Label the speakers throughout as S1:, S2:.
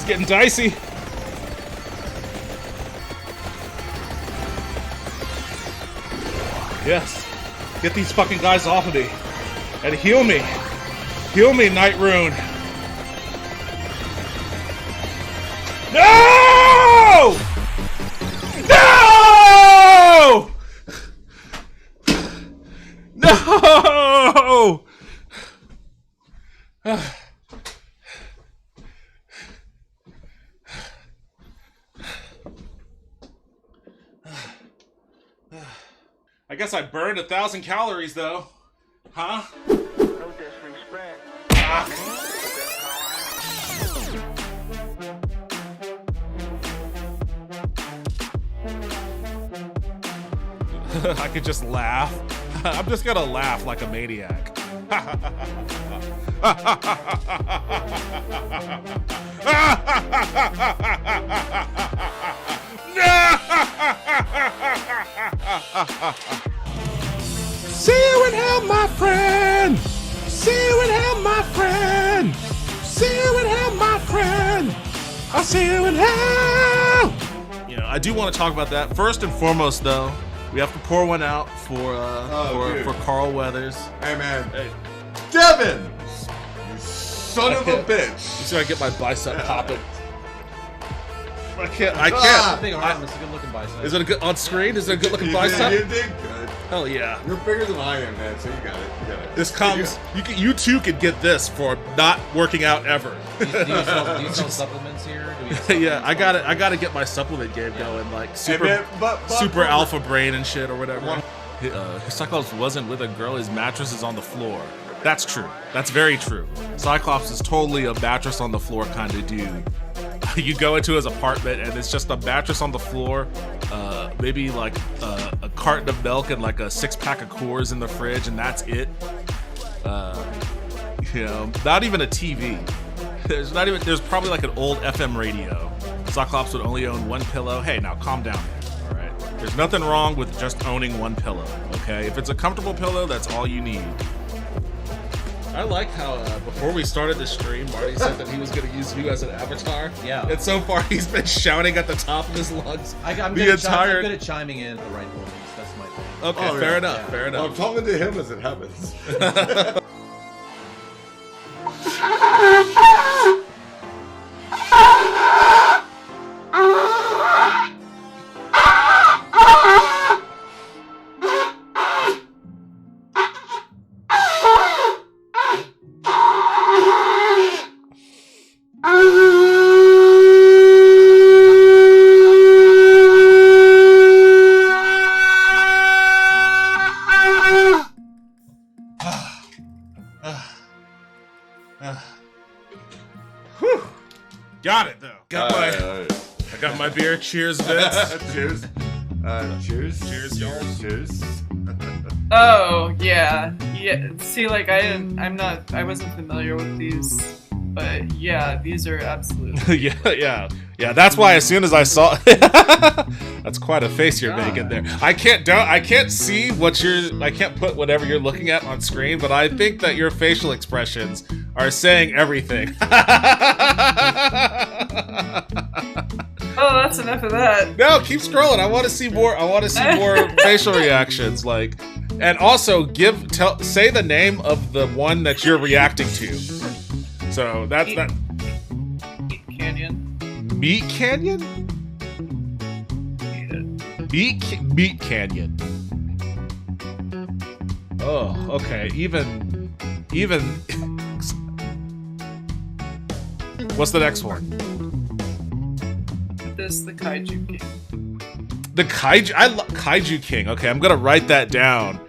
S1: getting dicey. Yes. Get these fucking guys off of me. And heal me. Heal me, Night Rune. No! No! No! I guess I burned 1,000 calories though. Huh?
S2: No disrespect.
S1: I could just laugh. I'm just gonna laugh like a maniac. See you in hell, my friend. See you in hell, my friend. See you in hell, my friend. I'll see you in hell. You know, I do want to talk about that. First and foremost, though, we have to pour one out for Carl Weathers.
S3: Hey, man.
S1: Hey.
S3: Devin! You son of a bitch.
S1: You see, I get my bicep popping. I can't.
S4: Big arm. It's a good looking bicep.
S1: Is it a good on screen? Is it a good looking
S3: You
S1: bicep?
S3: did good.
S1: Hell yeah.
S3: You're bigger than I am, man, so you got it. You got it.
S1: This comes. You too could get this for not working out ever.
S4: Do you sell supplements here?
S1: Yeah, I gotta get my supplement game going, like super
S3: Hey, man,
S1: super alpha brain and shit or whatever. Cyclops wasn't with a girl. His mattress is on the floor. That's true. That's very true. Cyclops is totally a mattress on the floor kind of dude. You go into his apartment and it's just a mattress on the floor, maybe like a carton of milk and like a 6-pack of Coors in the fridge, and that's it. You know, not even a TV. There's probably like an old FM radio. Cyclops would only own one pillow. Hey, now calm down there, all right? There's nothing wrong with just owning one pillow, okay? If it's a comfortable pillow, that's all you need. I like how before we started the stream, Marty said that he was going to use you as an avatar.
S4: Yeah.
S1: And so far, he's been shouting at the top of his lungs.
S4: I'm good at chiming in at the right moments. That's my thing.
S1: Okay,
S3: Oh,
S1: fair
S3: yeah.
S1: enough.
S4: Yeah.
S1: Fair
S3: Well, I'm
S1: enough.
S3: talking to him as it happens.
S1: Whew. Got it though.
S3: Alright.
S1: I got my beer. Cheers, Vince.
S3: Cheers. Cheers.
S1: Cheers, y'all.
S3: Cheers.
S5: Oh yeah. See, like I wasn't familiar with these, but yeah, these are absolutely.
S1: yeah. That's why as soon as I saw, that's quite a face you're making there. I can't see I can't put whatever you're looking at on screen, but I think that your facial expressions are saying everything.
S5: Oh, that's enough of that.
S1: No, keep scrolling. I want to see more. I want to see more facial reactions, like, and also say the name of the one that you're reacting to. So that's that.
S5: Canyon.
S1: Meat Canyon. Meat Canyon. Oh, okay. Even. What's the next one?
S5: The Kaiju King.
S1: The Kaiju King. Okay, I'm gonna write that down.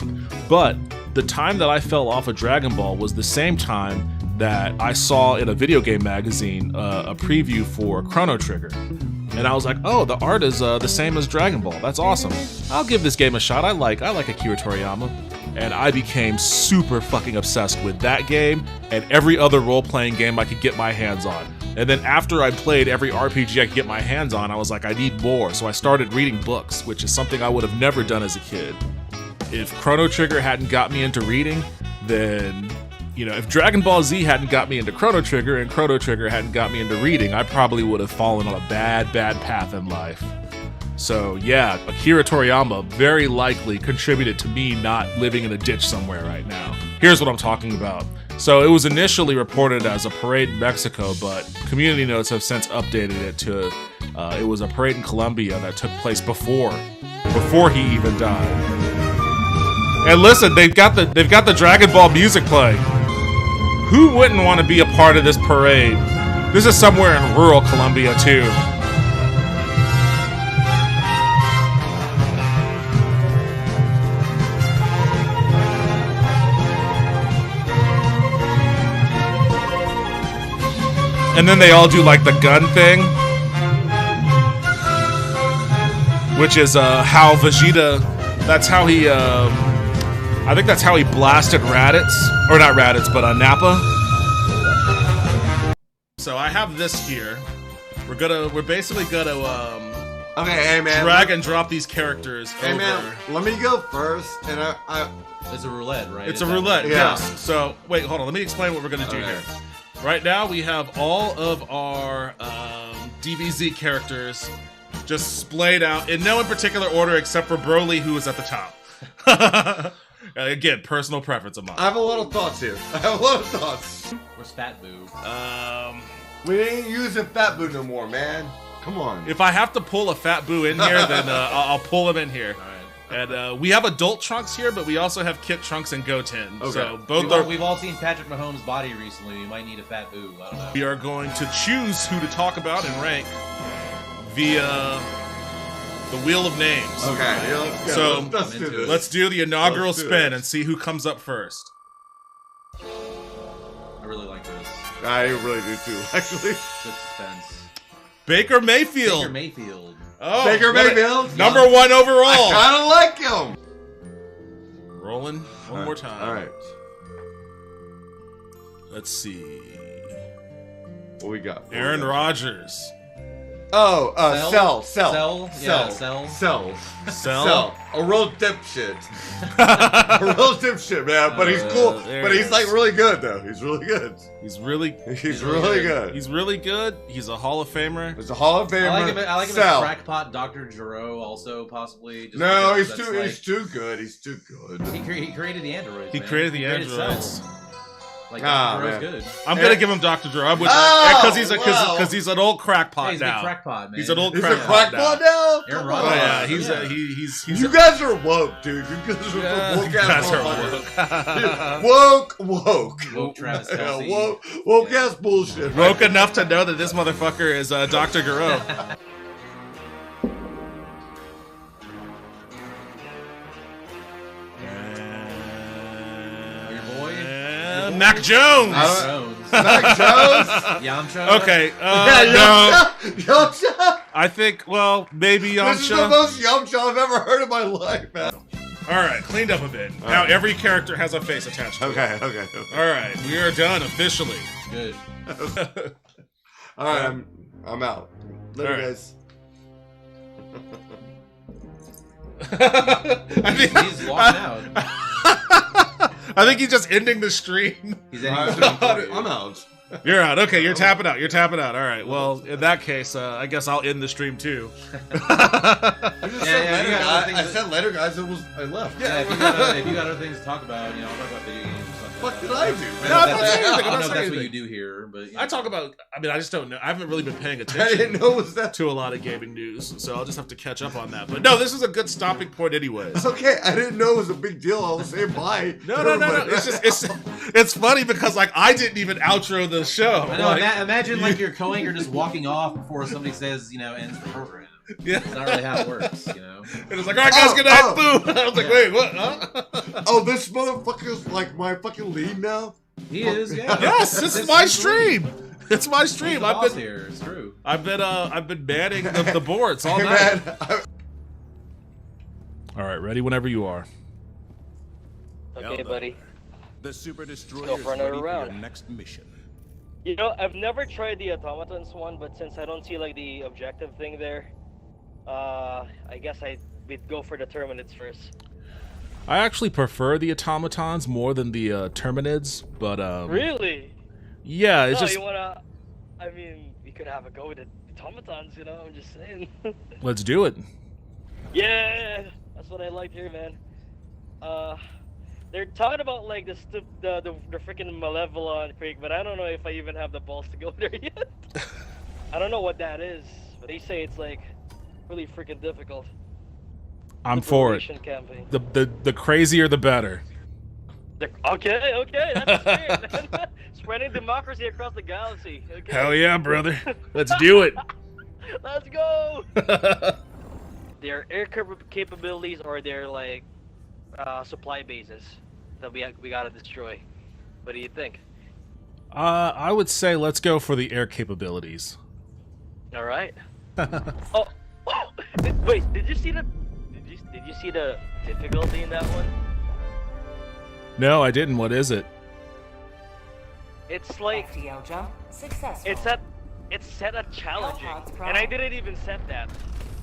S1: But the time that I fell off of Dragon Ball was the same time that I saw in a video game magazine a preview for Chrono Trigger. And I was like, oh, the art is the same as Dragon Ball. That's awesome. I'll give this game a shot. I like Akira Toriyama. And I became super fucking obsessed with that game and every other role-playing game I could get my hands on. And then after I played every RPG I could get my hands on, I was like, I need more. So I started reading books, which is something I would have never done as a kid. If Chrono Trigger hadn't got me into reading, then if Dragon Ball Z hadn't got me into Chrono Trigger and Chrono Trigger hadn't got me into reading, I probably would have fallen on a bad path in life. So yeah, Akira Toriyama very likely contributed to me not living in a ditch somewhere right now. Here's what I'm talking about. So it was initially reported as a parade in Mexico, but community notes have since updated it to it was a parade in Colombia that took place before he even died. And listen, they've got the Dragon Ball music playing. Who wouldn't want to be a part of this parade? This is somewhere in rural Colombia too. And then they all do like the gun thing, which is how Vegeta. That's how he. I think that's how he blasted Raditz, or not Raditz, but Nappa. So I have this here. We're basically gonna
S3: Okay, hey man.
S1: drag and drop these characters
S3: Hey
S1: over.
S3: man, let me go first, and I
S4: It's a roulette, right?
S1: It's
S4: Is
S1: a
S4: that-
S1: roulette,
S3: Yeah.
S1: yes. So wait, hold on. Let me explain what we're gonna do
S3: Okay.
S1: here. Right now, we have all of our DBZ characters just splayed out in no in particular order except for Broly, who is at the top. Again, personal preference of mine.
S3: have a lot of thoughts here. I have a lot of thoughts.
S4: Where's Fat Boo?
S3: We ain't using Fat Boo no more, man. Come on.
S1: If I have to pull a Fat Boo in here, then I'll pull him in here.
S4: All right.
S1: And we have adult Trunks here, but we also have Kid Trunks and Goten.
S3: Okay.
S1: So both are.
S4: We've all seen Patrick Mahomes' body recently. We might need a Fat Boo. I don't know.
S1: We are going to choose who to talk about and rank via the Wheel of Names.
S3: Okay. Yeah,
S1: So,
S3: let's do this.
S1: Let's do the inaugural
S3: Let's do
S1: spin
S3: it.
S1: and see who comes up first.
S4: I really like this.
S3: I really do too, actually.
S4: Good suspense.
S1: Baker Mayfield.
S4: Baker Mayfield.
S1: Oh,
S3: Baker
S1: what a-
S3: Mayfield.
S1: Number one overall.
S3: I kind of like him.
S1: Rolling one more time.
S3: All right.
S1: Let's see.
S3: What we got?
S1: Aaron Rodgers.
S3: Oh,
S4: Cell?
S3: Cell.
S4: Cell? Yeah, Cell.
S1: Cell.
S3: A real dipshit. A real dipshit, man. But he's cool.
S1: there
S3: But
S1: it
S3: he's
S1: is.
S3: like really good, though. He's really good.
S1: He's really
S3: He's really good.
S1: He's really good. He's a Hall of Famer.
S3: He's a Hall of Famer.
S4: I like him
S3: Cell.
S4: as crackpot Dr. Giro also, possibly. Just
S3: No,
S4: because
S3: he's
S4: that's
S3: too.
S4: like-
S3: He's too good. He's too good.
S4: He created the androids.
S1: He
S4: man.
S1: created the
S4: Cell.
S1: androids.
S4: Like,
S3: Ah,
S4: Dr. Giro's
S3: man.
S4: good.
S1: I'm gonna give him Dr. Drew. I'm with
S3: Oh,
S1: because he's
S3: wow.
S1: he's an old crackpot
S4: Hey, he's a big
S1: now.
S4: crackpot, man.
S1: He's an old
S3: He's a
S1: crackpot
S3: crackpot
S1: now.
S3: now.
S4: Aaron
S3: Come
S1: Oh
S3: on.
S1: yeah, he's
S4: Yeah.
S1: he's
S3: You guys are woke, dude. You guys are
S1: yeah,
S3: woke
S1: you guys
S3: ass
S1: are
S3: motherfuckers.
S1: woke.
S3: Woke.
S4: Woke Travis
S3: Yeah,
S4: Kelce.
S3: woke ass bullshit.
S1: Woke enough to know that this motherfucker is Dr. Giro.
S4: Your boy?
S1: And Mac Jones.
S4: Jones.
S3: Mac Jones.
S4: Yamcha.
S1: Okay,
S3: Yeah,
S1: no,
S3: Yamcha.
S1: I think maybe
S3: This is the
S1: Yamcha.
S3: most Yamcha I've ever heard in my life, man.
S1: All right, cleaned up a bit. Now
S3: right.
S1: every character has a face attached to it.
S3: Okay.
S1: All right, we are done officially.
S4: Good.
S3: All right, I'm out. Later,
S1: All right.
S3: guys.
S1: I think,
S4: He's walking out.
S1: I think he's just ending the stream.
S4: He's
S3: All
S4: ending
S3: right,
S4: the stream.
S3: I'm out.
S1: You're out. Okay, you're tapping out. You're tapping out. All right. Well, in that case, I guess I'll end the stream too.
S3: I just said
S4: yeah,
S3: later,
S4: you got
S3: guys.
S4: other things
S3: I
S4: that-
S3: said later, guys. I left.
S4: Yeah, if you got other things to talk about, I'll talk about video games or something.
S3: What did I do, man?
S1: No, I'm not
S4: I
S1: saying anything. I'm
S4: don't
S1: not
S4: know if
S1: saying
S4: that's what
S1: anything.
S4: you do here, but
S1: I talk about. I mean, I just don't know. I haven't really been paying
S3: I
S1: attention
S3: didn't know it was that.
S1: to a lot of gaming news, so I'll just have to catch up on that. But no, this is a good stopping point, anyways.
S3: Okay, I didn't know it was a big deal. I was saying bye.
S1: No. It's just it's funny because like I didn't even outro the show.
S4: I know.
S1: Like,
S4: Imagine like your co-anchor just walking off before somebody says, ends the program.
S1: yeah.
S4: It's not really how it works,
S1: It was like, all right, guys, good night. Boom. I was like, wait, what? Huh?
S3: Oh, this motherfucker's like my fucking lead now.
S4: He is, yeah.
S1: Yes, this is my stream. It's my stream.
S4: I've been here. It's true.
S1: I've been manning the boards all
S3: Hey,
S1: night.
S3: man,
S1: All right, ready whenever you are.
S2: Okay, buddy.
S6: The Super Destroyer
S2: Go
S6: is
S2: for another
S6: ready for
S2: round.
S6: your next mission.
S2: I've never tried the automatons one, but since I don't see like the objective thing there, I guess we'd go for the Terminids first.
S1: I actually prefer the automatons more than the Terminids, but
S2: Really?
S1: yeah, it's
S2: No,
S1: just
S2: you wanna? I mean, we could have a go with the automatons. You know, I'm just saying.
S1: let's do it.
S2: Yeah, that's what I like here, man. They're talking about like the freaking Malevolon Creek, but I don't know if I even have the balls to go there yet. I don't know what that is, but they say it's like really freaking difficult.
S1: I'm for it.
S2: Liberation Campaign.
S1: The crazier the better.
S2: Okay, that's great, man. Spreading democracy across the galaxy. Okay.
S1: Hell yeah, brother. Let's do it.
S2: Let's go. Their air capabilities or their like supply bases that we gotta destroy. What do you think?
S1: I would say let's go for the air capabilities.
S2: All right. oh, wait. Did you see the difficulty in that one?
S1: No, I didn't. What is it?
S2: It's like
S7: FTL jump successful.
S2: it's set at challenging, and I didn't even set that.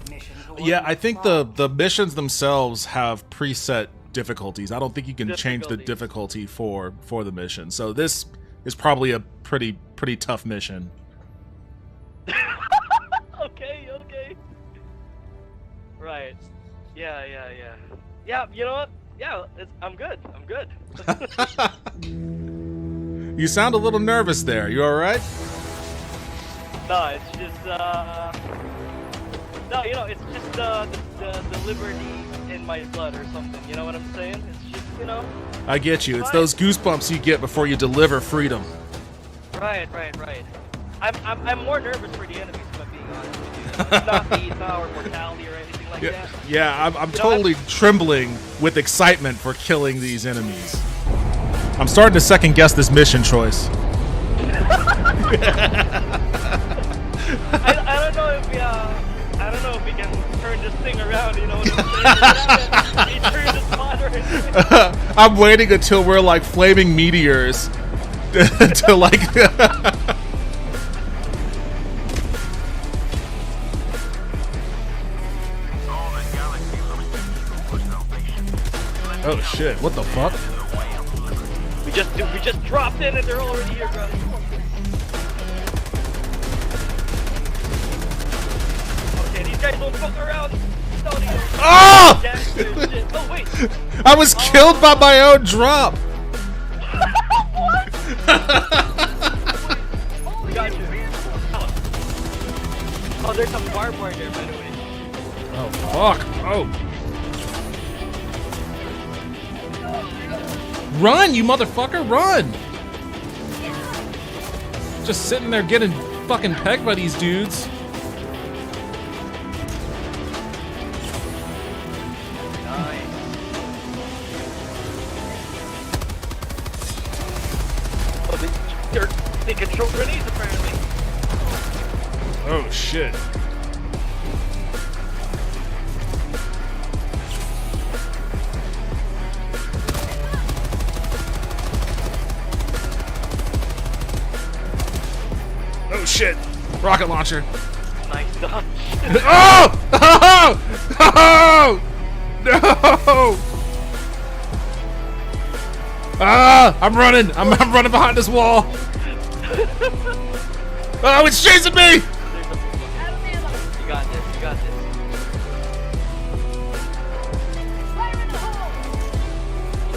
S7: Mission
S1: Yeah, I think the missions themselves have preset difficulties. I don't think you can change the difficulty for the mission. So this is probably a pretty tough mission.
S2: Okay. Right. Yeah. Yeah, you know what? Yeah, I'm good.
S1: You sound a little nervous there. You all right?
S2: No, it's just no, you know, it's just the liberty in my blood or something. You know what I'm saying? It's just, you know.
S1: I get you. It's those goosebumps you get before you deliver freedom.
S2: Right. I'm more nervous for the enemies, if I'm being honest with you. It's not the power of mortality or anything like that.
S1: Yeah, I'm totally trembling with excitement for killing these enemies. I'm starting to second guess this mission choice.
S2: I don't know if we can turn this thing around, you know what I'm saying? We turn this mod right.
S1: I'm waiting until we're like flaming meteors to like. Oh shit! What the fuck?
S2: We just dropped in and they're already here, bro. Okay, these guys don't fuck around. No, they don't.
S1: Oh!
S2: Gangsters, shit. Oh wait.
S1: I was killed by my own drop.
S2: Gotcha. Oh, there's some barbed wire there, by the way.
S1: Oh fuck! Oh. Run, you motherfucker, run! Just sitting there getting fucking pegged by these dudes.
S2: Nice. Oh, they control grenades apparently.
S1: Oh shit. Oh shit! Rocket launcher.
S2: Nice dodge.
S1: Oh! Oh! No! Ah! I'm running! I'm running behind this wall! Oh, it's chasing me!
S2: You got this.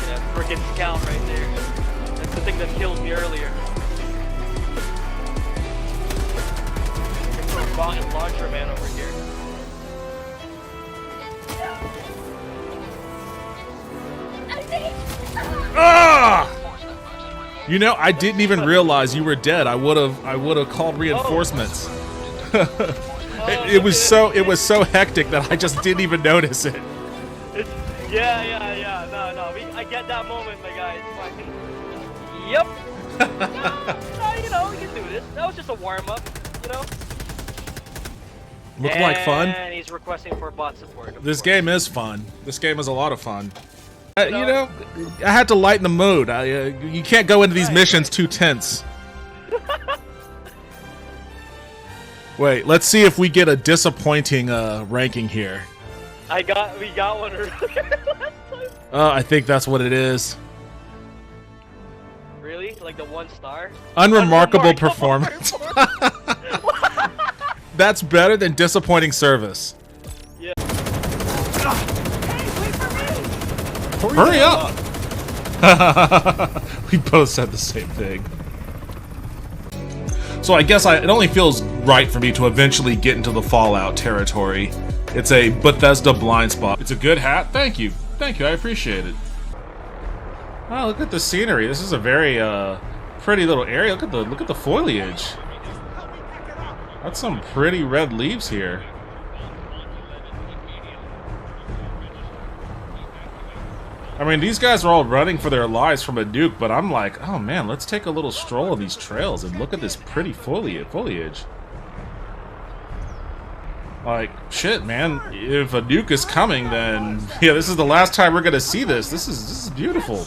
S2: Yeah, frickin' scout right there. That's the thing that killed me earlier. Rocket launcher man over here.
S1: Ah! You know, I didn't even realize you were dead. I would have called reinforcements. It was so hectic that I just didn't even notice it.
S2: Yeah. No. I get that moment, my guys. Fucking. Yep. No, you know, we can do this. That was just a warm up, you know.
S1: Looked like fun.
S2: And he's requesting for bot support.
S1: This game is fun. This game is a lot of fun. You know, I had to lighten the mood. You can't go into these missions too tense. Wait, let's see if we get a disappointing ranking here.
S2: We got one earlier last time.
S1: I think that's what it is.
S2: Really? Like the 1 star?
S1: Unremarkable performance. That's better than disappointing service.
S2: Yeah.
S1: Hurry up! We both said the same thing. So I guess it only feels right for me to eventually get into the Fallout territory. It's a Bethesda blind spot. It's a good hat. Thank you. Thank you. I appreciate it. Oh, look at the scenery. This is a very pretty little area. Look at the foliage. That's some pretty red leaves here. I mean, these guys are all running for their lives from a nuke, but I'm like, oh man, let's take a little stroll on these trails and look at this pretty foliage. Like, shit, man, if a nuke is coming, then yeah, this is the last time we're gonna see this. This is beautiful.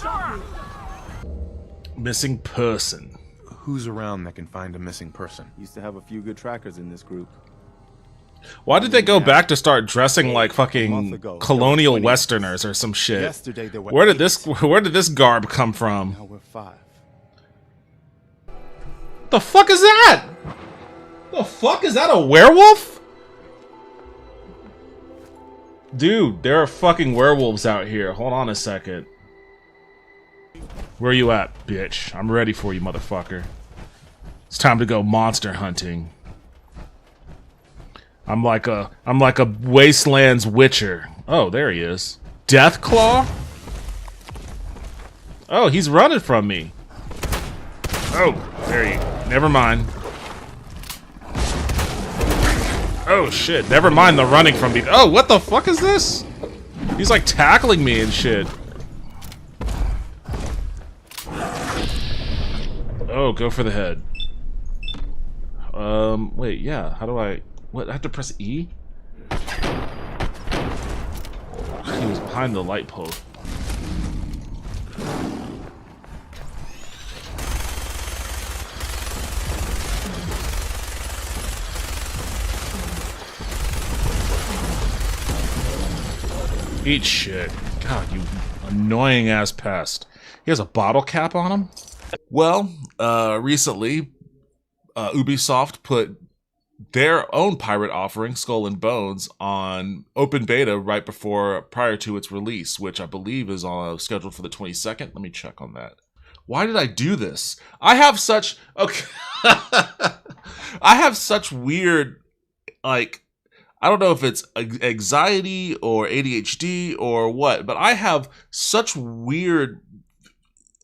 S1: Missing person.
S6: Who's around that can find a missing person?
S8: Used to have a few good trackers in this group.
S1: Why did they go back to start dressing like fucking colonial westerners or some shit?
S8: Yesterday there were
S1: Where did this garb come from?
S8: Now we're 5.
S1: The fuck is that? The fuck is that, a werewolf? Dude, there are fucking werewolves out here. Hold on a second. Where you at, bitch? I'm ready for you, motherfucker. It's time to go monster hunting. I'm like a Wasteland's Witcher. Oh, there he is. Deathclaw? Oh, he's running from me. Oh, there you. Never mind. Oh shit, never mind the running from me. Oh, what the fuck is this? He's like tackling me and shit. Oh, go for the head. Wait, yeah, how do I... What, I have to press E? He was behind the light post. Eat shit. God, you annoying ass pest. He has a bottle cap on him? Well, recently, Ubisoft put their own pirate offering, Skull and Bones, on open beta prior to its release, which I believe is scheduled for the 22nd. Let me check on that. Why did I do this? I have such I have such weird, like, I don't know if it's anxiety or ADHD or what, but I have such weird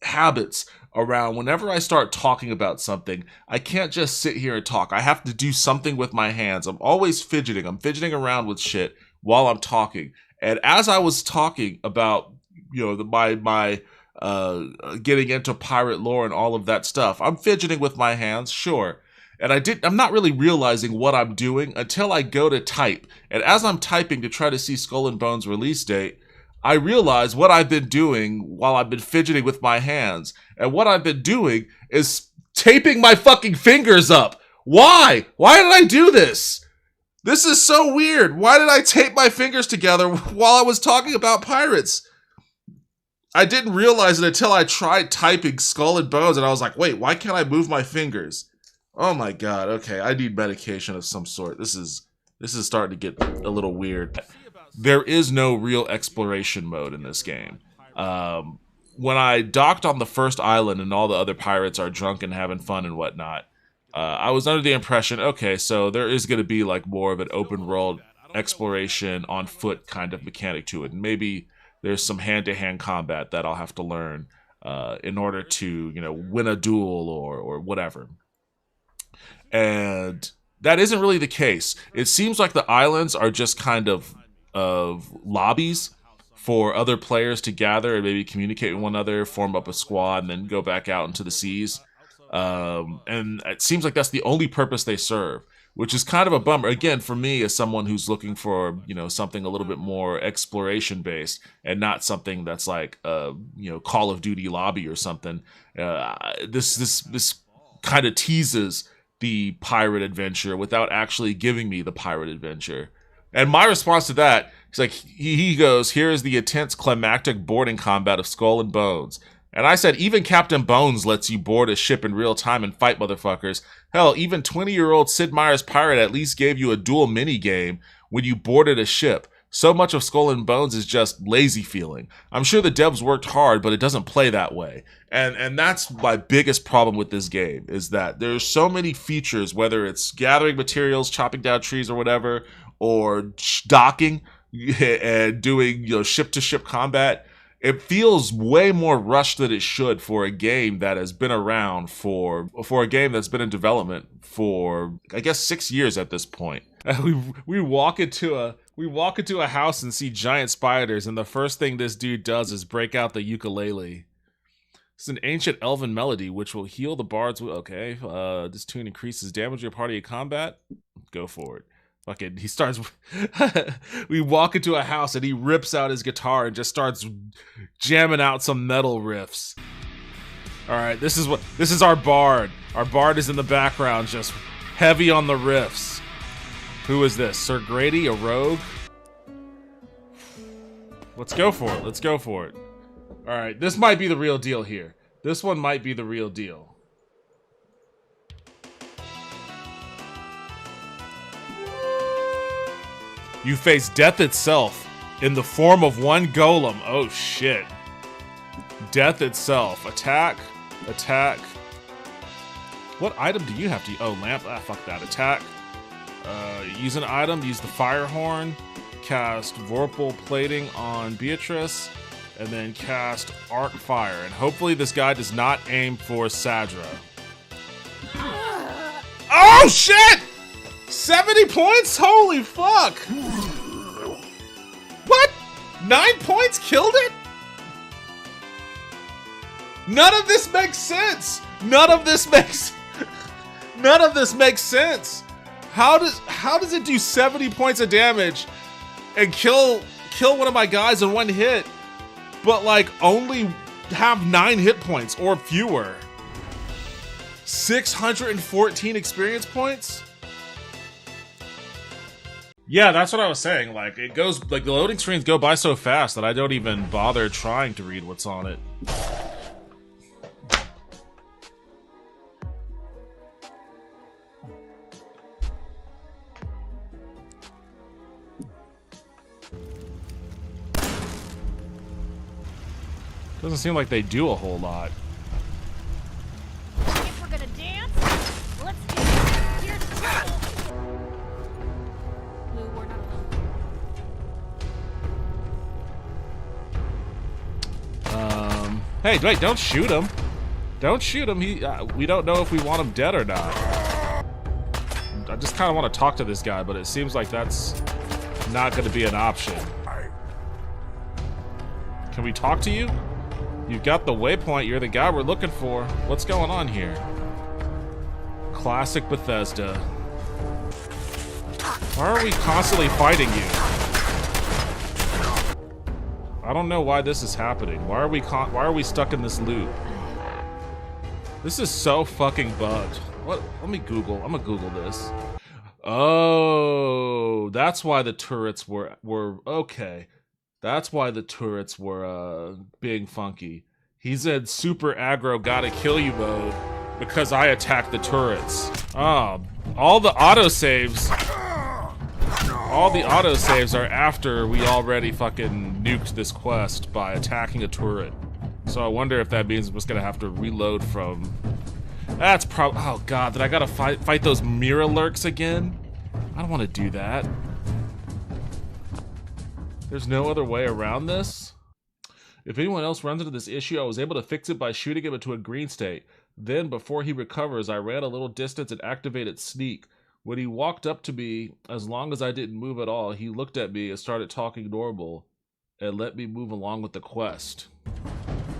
S1: habits around whenever I start talking about something. I can't just sit here and talk. I have to do something with my hands. I'm always fidgeting. I'm fidgeting around with shit while I'm talking. And as I was talking about, you know, my getting into pirate lore and all of that stuff, I'm fidgeting with my hands, sure. And I'm not really realizing what I'm doing until I go to type. And as I'm typing to try to see Skull and Bones release date, I realize what I've been doing while I've been fidgeting with my hands. And what I've been doing is taping my fucking fingers up. Why? Why did I do this? This is so weird. Why did I tape my fingers together while I was talking about pirates? I didn't realize it until I tried typing Skull and Bones, and I was like, wait, why can't I move my fingers? Oh my god, okay, I need medication of some sort. This is starting to get a little weird. There is no real exploration mode in this game. When I docked on the first island and all the other pirates are drunk and having fun and whatnot, I was under the impression, okay, so there is going to be like more of an open world exploration on foot kind of mechanic to it. And maybe there's some hand-to-hand combat that I'll have to learn in order to, you know, win a duel or whatever. And that isn't really the case. It seems like the islands are just kind of lobbies for other players to gather and maybe communicate with one another, form up a squad, and then go back out into the seas. And it seems like that's the only purpose they serve, which is kind of a bummer. Again, for me, as someone who's looking for, you know, something a little bit more exploration based and not something that's like, you know, Call of Duty lobby or something. This kind of teases the pirate adventure without actually giving me the pirate adventure. And my response to that, he's like, he goes, here is the intense climactic boarding combat of Skull and Bones. And I said, even Captain Bones lets you board a ship in real time and fight motherfuckers. Hell, even 20-year-old Sid Meier's Pirate at least gave you a dual mini game when you boarded a ship. So much of Skull and Bones is just lazy feeling. I'm sure the devs worked hard, but it doesn't play that way. And that's my biggest problem with this game, is that there's so many features, whether it's gathering materials, chopping down trees or whatever, or docking and doing ship-to-ship combat. It feels way more rushed than it should for a game that has been around for a game that's been in development for, I guess, 6 years at this point. We walk into a house and see giant spiders, and the first thing this dude does is break out the ukulele. It's an ancient elven melody which will heal the bard's. Okay, this tune increases damage to your party in combat. Go for it. Fucking, he starts. We walk into a house and he rips out his guitar and just starts jamming out some metal riffs. All right, this is our bard. Our bard is in the background, just heavy on the riffs. Who is this? Sir Grady, a rogue? Let's go for it. Let's go for it. All right, this might be the real deal here. This one might be the real deal. You face death itself in the form of one golem. Oh shit. Death itself. Attack. Attack. What item do you have to use? Oh, lamp. Ah, fuck that. Attack. Use an item. Use the fire horn. Cast Vorpal Plating on Beatrice. And then cast Arc Fire. And hopefully this guy does not aim for Sadra. Oh shit! 70 points? Holy fuck! What? 9 points killed it? None of this makes sense. None of this makes sense. How does it do 70 points of damage and kill one of my guys in one hit, but like only have 9 hit points or fewer? 614 experience points? Yeah, that's what I was saying. Like, it goes, like, the loading screens go by so fast that I don't even bother trying to read what's on it. Doesn't seem like they do a whole lot.
S9: If we're gonna dance, let's do it. Here's the trouble. Lou, we're not alone.
S1: Hey, wait, don't shoot him. Don't shoot him. We don't know if we want him dead or not. I just kind of want to talk to this guy, but it seems like that's not going to be an option. Can we talk to you? You've got the waypoint. You're the guy we're looking for. What's going on here? Classic Bethesda. Why are we constantly fighting you? I don't know why this is happening. Why are we stuck in this loop? This is so fucking bugged. What? Let me Google. I'm gonna Google this. Oh, that's why the turrets were okay. That's why the turrets were being funky. He's in super aggro gotta kill you mode because I attacked the turrets. Oh, all the autosaves are after we already fucking nuked this quest by attacking a turret. So I wonder if that means we're just gonna have to reload from... That's probably... Oh god, did I gotta fight those mirror lurks again? I don't want to do that. There's no other way around this? If anyone else runs into this issue, I was able to fix it by shooting him into a green state. Then, before he recovers, I ran a little distance and activated Sneak. When he walked up to me, as long as I didn't move at all, he looked at me and started talking normal and let me move along with the quest.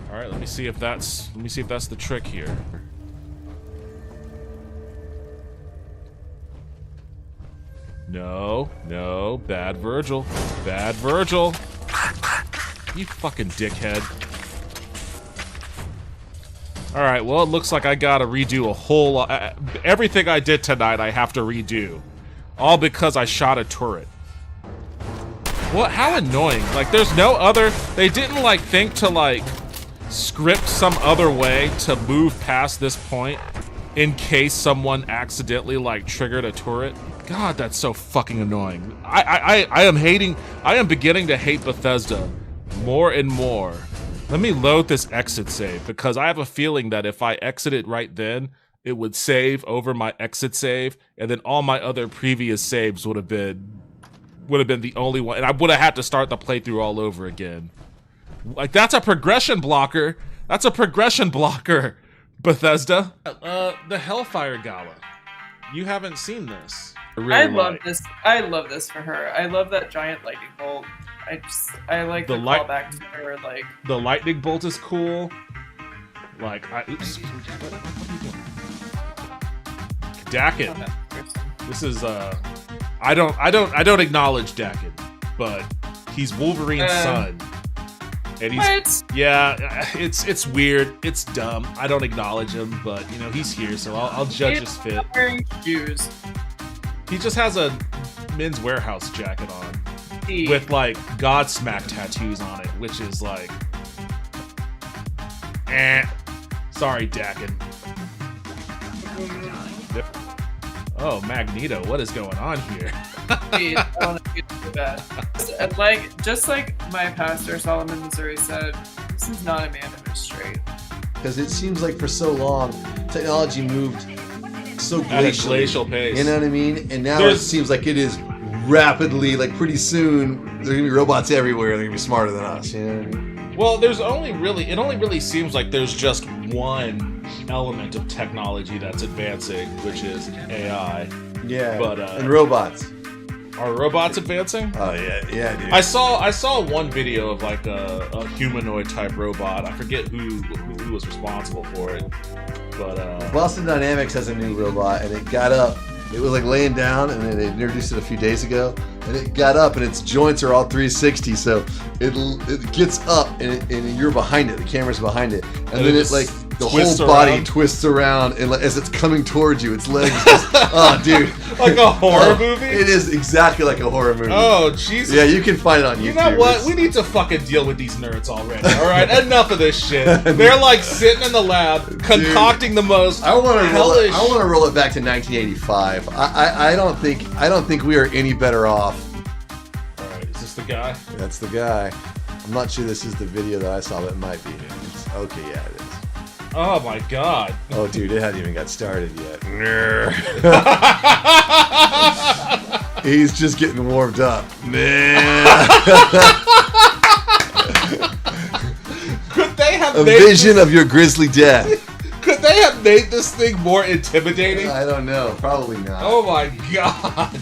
S1: Alright, let me see if that's the trick here. No, bad Virgil. Bad Virgil. You fucking dickhead. Alright, well, it looks like I gotta redo a whole lot. Everything I did tonight, I have to redo. All because I shot a turret. What? How annoying! Like, there's no other. They didn't like think to like script some other way to move past this point in case someone accidentally like triggered a turret. God, that's so fucking annoying. I am beginning to hate Bethesda more and more. Let me load this exit save because I have a feeling that if I exit it right then, it would save over my exit save, and then all my other previous saves would have been the only one, and I would have had to start the playthrough all over again. Like, that's a progression blocker. That's a progression blocker, Bethesda. The Hellfire Gala. You haven't seen this.
S5: I love this. I love this for her. I love that giant lightning bolt. I like the callback to her. Like,
S1: the lightning bolt is cool. Like, oops. What are you doing? Dakin. This is I don't acknowledge Dakin, but he's Wolverine's son. And he's it's weird, it's dumb. I don't acknowledge him, but you know, he's here, so I'll judge his fit.
S5: Wearing shoes.
S1: He just has a Men's Warehouse jacket on with like Godsmack tattoos on it, which is like sorry, Dakin. Oh, Magneto, what is going on here?
S5: I want to get to that. Like, just like my pastor Solomon Missouri said, this is not a man in his straight.
S3: Because it seems like for so long, technology moved so
S1: at a glacial pace.
S3: You know what I mean? And now it seems like it is rapidly, like pretty soon, there are gonna be robots everywhere. They're gonna be smarter than us. You know what I mean?
S1: Well, it only really seems like there's just one element of technology that's advancing, which is AI.
S3: Yeah.
S1: But
S3: and robots.
S1: Are robots advancing?
S3: Oh yeah, dude.
S1: I saw one video of like a humanoid type robot. I forget who was responsible for it, but
S3: Boston Dynamics has a new robot, and it got up. It was like laying down, and then they introduced it a few days ago, and it got up, and its joints are all 360, so it gets up, and you're behind it. The camera's behind it, and then it's like the whole body twists around, and as it's coming towards you, its legs just, oh, dude.
S1: Like a horror movie?
S3: It is exactly like a horror movie.
S1: Oh, Jesus.
S3: Yeah, you can find it on YouTube.
S1: You know what? We need to fucking deal with these nerds already, alright? Enough of this shit. They're like sitting in the lab, concocting the most hellish...
S3: I want to roll it back to 1985. I don't think we are any better off.
S1: Alright, is this the guy?
S3: That's the guy. I'm not sure this is the video that I saw, but it might be. Okay, yeah, it is.
S1: Oh my god.
S3: Oh, dude, it hadn't even got started yet. He's just getting warmed up.
S1: Could they have
S3: a vision of your grisly death?
S1: Could they have made this thing more intimidating?
S3: I don't know. Probably not.
S1: Oh my god.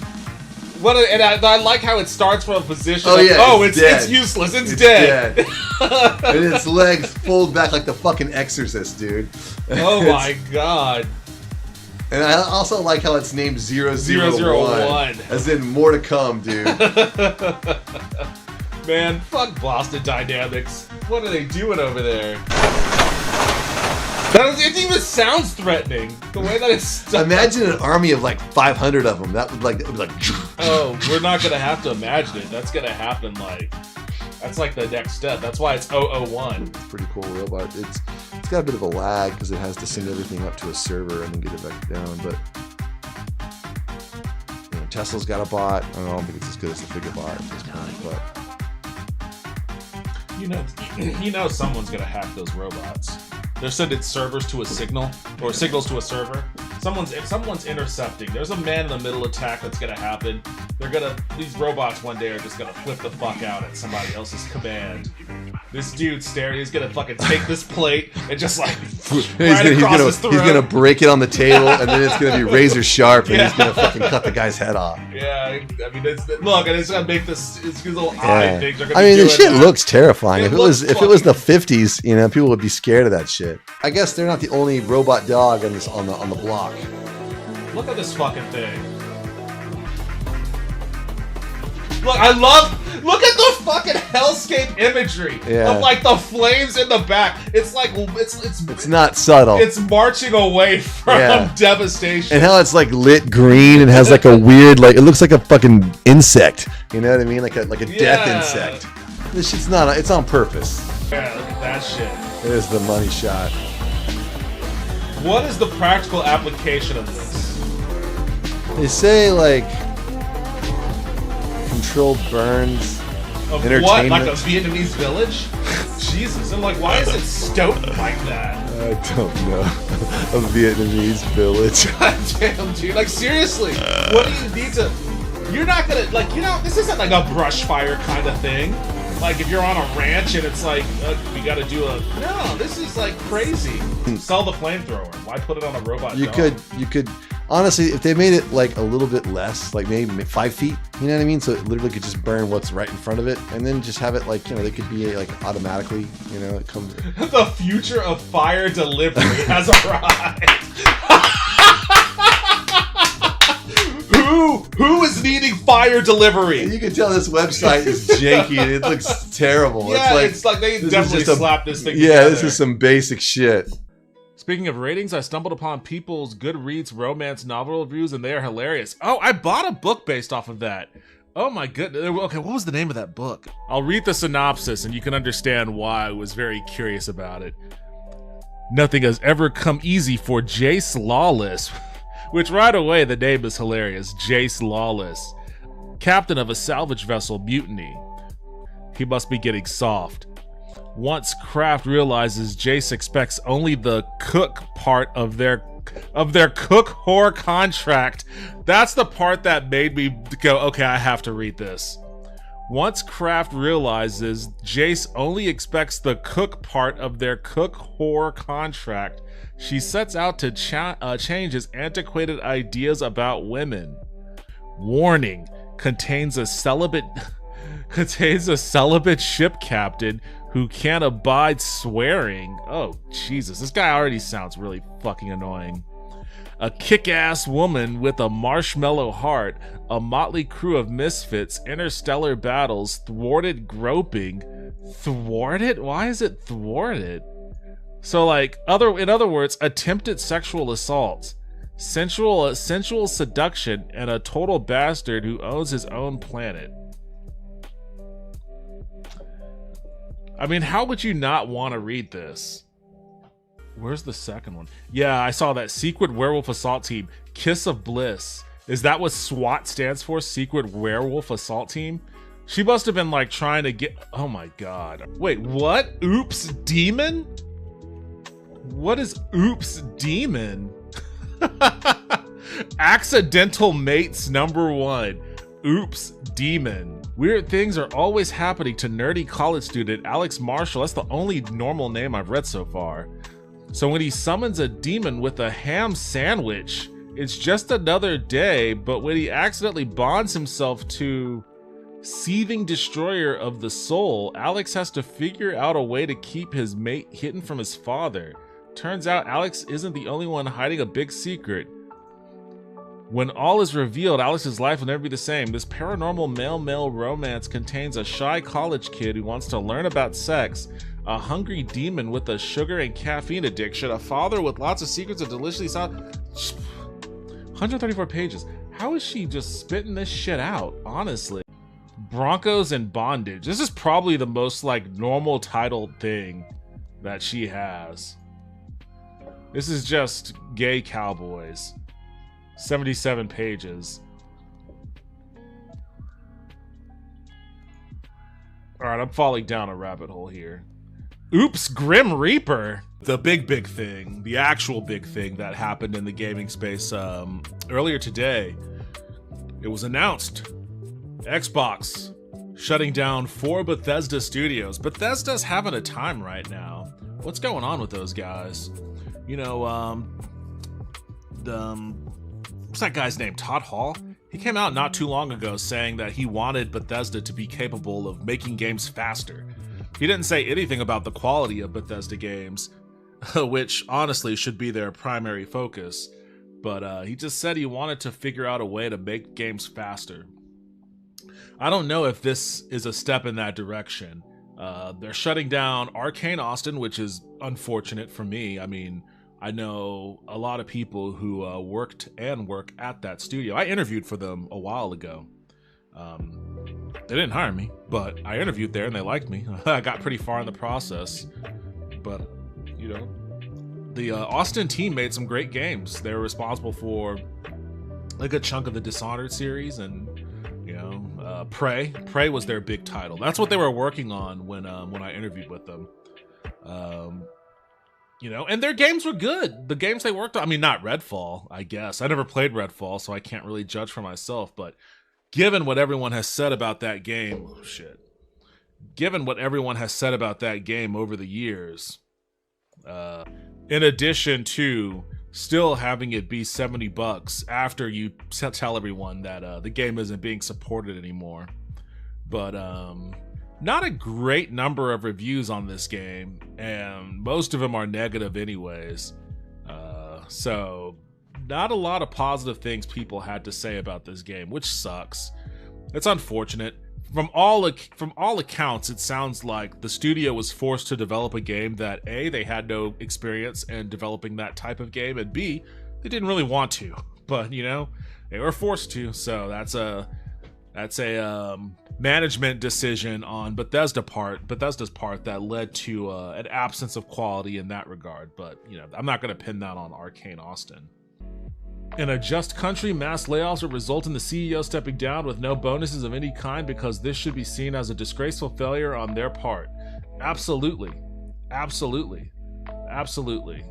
S1: I like how it starts from a position
S3: of,
S1: it's useless, it's dead.
S3: And its legs fold back like the fucking Exorcist, dude.
S1: Oh my god.
S3: And I also like how it's named 001.
S1: 001.
S3: As in more to come, dude.
S1: Man, fuck Boston Dynamics. What are they doing over there? It even sounds threatening. The way that it's stuck.
S3: Imagine an army of like 500 of them. That would like.
S1: Oh, we're not gonna have to imagine it. That's gonna happen. Like, that's like the next step. That's why it's 001.
S3: It's a pretty cool robot. It's got a bit of a lag because it has to send everything up to a server and then get it back down. But you know, Tesla's got a bot. I don't think it's as good as the Figure bot at this point, but
S1: you know, someone's gonna hack those robots. They're sending servers to a signal, or signals to a server. Someone's intercepting. There's a man-in-the-middle attack that's gonna happen. These robots one day are just gonna flip the fuck out at somebody else's command. This dude he's gonna fucking take this plate and just like his throat.
S3: He's gonna break it on the table, and then it's gonna be razor sharp, and he's gonna fucking cut the guy's head off.
S1: Yeah, I mean, and it's gonna make this little eye things.
S3: The shit looks terrifying. If it was the 50s, you know, people would be scared of that shit. I guess they're not the only robot dog on the block.
S1: Look at this fucking thing. Look, I love Look at the fucking hellscape imagery of like the flames in the back. It's like it's
S3: not subtle.
S1: It's marching away from devastation.
S3: And how it's like lit green and has like a weird, like it looks like a fucking insect. You know what I mean? Like a death insect. This shit's not. It's on purpose.
S1: Yeah, look at that shit.
S3: There's the money shot.
S1: What is the practical application of this?
S3: They say like controlled burns.
S1: Of
S3: entertainment.
S1: what? Like a Vietnamese village? Jesus. I'm like, why is it stoked like that?
S3: I don't know. A Vietnamese village.
S1: God damn, dude. Like, seriously. What do you need to... You're not gonna... Like, you know, this isn't like a brush fire kind of thing. Like, if you're on a ranch and it's like, we gotta do a... No, this is like crazy. Sell the flamethrower. Why put it on a robot
S3: You
S1: dog?
S3: could... Honestly, if they made it like a little bit less, like maybe 5 feet, you know what I mean? So it literally could just burn what's right in front of it, and then just have it like, you know, they could be like automatically, you know, it comes.
S1: The future of fire delivery has arrived. Who is needing fire delivery?
S3: And you can tell this website is janky. It looks terrible.
S1: Yeah, it's like they definitely slapped this thing
S3: together.
S1: together.
S3: This is some basic shit.
S1: Speaking of ratings, I stumbled upon people's Goodreads romance novel reviews, and they are hilarious. Oh, I bought a book based off of that. Oh my goodness. Okay, what was the name of that book? I'll read the synopsis, and you can understand why I was very curious about it. Nothing has ever come easy for Jace Lawless, which right away the name is hilarious. Jace Lawless, captain of a salvage vessel mutiny. He must be getting soft. Once Kraft realizes Jace expects only the cook part of their cook whore contract, that's the part that made me go, okay, I have to read this. Once Kraft realizes Jace only expects the cook part of their cook whore contract, she sets out to change his antiquated ideas about women. Warning: contains a celibate ship captain who can't abide swearing. Oh, Jesus. This guy already sounds really fucking annoying. A kick-ass woman with a marshmallow heart, a motley crew of misfits, interstellar battles, thwarted groping. Thwarted? Why is it thwarted? So, like, in other words, attempted sexual assaults, sensual seduction, and a total bastard who owns his own planet. I mean, how would you not want to read this? Where's the second one? Yeah, I saw that. Secret Werewolf Assault Team. Kiss of Bliss. Is that what SWAT stands for? Secret Werewolf Assault Team? She must have been like trying to get... Oh my god. Wait, what? Oops Demon? What is Oops Demon? Accidental Mates #1. Oops Demon. Weird things are always happening to nerdy college student Alex Marshall. That's the only normal name I've read so far. So when he summons a demon with a ham sandwich, it's just another day, but when he accidentally bonds himself to seething destroyer of the soul, Alex has to figure out a way to keep his mate hidden from his father. Turns out Alex isn't the only one hiding a big secret. When all is revealed, Alex's life will never be the same. This paranormal male-male romance contains a shy college kid who wants to learn about sex, a hungry demon with a sugar and caffeine addiction, a father with lots of secrets and deliciously sound. 134 pages. How is she just spitting this shit out, honestly? Broncos and Bondage. This is probably the most, like, normal titled thing that she has. This is just gay cowboys. 77 pages. Alright, I'm falling down a rabbit hole here. Oops, Grim Reaper! The big thing, the actual big thing that happened in the gaming space earlier today. It was announced. Xbox shutting down 4 Bethesda studios. Bethesda's having a time right now. What's going on with those guys? You know, what's that guy's name? Todd Hall? He came out not too long ago saying that he wanted Bethesda to be capable of making games faster. He didn't say anything about the quality of Bethesda games, which honestly should be their primary focus, but he just said he wanted to figure out a way to make games faster. I don't know if this is a step in that direction. They're shutting down Arcane Austin, which is unfortunate for me. I mean, I know a lot of people who worked and work at that studio. I interviewed for them a while ago. They didn't hire me, but I interviewed there and they liked me. I got pretty far in the process. But, you know, the Austin team made some great games. They were responsible for a good chunk of the Dishonored series and, you know, Prey. Prey was their big title. That's what they were working on when I interviewed with them. You know, and their games were good. The games they worked on, I mean, not Redfall, I guess. I never played Redfall, so I can't really judge for myself, but given what everyone has said about that game, given what everyone has said about that game over the years, in addition to still having it be $70 after you tell everyone that the game isn't being supported anymore, but not a great number of reviews on this game, and most of them are negative anyways. So not a lot of positive things people had to say about this game, which sucks. It's unfortunate. From all accounts, it sounds like the studio was forced to develop a game that A, they had no experience in developing that type of game, and B, they didn't really want to, but you know, they were forced to. So that's a management decision on Bethesda's part that led to an absence of quality in that regard. But you know, I'm not going to pin that on Arcane Austin. In a just country, mass layoffs would result in the CEO stepping down with no bonuses of any kind because this should be seen as a disgraceful failure on their part. Absolutely. Absolutely. Absolutely.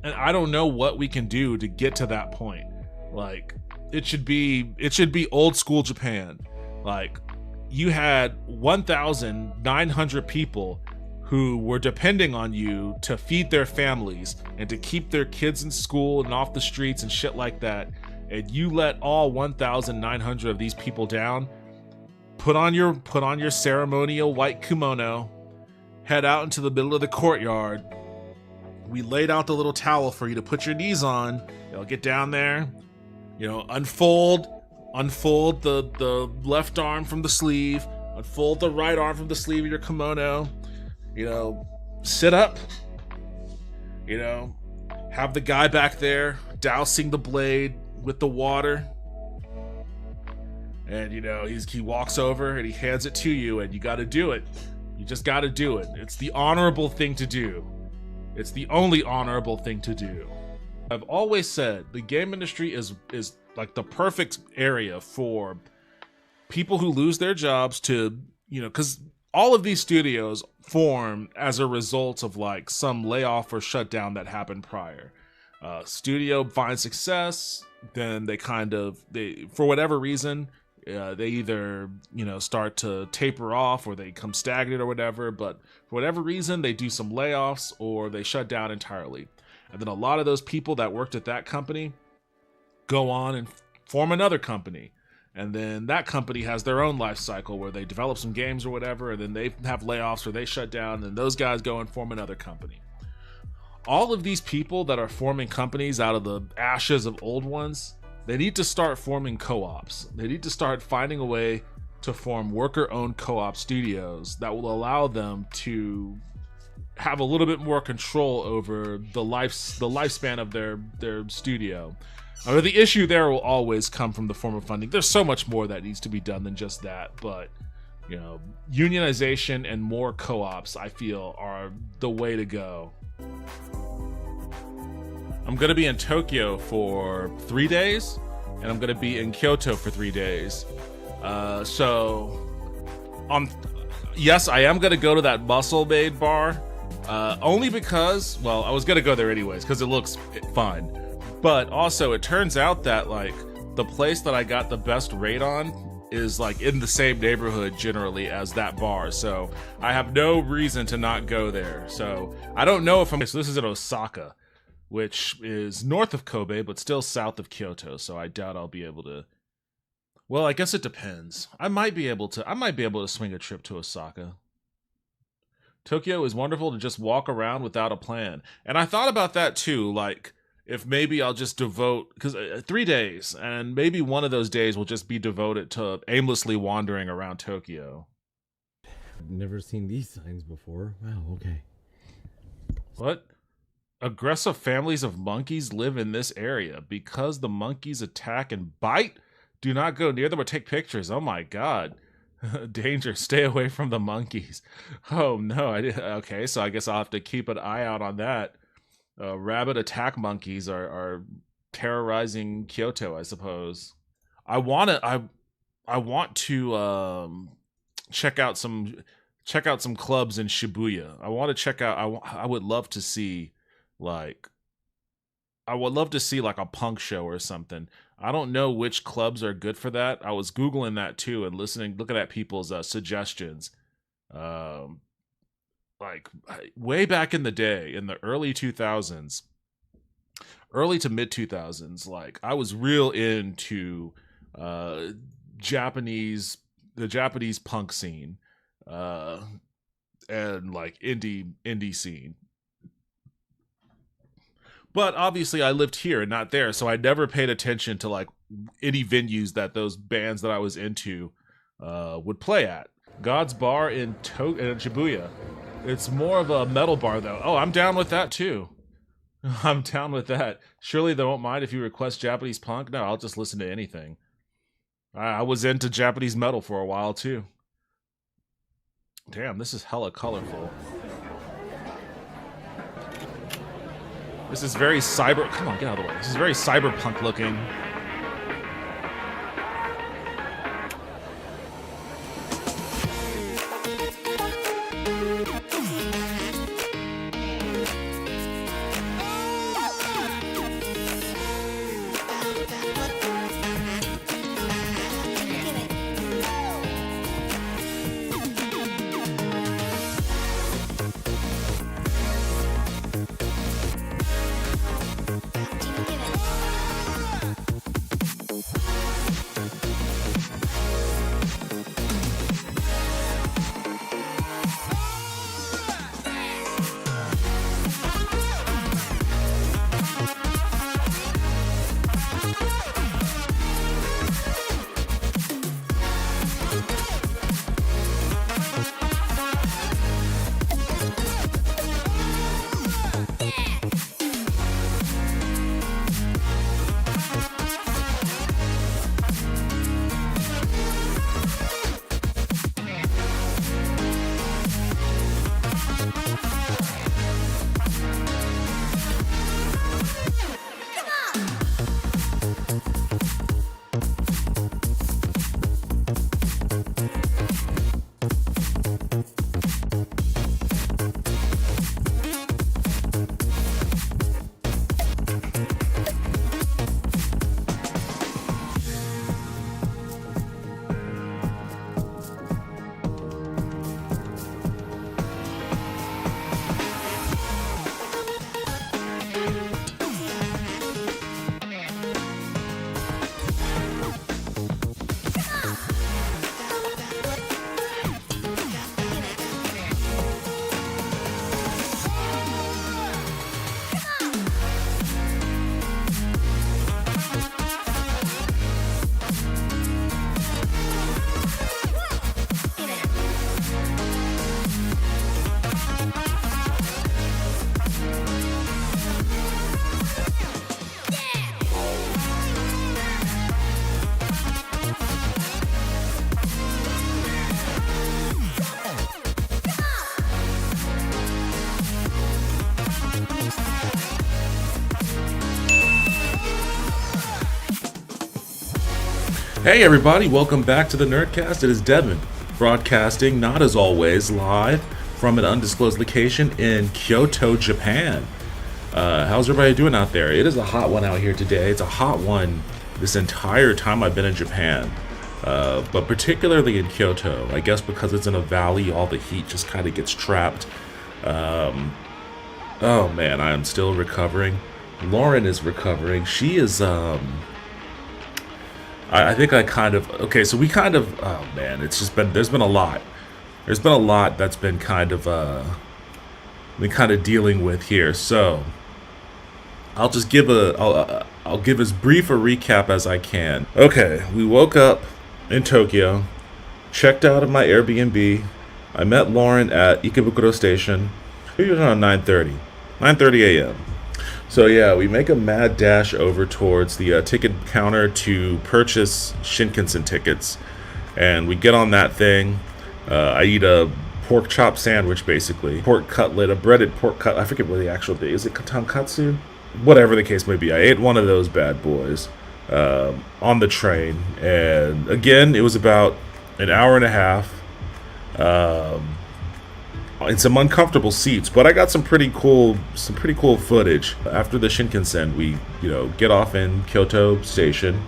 S1: And I don't know what we can do to get to that point. Like, it should be old school Japan. Like, you had 1,900 people who were depending on you to feed their families and to keep their kids in school and off the streets and shit like that, and you let all 1,900 of these people down, put on your ceremonial white kimono, head out into the middle of the courtyard. We laid out the little towel for you to put your knees on. You'll get down there, you know, unfold the left arm from the sleeve, unfold the right arm from the sleeve of your kimono, you know, sit up, you know, have the guy back there dousing the blade with the water, and you know, he walks over and he hands it to you, and you got to do it. You just got to do it. It's the honorable thing to do. It's the only honorable thing to do. I've always said the game industry is like the perfect area for people who lose their jobs to, you know, because all of these studios form as a result of like some layoff or shutdown that happened prior. Studio finds success, then they for whatever reason, they either, you know, start to taper off or they come stagnant or whatever, but for whatever reason, they do some layoffs or they shut down entirely. And then a lot of those people that worked at that company go on and form another company. And then that company has their own life cycle where they develop some games or whatever, and then they have layoffs or they shut down, and then those guys go and form another company. All of these people that are forming companies out of the ashes of old ones, they need to start forming co-ops. They need to start finding a way to form worker-owned co-op studios that will allow them to have a little bit more control over the lifespan of their studio. The issue there will always come from the form of funding. There's so much more that needs to be done than just that, but you know, unionization and more co-ops, I feel, are the way to go. I'm gonna be in Tokyo for 3 days, and I'm gonna be in Kyoto for 3 days. Yes, I am gonna go to that Muscle Maid bar, only because, well, I was gonna go there anyways because it looks fun. But also, it turns out that like the place that I got the best rate on is like in the same neighborhood generally as that bar, so I have no reason to not go there. So I don't know if so this is in Osaka, which is north of Kobe but still south of Kyoto, so I doubt I'll be able to. Well, I guess it depends. I might be able to swing a trip to Osaka. Tokyo is wonderful to just walk around without a plan, and I thought about that too. Like, if maybe I'll just devote, because 3 days, and maybe one of those days will just be devoted to aimlessly wandering around Tokyo.
S10: I've never seen these signs before. Wow, okay.
S1: What? Aggressive families of monkeys live in this area. Because the monkeys attack and bite, do not go near them or take pictures. Oh my god. Danger, stay away from the monkeys. Oh no, okay, so I guess I'll have to keep an eye out on that. Rabbit attack monkeys are terrorizing Kyoto, I suppose. I want to check out some clubs in Shibuya. I want to check out. I would love to see like a punk show or something. I don't know which clubs are good for that. I was Googling that too and looking at people's suggestions. Like way back in the day, in the early 2000s, early to mid 2000s, like I was real into the Japanese punk scene, and like indie scene. But obviously I lived here and not there, so I never paid attention to like any venues that those bands that I was into would play at. God's Bar in Shibuya. It's more of a metal bar though. Oh, I'm down with that too. I'm down with that. Surely they won't mind if you request Japanese punk? No, I'll just listen to anything. I was into Japanese metal for a while too. Damn, this is hella colorful. This is very cyber. Come on, get out of the way. This is very cyberpunk looking. Hey everybody, welcome back to the Nerdcast. It is Devin, broadcasting, not as always, live from an undisclosed location in Kyoto, Japan. How's everybody doing out there? It is a hot one out here today. It's a hot one this entire time I've been in Japan. But particularly in Kyoto, I guess because it's in a valley, all the heat just kind of gets trapped. Oh man, I am still recovering. Lauren is recovering. She is, I think I kind of, okay, so we kind of, oh man, it's just been, there's been a lot that's been kind of dealing with here. So I'll just give I'll give as brief a recap as I can. Okay, we woke up in Tokyo, checked out of my Airbnb. I met Lauren at Ikebukuro Station. It was around 9:30 a.m. So yeah, we make a mad dash over towards the ticket counter to purchase Shinkansen tickets, and we get on that thing. I eat a pork chop sandwich, basically pork cutlet, a breaded pork cut. I forget what the actual day is. It tonkatsu, whatever the case may be. I ate one of those bad boys on the train, and again, it was about an hour and a half. In some uncomfortable seats, but I got some pretty cool footage. After the Shinkansen, we get off in Kyoto Station,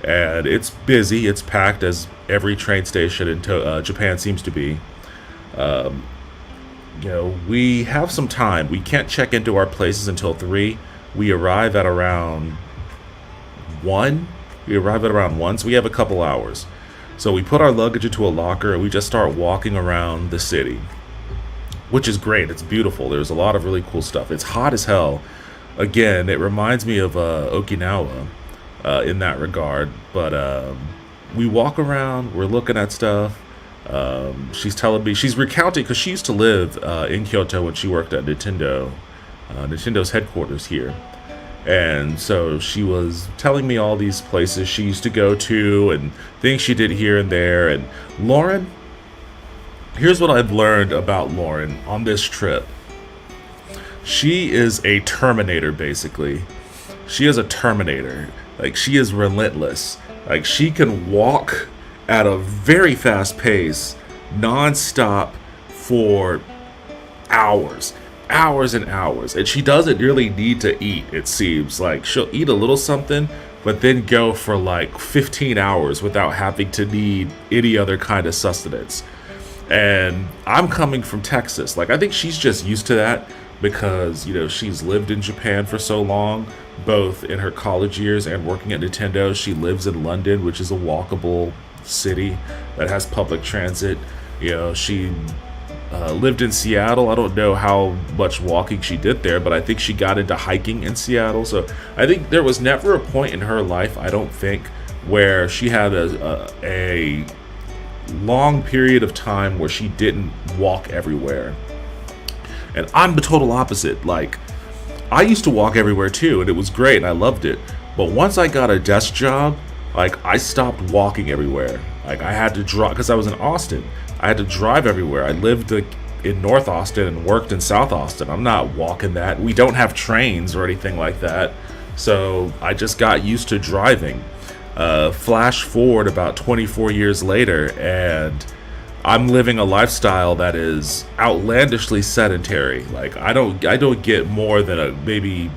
S1: and it's busy, it's packed, as every train station in Japan seems to be. We have some time. We can't check into our places until 3. We arrive at around 1. So we have a couple hours. So we put our luggage into a locker and we just start walking around the city, which is great. It's beautiful. There's a lot of really cool stuff. It's hot as hell. Again, it reminds me of Okinawa in that regard. But we walk around. We're looking at stuff. She's telling me, she's recounting, because she used to live in Kyoto when she worked at Nintendo, Nintendo's headquarters here. And so she was telling me all these places she used to go to and things she did here and there. And Lauren, here's what I've learned about Lauren on this trip. She is a Terminator, basically. She is a Terminator. Like, she is relentless. Like, she can walk at a very fast pace, non-stop, for hours and hours. And she doesn't really need to eat, it seems. Like, she'll eat a little something, but then go for like 15 hours without having to need any other kind of sustenance. And I'm coming from Texas. Like, I think she's just used to that because, she's lived in Japan for so long, both in her college years and working at Nintendo. She lives in London, which is a walkable city that has public transit. She lived in Seattle. I don't know how much walking she did there, but I think she got into hiking in Seattle. So I think there was never a point in her life, I don't think, where she had a long period of time where she didn't walk everywhere. And I'm the total opposite. Like, I used to walk everywhere too, and it was great, and I loved it. But once I got a desk job, like, I stopped walking everywhere. Like, I had to drive, because I was in Austin. I had to drive everywhere. I lived in North Austin and worked in South Austin. I'm not walking that. We don't have trains or anything like that. So I just got used to driving. Flash forward about 24 years later, and I'm living a lifestyle that is outlandishly sedentary. Like, I don't get more than maybe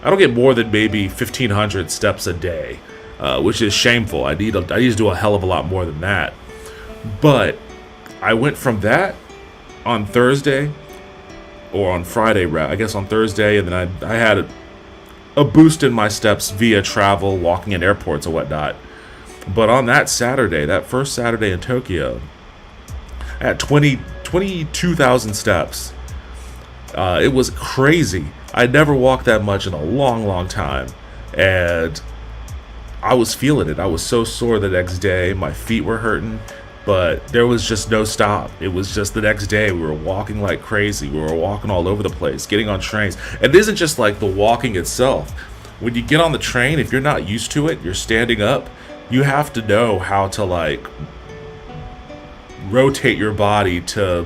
S1: 1,500 steps a day, which is shameful. I need to do a hell of a lot more than that. But I went from that on Thursday, or on Friday, I guess on Thursday, and then I had a boost in my steps via travel, walking in airports and whatnot. But on that Saturday, that first Saturday in Tokyo, at 22,000 steps. It was crazy. I'd never walked that much in a long time. And I was feeling it. I was so sore the next day. My feet were hurting. But there was just no stop. It was just the next day. We were walking like crazy. We were walking all over the place, getting on trains. And it isn't just like the walking itself. When you get on the train, if you're not used to it, you're standing up, you have to know how to, like, rotate your body to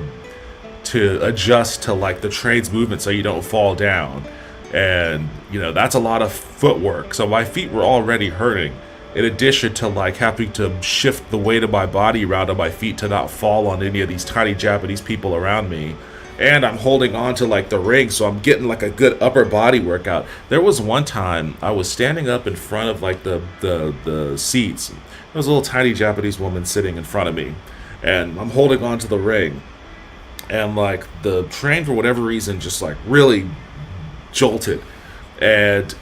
S1: adjust to, like, the train's movement so you don't fall down. And that's a lot of footwork. So my feet were already hurting, in addition to, like, having to shift the weight of my body around on my feet to not fall on any of these tiny Japanese people around me. And I'm holding on to, like, the ring, so I'm getting, like, a good upper body workout. There was one time I was standing up in front of, like, the seats. There was a little tiny Japanese woman sitting in front of me, and I'm holding on to the ring. And, like, the train, for whatever reason, just, like, really jolted. And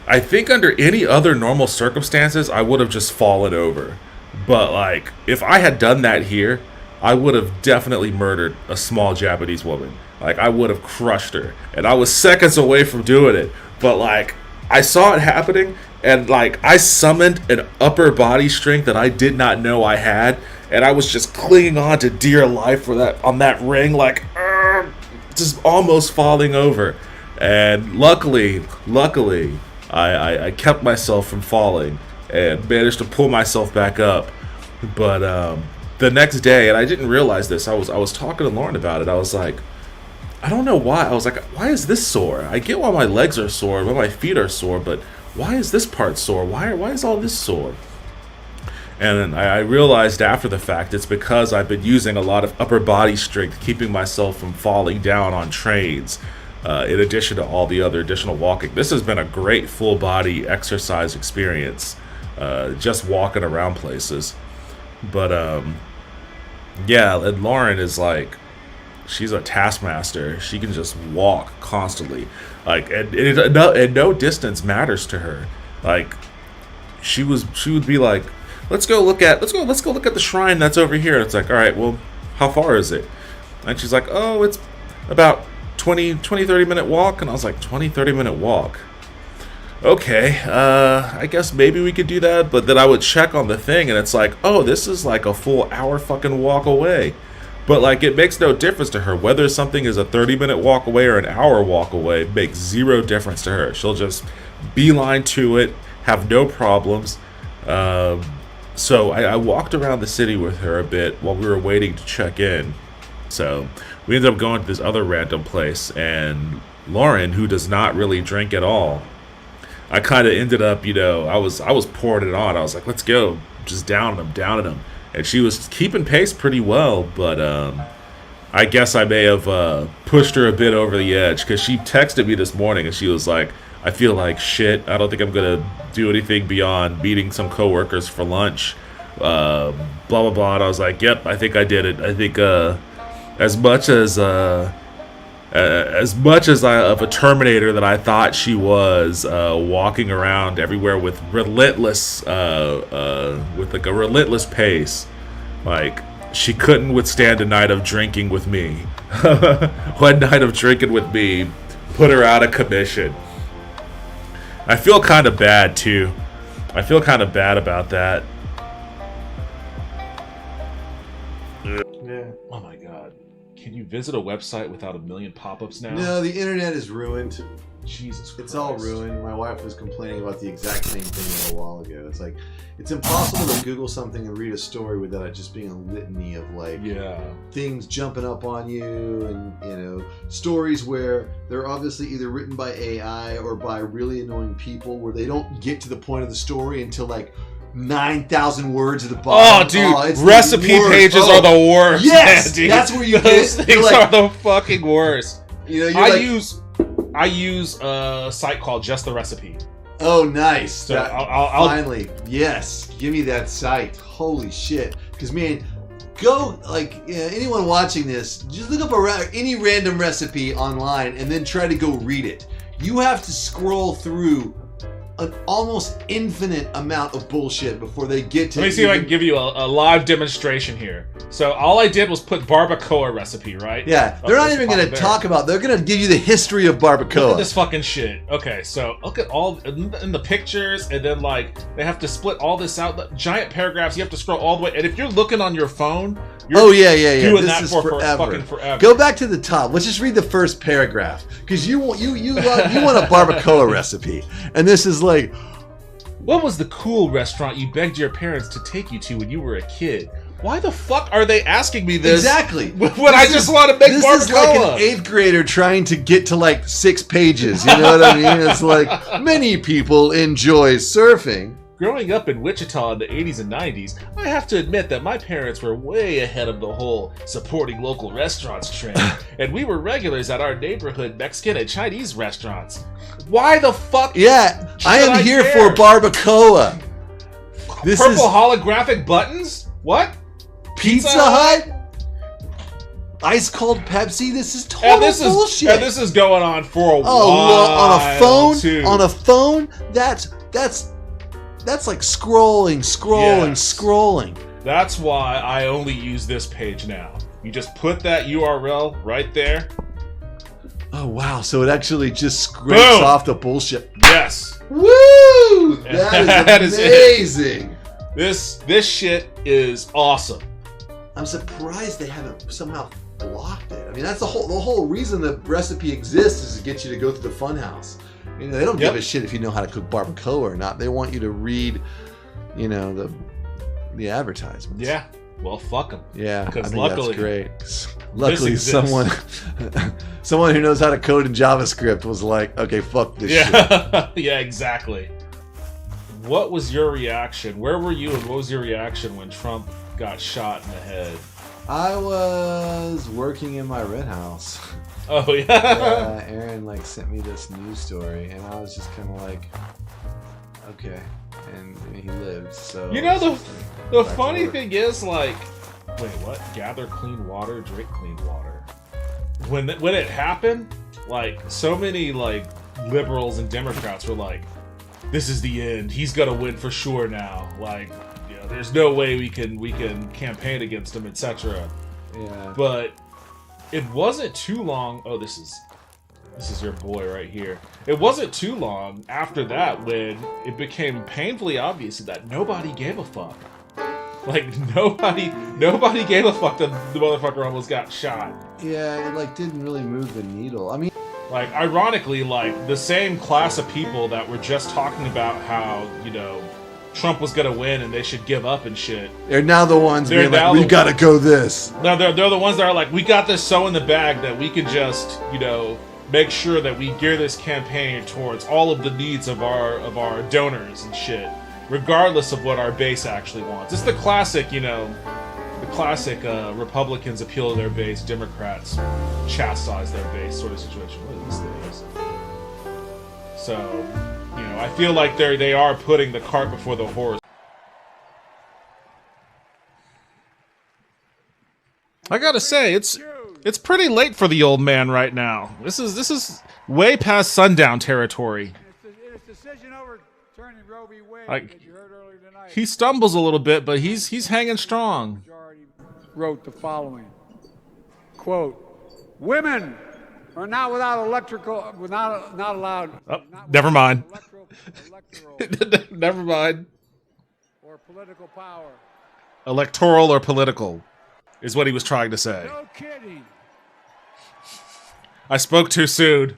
S1: I think under any other normal circumstances, I would have just fallen over. But, like, if I had done that here, I would have definitely murdered a small Japanese woman. Like, I would have crushed her. And I was seconds away from doing it. but like I saw it happening, and like I summoned an upper body strength that I did not know I had, and I was just clinging on to dear life for that on that ring, like just almost falling over. And luckily, I kept myself from falling and managed to pull myself back up. But the next day, and I didn't realize this, I was talking to Lauren about it. I was like, I don't know why. I was like, why is this sore? I get why my legs are sore, why my feet are sore, but why is this part sore? Why is all this sore? And then I realized after the fact it's because I've been using a lot of upper body strength, keeping myself from falling down on trains, in addition to all the other additional walking. This has been a great full body exercise experience, just walking around places. But yeah, and Lauren is like, she's a taskmaster. She can just walk constantly, like, and no distance matters to her. Like, she would be like, let's go look at the shrine that's over here. It's like, all right, well, how far is it? And she's like, oh, it's about 30 minute walk. And I was like, 30 minute walk, okay, I guess maybe we could do that. But then I would check on the thing, and it's like, oh, this is like a full hour fucking walk away. But like, it makes no difference to her whether something is a 30-minute walk away or an hour walk away. It makes zero difference to her. She'll just beeline to it, have no problems. So I walked around the city with her a bit while we were waiting to check in. So we ended up going to this other random place, and Lauren, who does not really drink at all, I kind of ended up, I was pouring it on. I was like, let's go, just down at him. And she was keeping pace pretty well, but I guess I may have pushed her a bit over the edge, because she texted me this morning and she was like, I feel like shit. I don't think I'm going to do anything beyond meeting some coworkers for lunch, blah, blah, blah. And I was like, yep, I think I did it. I think as much as of a Terminator that I thought she was, walking around everywhere with relentless pace, like, she couldn't withstand a night of drinking with me. One night of drinking with me put her out of commission. I feel kind of bad too. I feel kind of bad about that.
S3: Yeah.
S1: Oh my god. Can you visit a website without a million pop-ups now?
S3: No, the internet is ruined.
S1: Jesus Christ.
S3: It's all ruined. My wife was complaining about the exact same thing a while ago. It's like, it's impossible to Google something and read a story without it just being a litany of like things jumping up on you, and stories where they're obviously either written by AI or by really annoying people, where they don't get to the point of the story until like 9,000 words at the bottom.
S1: Oh, dude, recipe pages are the worst.
S3: Yes,
S1: man, dude.
S3: that's where you
S1: Those
S3: get.
S1: things are the fucking worst.
S3: I
S1: use a site called Just the Recipe.
S3: Oh, nice.
S1: So I'll
S3: finally, yes, give me that site. Holy shit. Because, man, go, like, anyone watching this, just look up any random recipe online and then try to go read it. You have to scroll through an almost infinite amount of bullshit before they get to.
S1: Let me see if I can give you a live demonstration here. So all I did was put barbacoa recipe, right?
S3: Yeah, they're not even going to talk about. They're going to give you the history of barbacoa.
S1: Look at this fucking shit. Okay, so look at all in the pictures, and then like they have to split all this out. Giant paragraphs. You have to scroll all the way, and if you're looking on your phone, you're
S3: doing
S1: this
S3: that
S1: for
S3: forever.
S1: fucking forever.
S3: Go back to the top. Let's just read the first paragraph, because you want a barbacoa recipe, and this is like,
S1: what was the cool restaurant you begged your parents to take you to when you were a kid? Why the fuck are they asking me this?
S3: Exactly.
S1: When I just want to make barbacoa.
S3: This is like an 8th grader trying to get to like 6 pages. You know what I mean? It's like, many people enjoy surfing.
S1: Growing up in Wichita in the 80s and 90s, I have to admit that my parents were way ahead of the whole supporting local restaurants trend, and we were regulars at our neighborhood Mexican and Chinese restaurants. Why the fuck?
S3: Yeah, I am here for barbacoa. This
S1: Purple
S3: is
S1: holographic buttons? What?
S3: Pizza Hut? Ice cold Pepsi? This is total bullshit.
S1: And this is going on for a while.
S3: Oh, on a phone?
S1: Too.
S3: On a phone? That's like scrolling.
S1: That's why I only use this page now. You just put that URL right there,
S3: Oh wow! So it actually just scrapes
S1: Boom.
S3: off the bullshit.
S1: Yes.
S3: Woo! That is amazing.
S1: This shit is awesome.
S3: I'm surprised they haven't somehow blocked it. I mean, that's the whole reason the recipe exists is to get you to go through the funhouse. You know, they don't give a shit if you know how to cook barbacoa or not. They want you to read, you know, the advertisements.
S1: Yeah. Well, fuck them.
S3: Yeah, I
S1: because
S3: think
S1: luckily,
S3: that's great. Luckily, someone who knows how to code in JavaScript was like, "Okay, fuck this shit."
S1: Yeah, exactly. What was your reaction? Where were you, and what was your reaction when Trump got shot in the head?
S8: I was working in my red house.
S1: Oh yeah.
S8: Yeah, Aaron like sent me this news story, and I was just kind of like, okay. And he lived. So
S1: you know the funny thing is, like, wait, what? Gather clean water, drink clean water. When it happened, like, so many like liberals and Democrats were like, "This is the end. He's gonna win for sure now." Like, you know, there's no way we can campaign against him, etc.
S8: Yeah.
S1: But it wasn't too long. Oh, this is your boy right here. It wasn't too long after that when it became painfully obvious that nobody gave a fuck. Like, nobody gave a fuck that the motherfucker almost got shot.
S8: Yeah, it like didn't really move the needle. I mean,
S1: like, ironically, like, the same class of people that were just talking about how, you know, Trump was gonna win and they should give up and shit.
S3: They're now the ones being like, "We gotta go this."
S1: No, they're the ones that are like, "We got this so in the bag that we can just, you know, make sure that we gear this campaign towards all of the needs of our donors and shit, regardless of what our base actually wants." It's the classic, you know, Republicans appeal to their base, Democrats chastise their base sort of situation. What is this thing? So, you know, I feel like they are putting the cart before the horse. I gotta say, it's pretty late for the old man right now. This is way past sundown territory. Like, he stumbles a little bit, but he's hanging strong.
S11: Wrote the following quote: "Women are not without not allowed."
S1: Oh, never mind. Never mind.
S11: Or political power.
S1: Electoral or political is what he was trying to say.
S11: No kidding.
S1: I spoke too soon.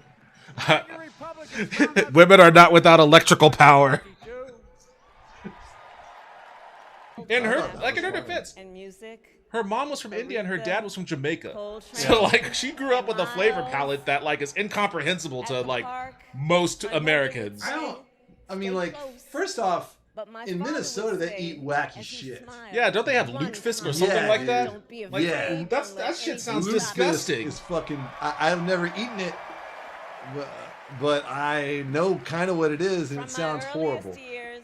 S1: Women are not without electrical power. In her defense,
S7: And music.
S1: her mom was from India and her dad was from Jamaica. So, like, she grew up with a flavor palette that, like, is incomprehensible to, like, most Americans.
S3: I mean, like, first off, in Minnesota they eat wacky shit.
S1: Yeah, don't they have lutefisk or something like that? Like,
S3: yeah,
S1: that shit sounds
S3: lutefisk
S1: disgusting.
S3: is fucking. I've never eaten it, but I know kind of what it is, and it sounds horrible.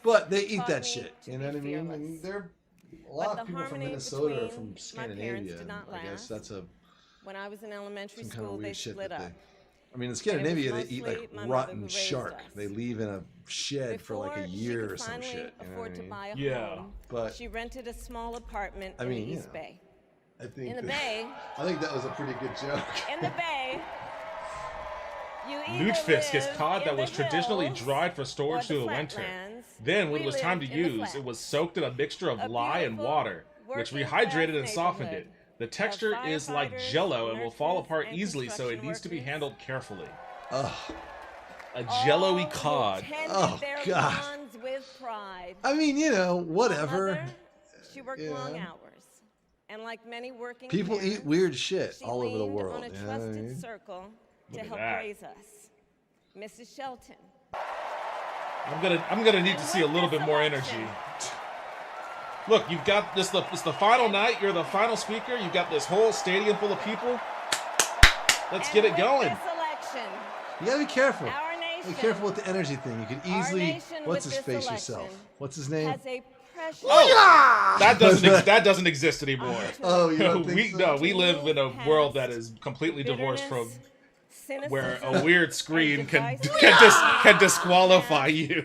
S3: But they eat that shit. You know what I mean? And there, a lot of people from Minnesota are from Scandinavia. I guess that's
S7: When I was in elementary
S3: some kind of
S7: school, they
S3: weird shit
S7: split
S3: that
S7: up.
S3: I mean, in Scandinavia, they eat
S7: mostly
S3: like
S7: my mother
S3: rotten
S7: who raised
S3: shark.
S7: us.
S3: They leave in a shed for like a year or some shit. You know what I mean?
S1: Yeah,
S3: but
S7: She rented a small apartment
S3: I
S7: in
S3: mean,
S7: the
S3: you
S7: East
S3: know,
S7: Bay.
S3: I think
S7: In the
S3: that-
S7: Bay.
S3: I think that was a pretty good joke.
S7: In the Bay. You either
S1: lutefisk is
S7: live
S1: cod that
S7: in
S1: was
S7: the
S1: traditionally
S7: hills
S1: dried for
S7: or
S1: storage
S7: the
S1: through the winter.
S7: flatlands.
S1: Then, when
S7: We
S1: it was time to
S7: lived in the
S1: use, it
S7: flats.
S1: was soaked in a mixture of
S7: A
S1: lye and
S7: beautiful,
S1: water, which
S7: working
S1: rehydrated and
S7: class
S1: softened it.
S7: neighborhood
S1: The texture
S7: of
S1: is like
S7: firefighters,
S1: jello and will fall
S7: nurses,
S1: apart
S7: and
S1: easily, so it
S7: construction
S1: needs to be
S7: workers.
S1: handled carefully.
S3: Ugh.
S1: A jello-y
S7: All
S1: cod.
S7: who tended
S3: Oh,
S7: their
S3: God.
S7: lawns with pride.
S3: I mean, you know,
S7: My
S3: whatever.
S7: mother, she worked
S3: you
S7: long
S3: know.
S7: hours, and like many working
S3: People
S7: parents,
S3: eat weird shit
S7: she
S3: all over the
S7: leaned
S3: world.
S7: on a
S3: You know what I
S7: trusted
S3: mean?
S7: circle to
S1: Look at
S7: help
S1: that.
S7: raise us, Mrs. Shelton.
S1: I'm gonna need to see a little bit more energy. Look, you've got this. It's the final night. You're the final speaker. You've got this whole stadium full of people. Let's get it going.
S7: This election,
S3: You gotta be careful.
S7: our nation
S3: Be careful with the energy thing. You could easily,
S7: nation
S3: what's
S7: with
S3: his
S7: this
S3: face
S7: election
S3: yourself? What's his name?
S7: has a precious.
S1: That doesn't exist anymore.
S3: Oh, you don't think so?
S1: We live in a world that is completely divorced from where a weird screen can disqualify you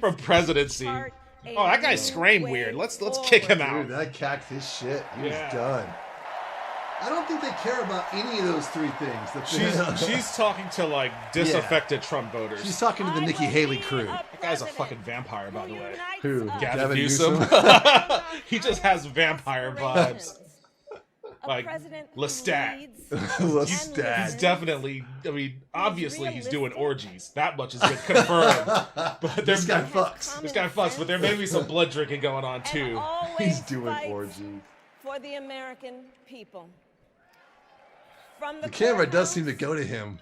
S1: from presidency. Oh, that guy screamed weird. Let's kick him out.
S3: Dude, that cacked his shit. He
S1: Yeah.
S3: was done. I don't think they care about any of those three things.
S1: She's talking to like disaffected Trump voters.
S3: She's talking to the Nikki Haley crew.
S1: That guy's a fucking vampire, by the way.
S3: Who?
S1: Gavin Newsom. He just has vampire vibes. Like Lestat.
S3: Lestat.
S1: He's definitely. I mean, obviously he's doing orgies. That much has been confirmed. But
S3: This guy fucks.
S1: This guy fucks. But there may be some blood drinking going on too.
S3: He's doing orgies.
S7: For the American people. From
S3: The camera does seem to go to him.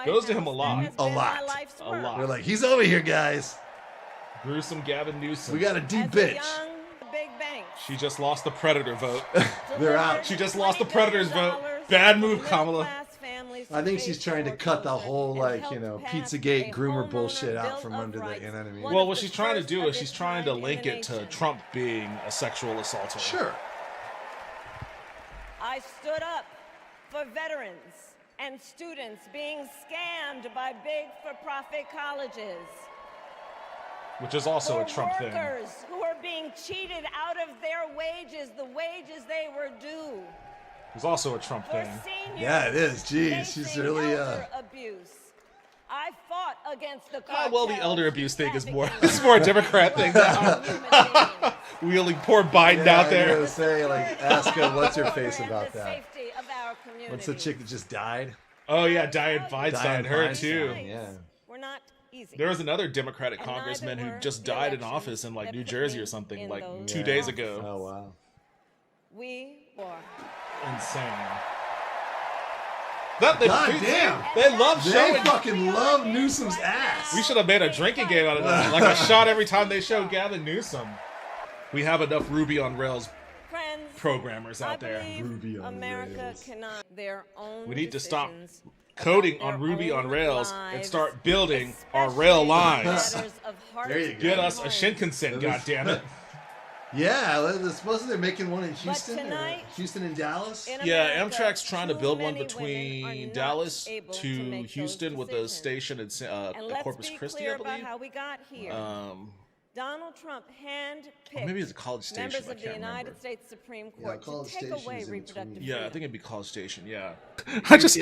S1: Goes to him a lot.
S3: A lot.
S1: A lot.
S3: We're like, he's over here, guys.
S1: Gruesome Gavin Newsom.
S3: We got a deep bitch.
S1: She just lost the Predator vote.
S3: They're out.
S1: She just lost the Predators vote. Bad move, Kamala.
S3: I think she's trying to cut the whole, like, you know, Pizzagate groomer bullshit out from under the, you know what I mean?
S1: Well, what she's trying to do is she's trying to link it to Trump being a sexual assaulter.
S3: Sure.
S7: I stood up for veterans and students being scammed by big for-profit colleges.
S1: Which is also a Trump thing.
S7: Workers who are being cheated out of their wages, the wages they were due.
S1: It's also a Trump thing.
S3: Yeah, it is. Jeez, she's really
S7: abuse. I fought against the
S1: well, the elder abuse thing is more it's more a Democrat thing now. Wheeling poor Biden out there.
S3: I was gonna say, like, ask her what's her face about that. What's the chick that just died?
S1: Oh yeah, Dianne Feinstein, her too.
S3: Yeah.
S7: We're not easy.
S1: There was another Democratic congressman who just died in office in like New Jersey or something like 2 days ago.
S3: Oh wow.
S7: We were
S1: insane.
S3: God damn!
S1: They love showing.
S3: They fucking love Newsom's ass.
S1: We should have made a drinking game out of that, like a shot every time they show Gavin Newsom. We have enough Ruby on Rails programmers out there.
S3: Ruby on
S7: America
S3: Rails.
S7: cannot their own.
S1: We need to stop coding on Ruby on Rails and start building our rail lines.
S3: There you go.
S1: Get us a Shinkansen, goddammit.
S3: Yeah, supposedly they're making one in Houston, Houston and Dallas.
S1: Yeah, Amtrak's trying to build one between Dallas to Houston with a station in Corpus Christi, I believe.
S7: How we got here. Donald Trump handpicked
S1: maybe it's a College Station.
S7: members
S1: I
S7: of the
S1: can't
S7: United
S1: remember.
S7: States Supreme
S3: Yeah,
S7: Court to
S3: College
S7: take
S3: Station's
S7: away
S3: in
S7: reproductive
S3: between.
S1: Yeah, I
S7: freedom.
S1: think it'd be College Station. Yeah. I just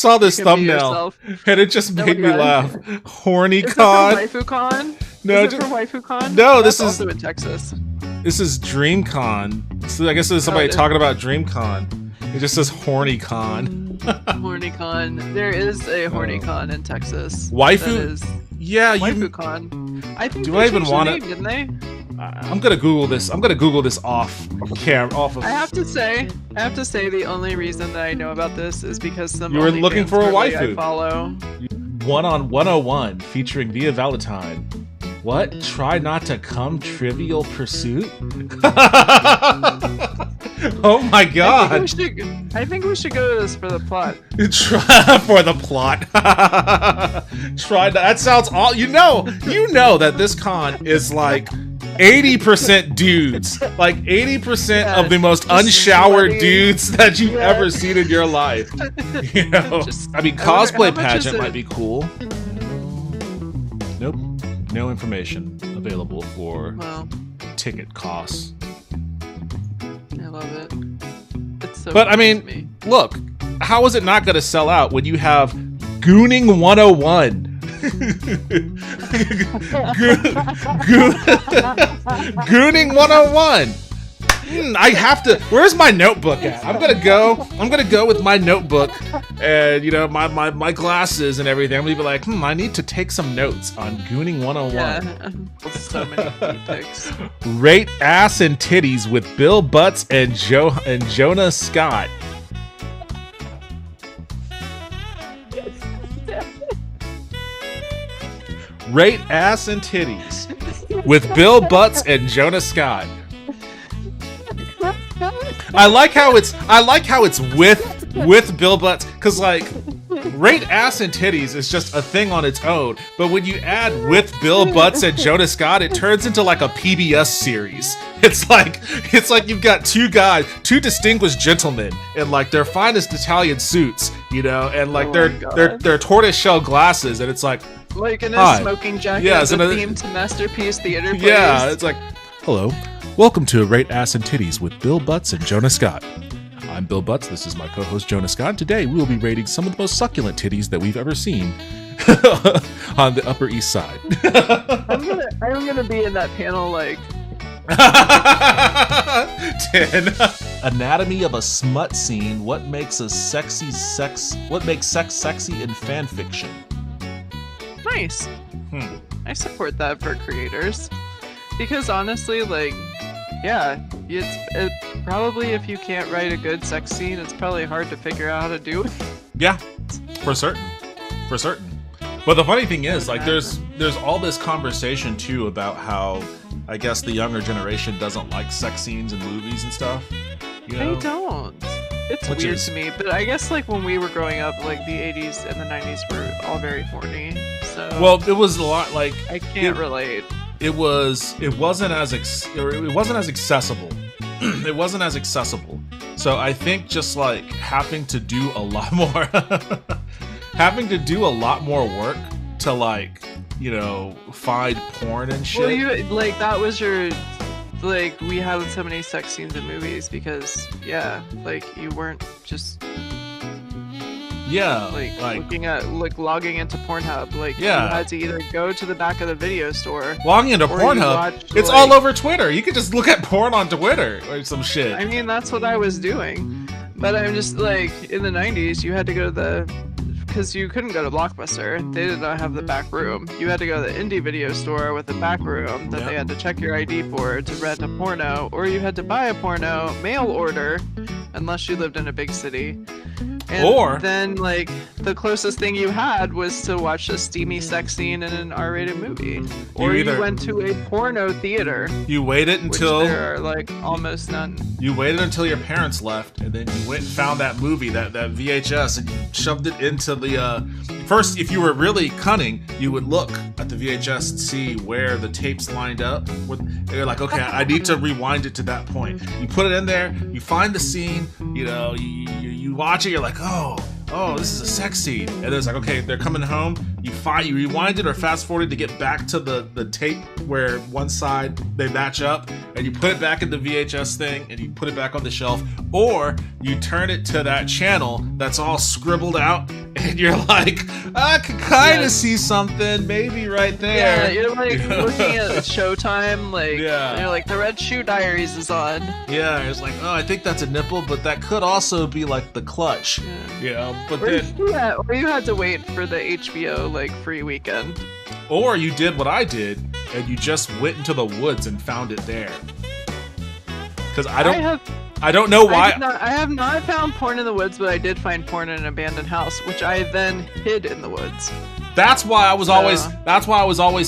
S1: saw this
S5: you can be
S1: thumbnail
S5: yourself.
S1: and it just made me
S5: God.
S1: laugh. Horny
S5: Is
S1: con.
S5: that for WaifuCon?
S1: No,
S5: is it for WaifuCon?
S1: No,
S5: That's
S1: this is
S5: also in Texas.
S1: This is DreamCon. So I guess there's somebody talking about DreamCon. It just says HornyCon.
S5: HornyCon. There is a HornyCon in Texas.
S1: Waifu?
S5: That is
S1: Yeah,
S5: WaifuCon. I think
S1: Do
S5: they
S1: I even
S5: changed
S1: want
S5: the
S1: it?
S5: name, didn't they?
S1: I'm gonna Google this. I'm gonna Google this off camera. Off of.
S5: I have to say, the only reason that I know about this is because some
S1: You were looking
S5: OnlyFans
S1: for a
S5: girly
S1: waifu.
S5: I follow.
S1: One on 101 featuring Via Valentine. What? Try not to come Trivial Pursuit? Oh my god.
S5: I think we should go to this for the plot.
S1: Try for the plot. Try that sounds all you know that this con is like 80% dudes. Like 80% of the most unshowered
S5: sweaty.
S1: dudes that you've ever seen in your life. You know? I mean, cosplay pageant might be cool. Nope. No information available for ticket costs.
S5: I love it. It's so
S1: But I
S5: funny to
S1: mean,
S5: me.
S1: look, how is it not going to sell out when you have Gooning 101? Gooning 101. I have to. Where's my notebook at? I'm gonna go with my notebook and my glasses and everything. I'm gonna be like, I need to take some notes on Gooning 101.
S5: Yeah. So many feet pics.
S1: Rate ass and titties with Bill Butts and Jonah Scott. Rate ass and titties with Bill Butts and Jonah Scott. I like how it's with Bill Butts, because like rate ass and titties is just a thing on its own, but when you add with Bill Butts and Jonah Scott, it turns into like a PBS series. It's like you've got two distinguished gentlemen in like their finest Italian suits, and like their tortoiseshell glasses, and it's like
S5: in a smoking jacket,
S1: yes,
S5: the theme to Masterpiece Theater plays.
S1: Yeah, it's like, hello, welcome to Rate Ass and Titties with Bill Butts and Jonah Scott. I'm Bill Butts. This is my co-host Jonah Scott. Today we will be rating some of the most succulent titties that we've ever seen on the Upper East Side.
S5: I'm gonna be in that panel like
S1: 10. Anatomy of a smut scene. What makes sex sexy in fan fiction?
S5: nice. I support that for creators because honestly, like, yeah, it probably if you can't write a good sex scene, it's probably hard to figure out how to do it.
S1: Yeah, for certain. But the funny thing is, like, there's all this conversation too about how I guess the younger generation doesn't like sex scenes in movies and stuff. You know?
S5: They don't. It's weird to me, but I guess like when we were growing up, like the 80s and the 90s were all very horny. So
S1: well, it was a lot like
S5: I can't relate.
S1: It wasn't as accessible. It wasn't as accessible. So I think just like having to do a lot more work to like, you know, find porn and shit.
S5: Well, you like that was your like we had so many sex scenes in movies because like you weren't just like looking at like logging into Pornhub. Like you had to either go to the back of the video store,
S1: logging into Pornhub. It's all over Twitter. You could just look at porn on Twitter or some shit.
S5: I mean, that's what I was doing, but I'm just like in the 90s, you had to go to because you couldn't go to Blockbuster. They did not have the back room. You had to go to the indie video store with the back room that they had to check your ID for to rent a porno, or you had to buy a porno, mail order, unless you lived in a big city. And
S1: or
S5: then, like, the closest thing you had was to watch a steamy sex scene in an R-rated movie. Or you went to a porno theater.
S1: You waited until...
S5: Which there are, like, almost none.
S1: You waited until your parents left, and then you went and found that movie, that VHS, and you shoved it into the... First, if you were really cunning, you would look at the VHS and see where the tapes lined up. And you're like, okay, I need to rewind it to that point. You put it in there, you find the scene, you know, you watch it, you're like, oh, this is a sex scene. And it's like, okay, they're coming home. You rewind it or fast forward to get back to the tape where one side they match up, and you put it back in the VHS thing and you put it back on the shelf, or you turn it to that channel that's all scribbled out, and you're like, I could kind of see something, maybe right there.
S5: Yeah, you're like looking at Showtime, like, you're like, the Red Shoe Diaries is on.
S1: Yeah, it's like, oh, I think that's a nipple, but that could also be like the clutch, you know. But
S5: or you had to wait for the HBO like free weekend.
S1: Or you did what I did, and you just went into the woods and found it there. Because I don't know why.
S5: I have not found porn in the woods, but I did find porn in an abandoned house, which I then hid in the woods.
S1: That's why I was always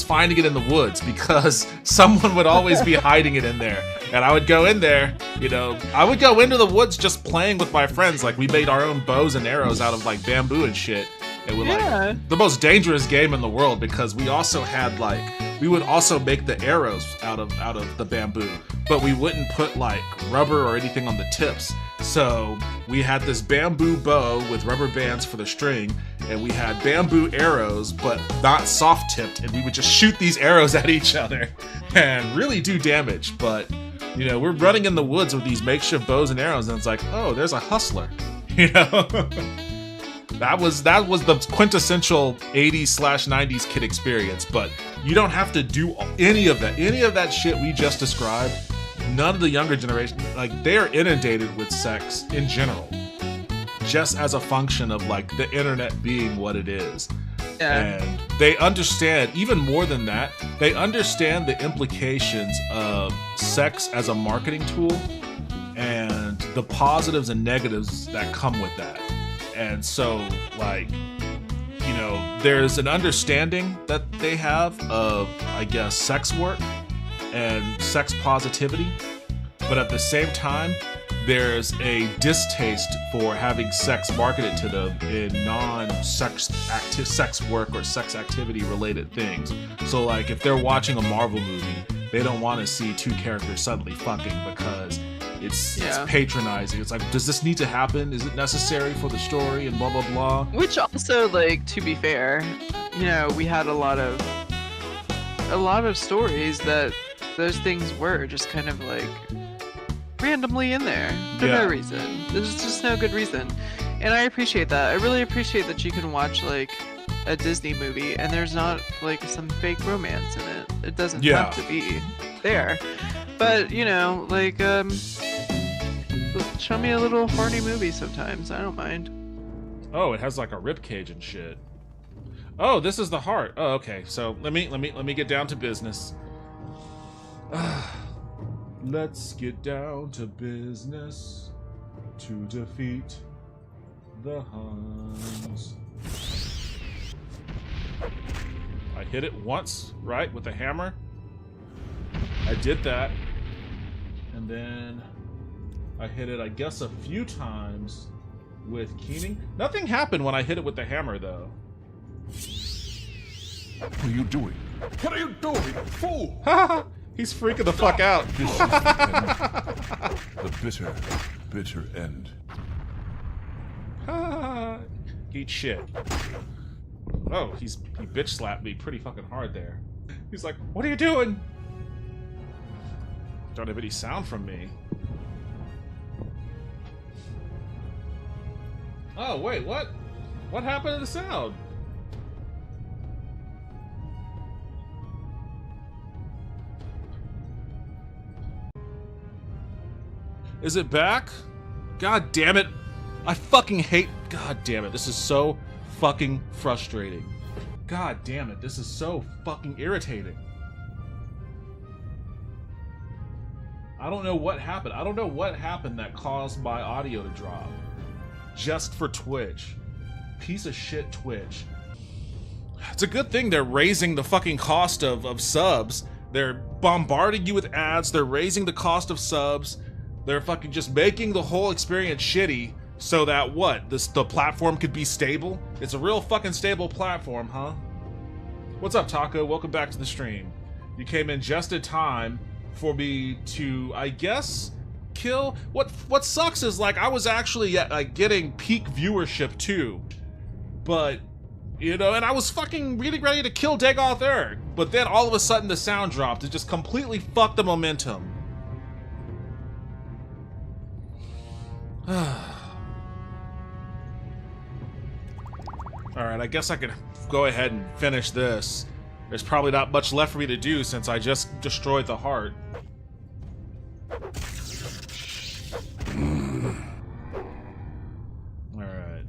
S1: finding it in the woods, because someone would always be hiding it in there. And I would go in there, you know, I would go into the woods just playing with my friends. Like, we made our own bows and arrows out of like bamboo and shit. It was like the most dangerous game in the world, because we also had like, we would also make the arrows out of the bamboo, but we wouldn't put like rubber or anything on the tips. So we had this bamboo bow with rubber bands for the string, and we had bamboo arrows, but not soft tipped, and we would just shoot these arrows at each other and really do damage. But, you know, we're running in the woods with these makeshift bows and arrows, and it's like, oh, there's a hustler, you know? That was the quintessential 80s/90s kid experience, but you don't have to do any of that. Any of that shit we just described, none of the younger generation, like, they're inundated with sex in general, just as a function of like the internet being what it is. And they understand, even more than that, they understand the implications of sex as a marketing tool and the positives and negatives that come with that. And so, like, you know, there's an understanding that they have of, I guess, sex work and sex positivity, but at the same time, there's a distaste for having sex marketed to them in non-sex sex work or sex activity related things. So, like, if they're watching a Marvel movie, they don't want to see two characters suddenly fucking because it's patronizing. It's like, does this need to happen? Is it necessary for the story? And blah blah blah.
S5: Which also, like, to be fair, you know, we had a lot of stories that those things were just kind of like randomly in there for no reason. There's just no good reason. And I appreciate that. I really appreciate that you can watch like a Disney movie and there's not like some fake romance in it. It doesn't have to be there. But, you know, like, show me a little horny movie sometimes. I don't mind.
S1: Oh, it has like a rib cage and shit. Oh, this is the heart. Oh, okay. So let me get down to business. Let's get down to business to defeat the Huns. I hit it once, right, with a hammer. I did that. And then I hit it, I guess, a few times with keening. Nothing happened when I hit it with the hammer, though.
S12: What are you doing? What are you doing, fool?
S1: He's freaking the fuck out.
S12: This is the bitter, bitter end.
S1: Eat shit. Oh, he bitch slapped me pretty fucking hard there. He's like, what are you doing? Don't have any sound from me. Oh, wait, what? What happened to the sound? Is it back? God damn it. I fucking hate... God damn it. This is so fucking frustrating. God damn it. This is so fucking irritating. I don't know what happened. I don't know what happened that caused my audio to drop. Just for Twitch. Piece of shit Twitch. It's a good thing they're raising the fucking cost of subs. They're bombarding you with ads. They're raising the cost of subs. They're fucking just making the whole experience shitty so that what? The platform could be stable? It's a real fucking stable platform, huh? What's up, Taco? Welcome back to the stream. You came in just in time for me to, I guess, kill. What sucks is like I was actually like getting peak viewership too, but you know, and I was fucking really ready to kill Dagoth Erg, but then all of a sudden the sound dropped. It just completely fucked the momentum. Alright, I guess I could go ahead and finish this. There's probably not much left for me to do since I just destroyed the heart. Alright.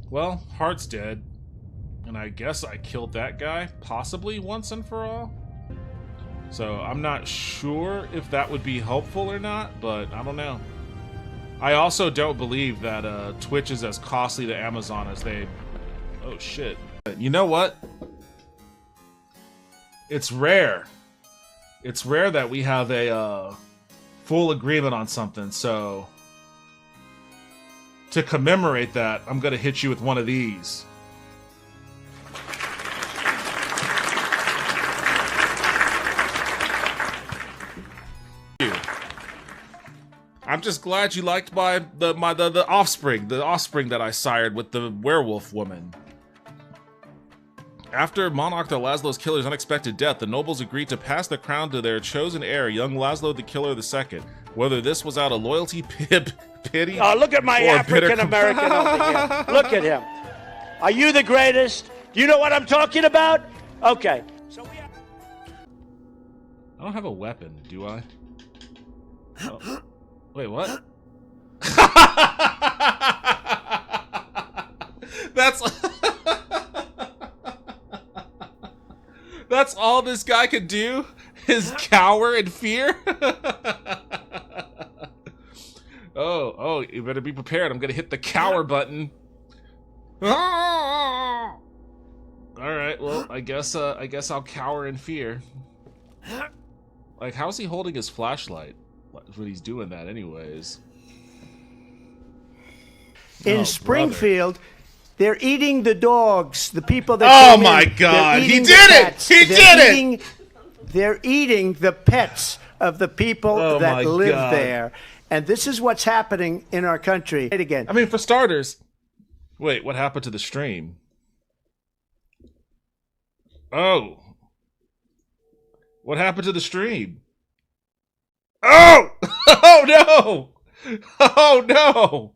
S1: Well, heart's dead. And I guess I killed that guy, possibly once and for all. So I'm not sure if that would be helpful or not, but I don't know. I also don't believe that Twitch is as costly to Amazon as they... Oh shit. You know what? It's rare. It's rare that we have a full agreement on something, so... To commemorate that, I'm gonna hit you with one of these. I'm just glad you liked the offspring that I sired with the werewolf woman. After Monarch the Laszlo's killer's unexpected death, the nobles agreed to pass the crown to their chosen heir, young Laszlo the Killer II. Whether this was out of loyalty, pity,
S13: oh, look at my African American over here. Look at him. Are you the greatest? Do you know what I'm talking about? Okay. So we have...
S1: I don't have a weapon, do I? Oh. Wait, what? That's all this guy could do? Is cower in fear? Oh, you better be prepared. I'm gonna hit the cower button. All right, well, I guess I'll cower in fear. Like, how's he holding his flashlight when he's doing that anyways?
S13: In Springfield, they're eating the dogs. The people that
S1: oh my God, he did it! He did it!
S13: They're eating the pets of the people that live there. And this is what's happening in our country. Again.
S1: I mean, for starters, wait, what happened to the stream? Oh. What happened to the stream? Oh! Oh no! Oh no!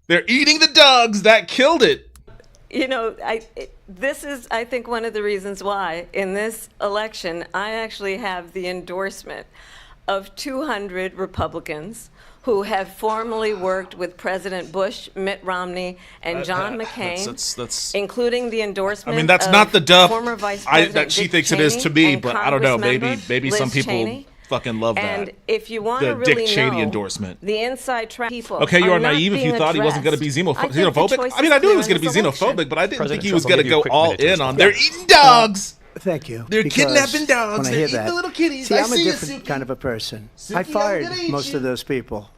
S1: They're eating the dogs that killed it.
S7: You know, this is, I think, one of the reasons why in this election I actually have the endorsement of 200 Republicans who have formerly worked with President Bush, Mitt Romney, and John McCain,
S1: that's
S7: including the endorsement.
S1: I mean, that's
S7: of
S1: not the duff
S7: former Vice President
S1: that she
S7: Dick
S1: thinks it is
S7: Cheney
S1: to me,
S7: and
S1: but I don't know. Maybe
S7: Congressmember
S1: some
S7: Liz
S1: people
S7: Cheney.
S1: fucking love
S7: And
S1: that.
S7: if you want
S1: The
S7: to really
S1: Dick Cheney
S7: know
S1: endorsement.
S7: the inside track, people
S1: Okay, you are
S7: not
S1: naive if you
S7: being
S1: thought he wasn't going to be
S7: addressed. I think the
S1: xenophobic.
S7: choice
S1: I mean,
S7: is
S1: I knew he
S7: clear
S1: was
S7: in
S1: going to be
S7: this election.
S1: xenophobic, but I didn't
S14: President
S1: think he was
S14: Trump,
S1: going
S14: I'll
S1: to
S14: give you a
S1: go
S14: quick
S1: all
S14: minute to
S1: in on.
S14: respond.
S1: They're eating dogs.
S15: Thank you.
S1: They're
S15: because
S1: kidnapping dogs.
S15: When I
S1: They're
S15: hear
S1: eating
S15: that,
S1: the little kitties.
S15: see,
S1: I
S15: I'm a
S1: see it,
S15: different
S1: Suki.
S15: kind of a person.
S1: Suki,
S15: I
S1: I'm
S15: fired
S1: gonna eat
S15: most
S1: you.
S15: of those people.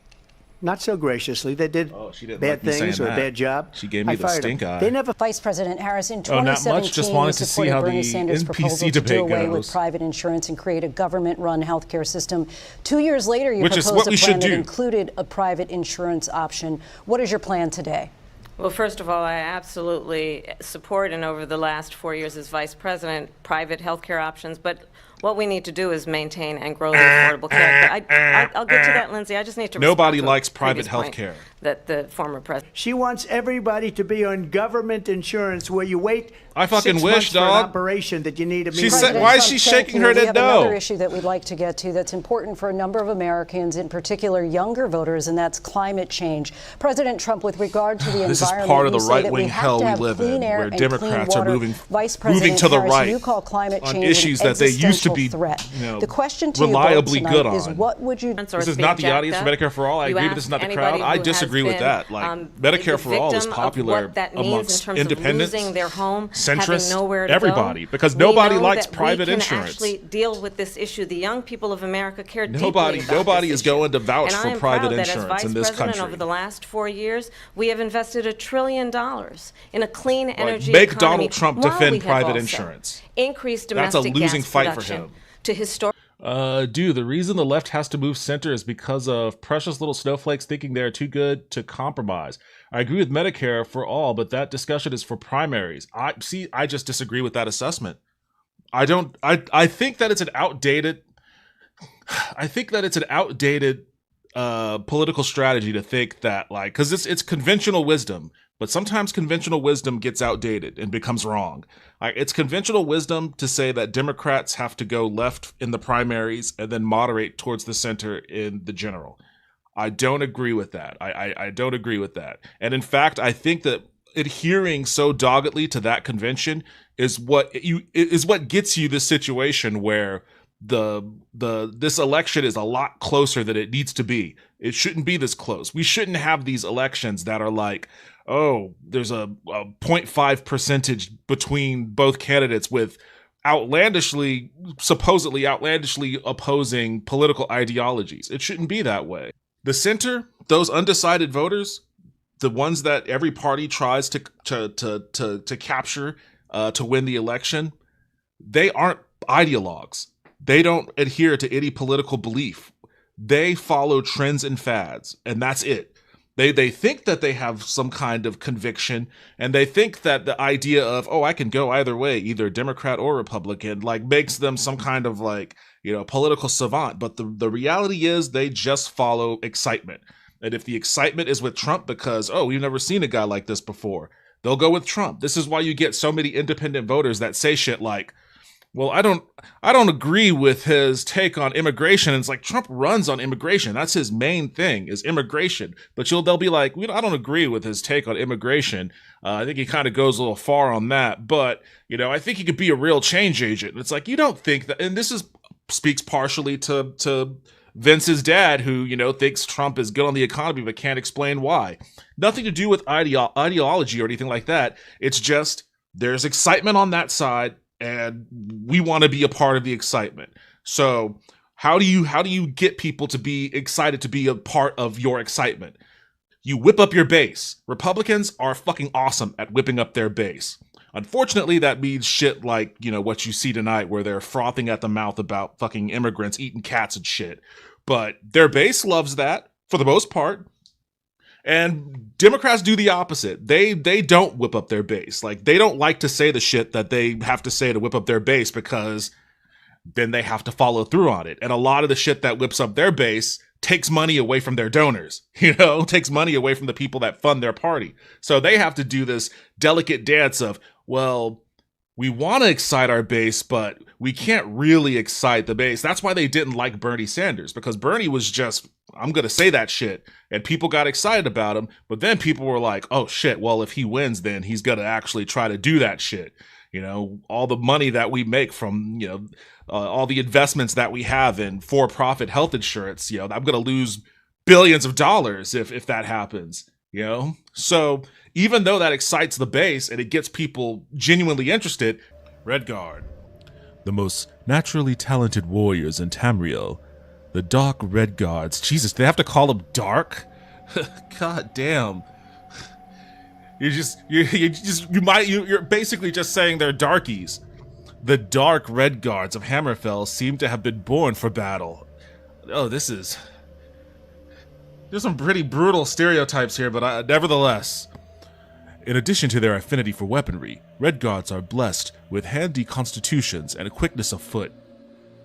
S15: Not so graciously. They did
S1: She didn't
S15: bad
S1: like me
S15: things
S1: saying
S15: or a
S1: that.
S15: bad job.
S1: She gave me
S15: I
S1: the
S15: fired
S1: stink
S15: them.
S1: eye.
S15: They never.
S16: Vice President Harris, in
S1: Oh, not
S16: 2017,
S1: much. Just wanted to see
S16: supported
S1: how
S16: Bernie
S1: the
S16: Sanders'
S1: NPC
S16: proposal to do
S1: debate
S16: away
S1: goes.
S16: with private insurance and create a government-run healthcare system. 2 years later, you
S1: Which is
S16: proposed
S1: what
S16: a
S1: we
S16: plan
S1: should
S16: that
S1: do.
S16: included a private insurance option. What is your plan today?
S7: Well, first of all, I absolutely support, and over the last 4 years as vice president, private health care options. But what we need to do is maintain and grow the affordable care. But I'll get to that, Lindsay. I just need to
S1: Nobody
S7: respond to a
S1: likes private
S7: previous
S1: health
S7: point
S1: care.
S7: that the former president.
S15: She wants everybody to be on government insurance where you wait.
S1: I fucking
S15: 6
S1: wish,
S15: months for an
S1: dog.
S15: operation that you need
S1: She said, why is she shaking her
S16: We
S1: head
S16: have
S1: no?
S16: another issue that we'd like to get to that's important for a number of Americans, in particular younger voters, and that's climate change. President Trump, with regard to the
S1: This is
S16: environment,
S1: part of the
S16: you say that
S1: right-wing
S16: we have
S1: hell
S16: to
S1: we
S16: have
S1: live
S16: clean
S1: in,
S16: air
S1: where
S16: and
S1: Democrats
S16: clean
S1: are
S16: water.
S1: moving
S16: Vice President
S1: to the
S16: Harris,
S1: right
S16: you call climate
S1: on
S16: change
S1: issues
S16: an
S1: that they used to be,
S16: existential threat.
S1: you know,
S16: The question to
S1: reliably
S16: you both
S1: good
S16: tonight is
S1: on.
S16: what would you?
S1: This is not the audience for Medicare for All. I agree, but this is not the crowd. I disagree with that. Like, Medicare for All is popular amongst independents,
S7: losing their home,
S1: centrists,
S7: having nowhere to
S1: everybody,
S7: go.
S1: because
S7: We
S1: nobody
S7: know
S1: likes
S7: that
S1: private
S7: we can
S1: insurance.
S7: Actually deal with this issue. The young people of America care
S1: Nobody
S7: deeply about this
S1: is
S7: issue.
S1: going to vouch
S7: And
S1: for
S7: I am
S1: private
S7: proud that
S1: insurance
S7: as
S1: in
S7: Vice
S1: this
S7: President
S1: country.
S7: over the last 4 years, we have invested $1 trillion in a clean energy
S1: make
S7: economy.
S1: Donald Trump
S7: while
S1: defend
S7: we have
S1: private
S7: also
S1: insurance.
S7: Increased
S1: That's a
S7: domestic
S1: losing
S7: gas
S1: fight for
S7: production
S1: him.
S7: to historic.
S1: Dude, the reason the left has to move center is because of precious little snowflakes thinking they're too good to compromise. I agree with Medicare for all, but that discussion is for primaries. I just disagree with that assessment. I think that it's an outdated political strategy to think that, like, because it's conventional wisdom, but sometimes conventional wisdom gets outdated and becomes wrong. Like, it's conventional wisdom to say that Democrats have to go left in the primaries and then moderate towards the center in the general. I don't agree with that. I don't agree with that. And in fact, I think that adhering so doggedly to that convention is what gets you this situation where this election is a lot closer than it needs to be. It shouldn't be this close. We shouldn't have these elections that are like, oh, there's a 0.5 percentage between both candidates with supposedly outlandishly opposing political ideologies. It shouldn't be that way. The center, those undecided voters, the ones that every party tries to capture to win the election, they aren't ideologues. They don't adhere to any political belief. They follow trends and fads, and that's it. They think that they have some kind of conviction, and they think that the idea of, oh, I can go either way, either Democrat or Republican, like, makes them some kind of, like, you know, political savant. But the reality is they just follow excitement. And if the excitement is with Trump because, oh, we've never seen a guy like this before, they'll go with Trump. This is why you get so many independent voters that say shit like, well, I don't agree with his take on immigration. And it's like, Trump runs on immigration. That's his main thing, is immigration. But they'll be like, I don't agree with his take on immigration. I think he kind of goes a little far on that. But, you know, I think he could be a real change agent. And it's like, you don't think that. And this speaks partially to Vince's dad, who, you know, thinks Trump is good on the economy but can't explain why. Nothing to do with ideology or anything like that. It's just there's excitement on that side, and we want to be a part of the excitement. So how do you get people to be excited to be a part of your excitement? You whip up your base. Republicans are fucking awesome at whipping up their base. Unfortunately, that means shit like, you know, what you see tonight, where they're frothing at the mouth about fucking immigrants eating cats and shit. But their base loves that for the most part. And Democrats do the opposite. They don't whip up their base. Like, they don't like to say the shit that they have to say to whip up their base, because then they have to follow through on it. And a lot of the shit that whips up their base takes money away from their donors, takes money away from the people that fund their party. So they have to do this delicate dance of, well, we want to excite our base, but we can't really excite the base. That's why they didn't like Bernie Sanders, because Bernie was just, I'm going to say that shit. And people got excited about him. But then people were like, oh shit, well, if he wins, then he's going to actually try to do that shit. All the money that we make from, all the investments that we have in for-profit health insurance, I'm going to lose billions of dollars if that happens, So even though that excites the base and it gets people genuinely interested, Redguard, the most naturally talented warriors in Tamriel, the Dark Redguards. Jesus, they have to call them dark? God damn. You're basically just saying they're darkies. The Dark Redguards of Hammerfell seem to have been born for battle. Oh, there's some pretty brutal stereotypes here, but nevertheless. In addition to their affinity for weaponry, Redguards are blessed with handy constitutions and a quickness of foot.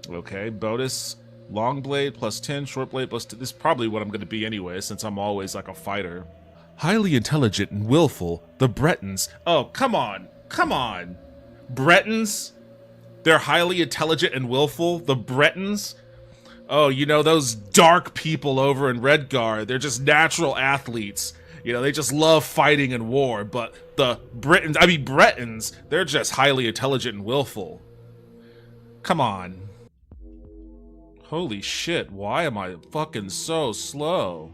S1: Okay, bonus, long blade plus 10, short blade plus 10. This is probably what I'm going to be anyway, since I'm always like a fighter. Highly intelligent and willful, the Bretons. Oh, come on. Bretons? They're highly intelligent and willful? The Bretons? Oh, those dark people over in Redguard, they're just natural athletes. They just love fighting and war, but the Bretons, they're just highly intelligent and willful. Come on. Holy shit, why am I fucking so slow?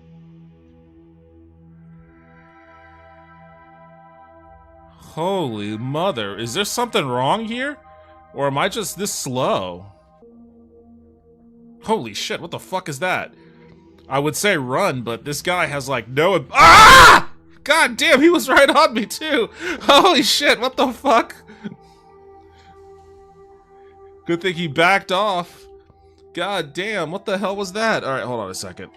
S1: Holy mother, is there something wrong here? Or am I just this slow? Holy shit, what the fuck is that? I would say run, but this guy has like no... Ah! God damn, he was right on me too! Holy shit, what the fuck? Good thing he backed off. God damn, what the hell was that? Alright, hold on a second.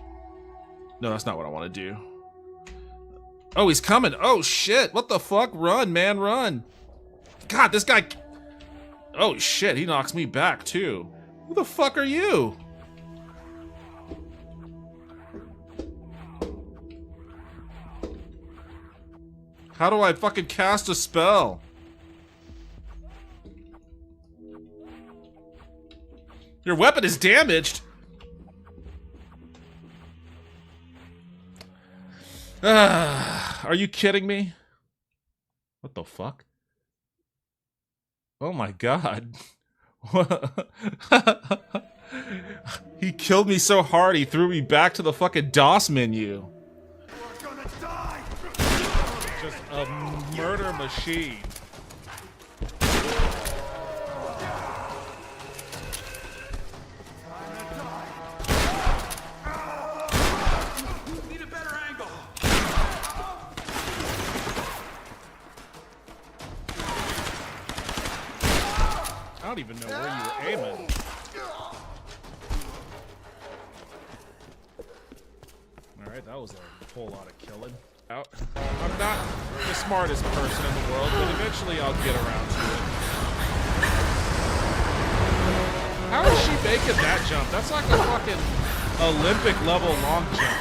S1: No, that's not what I want to do. Oh, he's coming. Oh shit, what the fuck? Run, man, run. God, this guy... Oh shit, he knocks me back too. Who the fuck are you? How do I fucking cast a spell? Your weapon is damaged? Are you kidding me? What the fuck? Oh my god. He killed me so hard he threw me back to the fucking DOS menu. Just a murder machine.
S11: Need a better angle.
S1: I don't even know where you were aiming. Alright, that was a whole lot of killing. I'm not the smartest person in the world, but eventually I'll get around to it. How is she making that jump? That's like a fucking Olympic level long jump.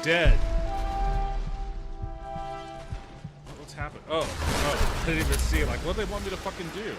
S1: Dead. What's happened? Oh, I didn't even see it. Like, what do they want me to fucking do?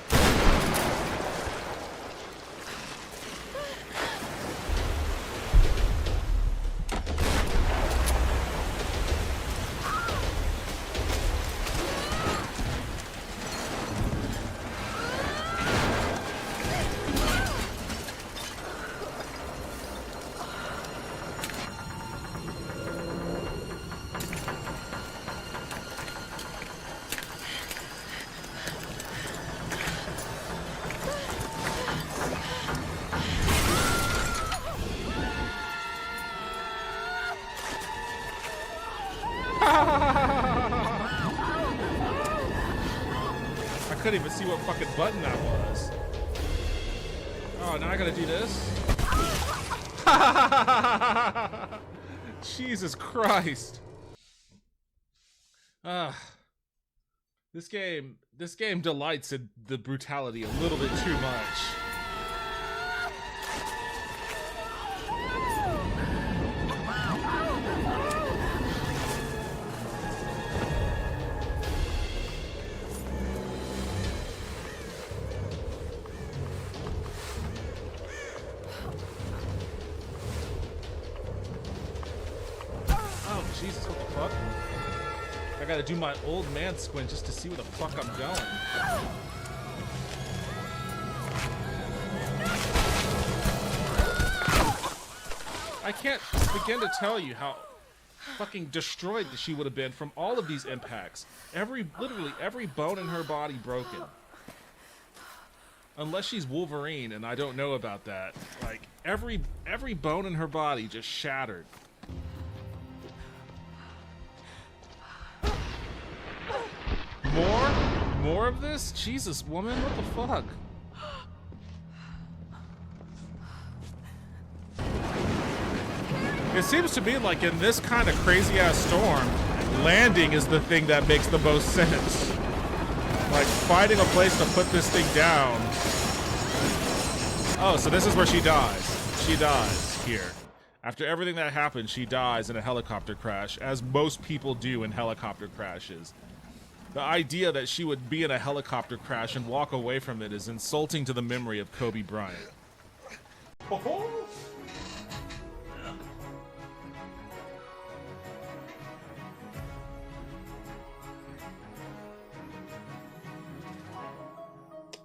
S1: couldn't even see what fucking button that was. Oh, now I gotta do this? Jesus Christ. This game delights in the brutality a little bit too much. Oh, Jesus, what the fuck? I gotta do my old man squint just to see where the fuck I'm going. I can't begin to tell you how fucking destroyed she would have been from all of these impacts. Literally every bone in her body broken. Unless she's Wolverine, and I don't know about that. Like, every bone in her body just shattered. More of this? Jesus, woman, what the fuck? It seems to me like in this kind of crazy ass storm, landing is the thing that makes the most sense. Like finding a place to put this thing down. Oh, so this is where she dies. She dies here. After everything that happened, she dies in a helicopter crash, as most people do in helicopter crashes. The idea that she would be in a helicopter crash and walk away from it is insulting to the memory of Kobe Bryant.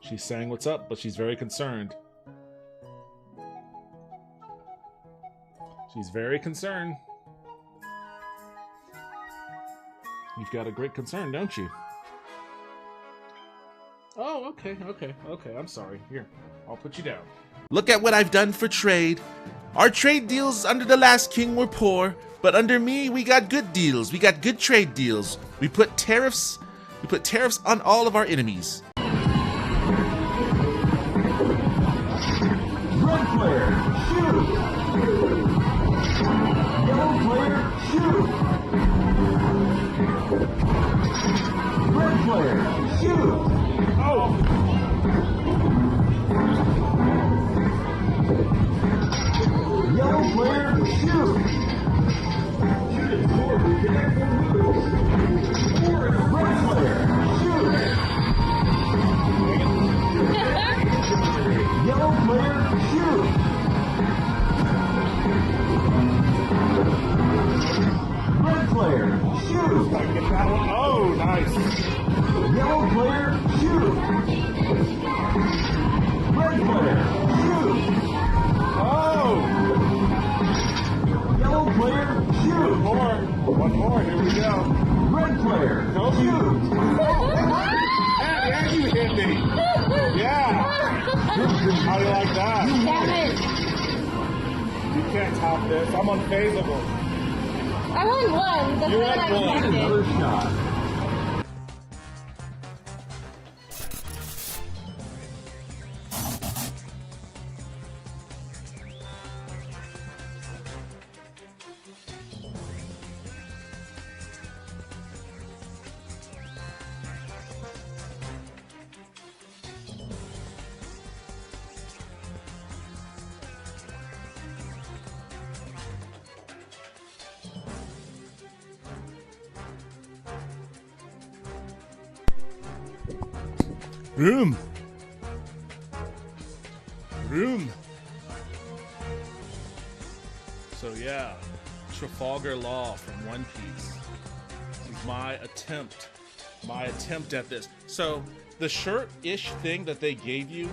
S1: She's saying what's up, but she's very concerned. She's very concerned. You've got a great concern, don't you? Oh, okay. I'm sorry. Here, I'll put you down.
S14: Look at what I've done for trade. Our trade deals under the last king were poor, but under me, we got good deals. We got good trade deals. We put tariffs on all of our enemies.
S17: Red player, shoot! Yellow player, shoot! Red player, shoot! Oh! Yellow player, shoot! Shoot it forward, connect the moves! Forward, red player, shoot! Yellow player, shoot! Red player, shoot! Gotta get that one. Oh, nice. Yellow player, shoot! Red player, shoot! Oh! Yellow player, shoot! One more, here we go. Red player, shoot! And you hit me! Yeah! How do you like that?
S9: Damn it!
S17: You can't top this. I'm unfazable.
S9: I won one. That's
S17: You
S9: what
S17: had
S9: I
S17: one.
S9: expected.
S17: Another shot.
S1: Room. So yeah, Trafalgar Law from One Piece. This is my attempt at this. So the shirt-ish thing that they gave you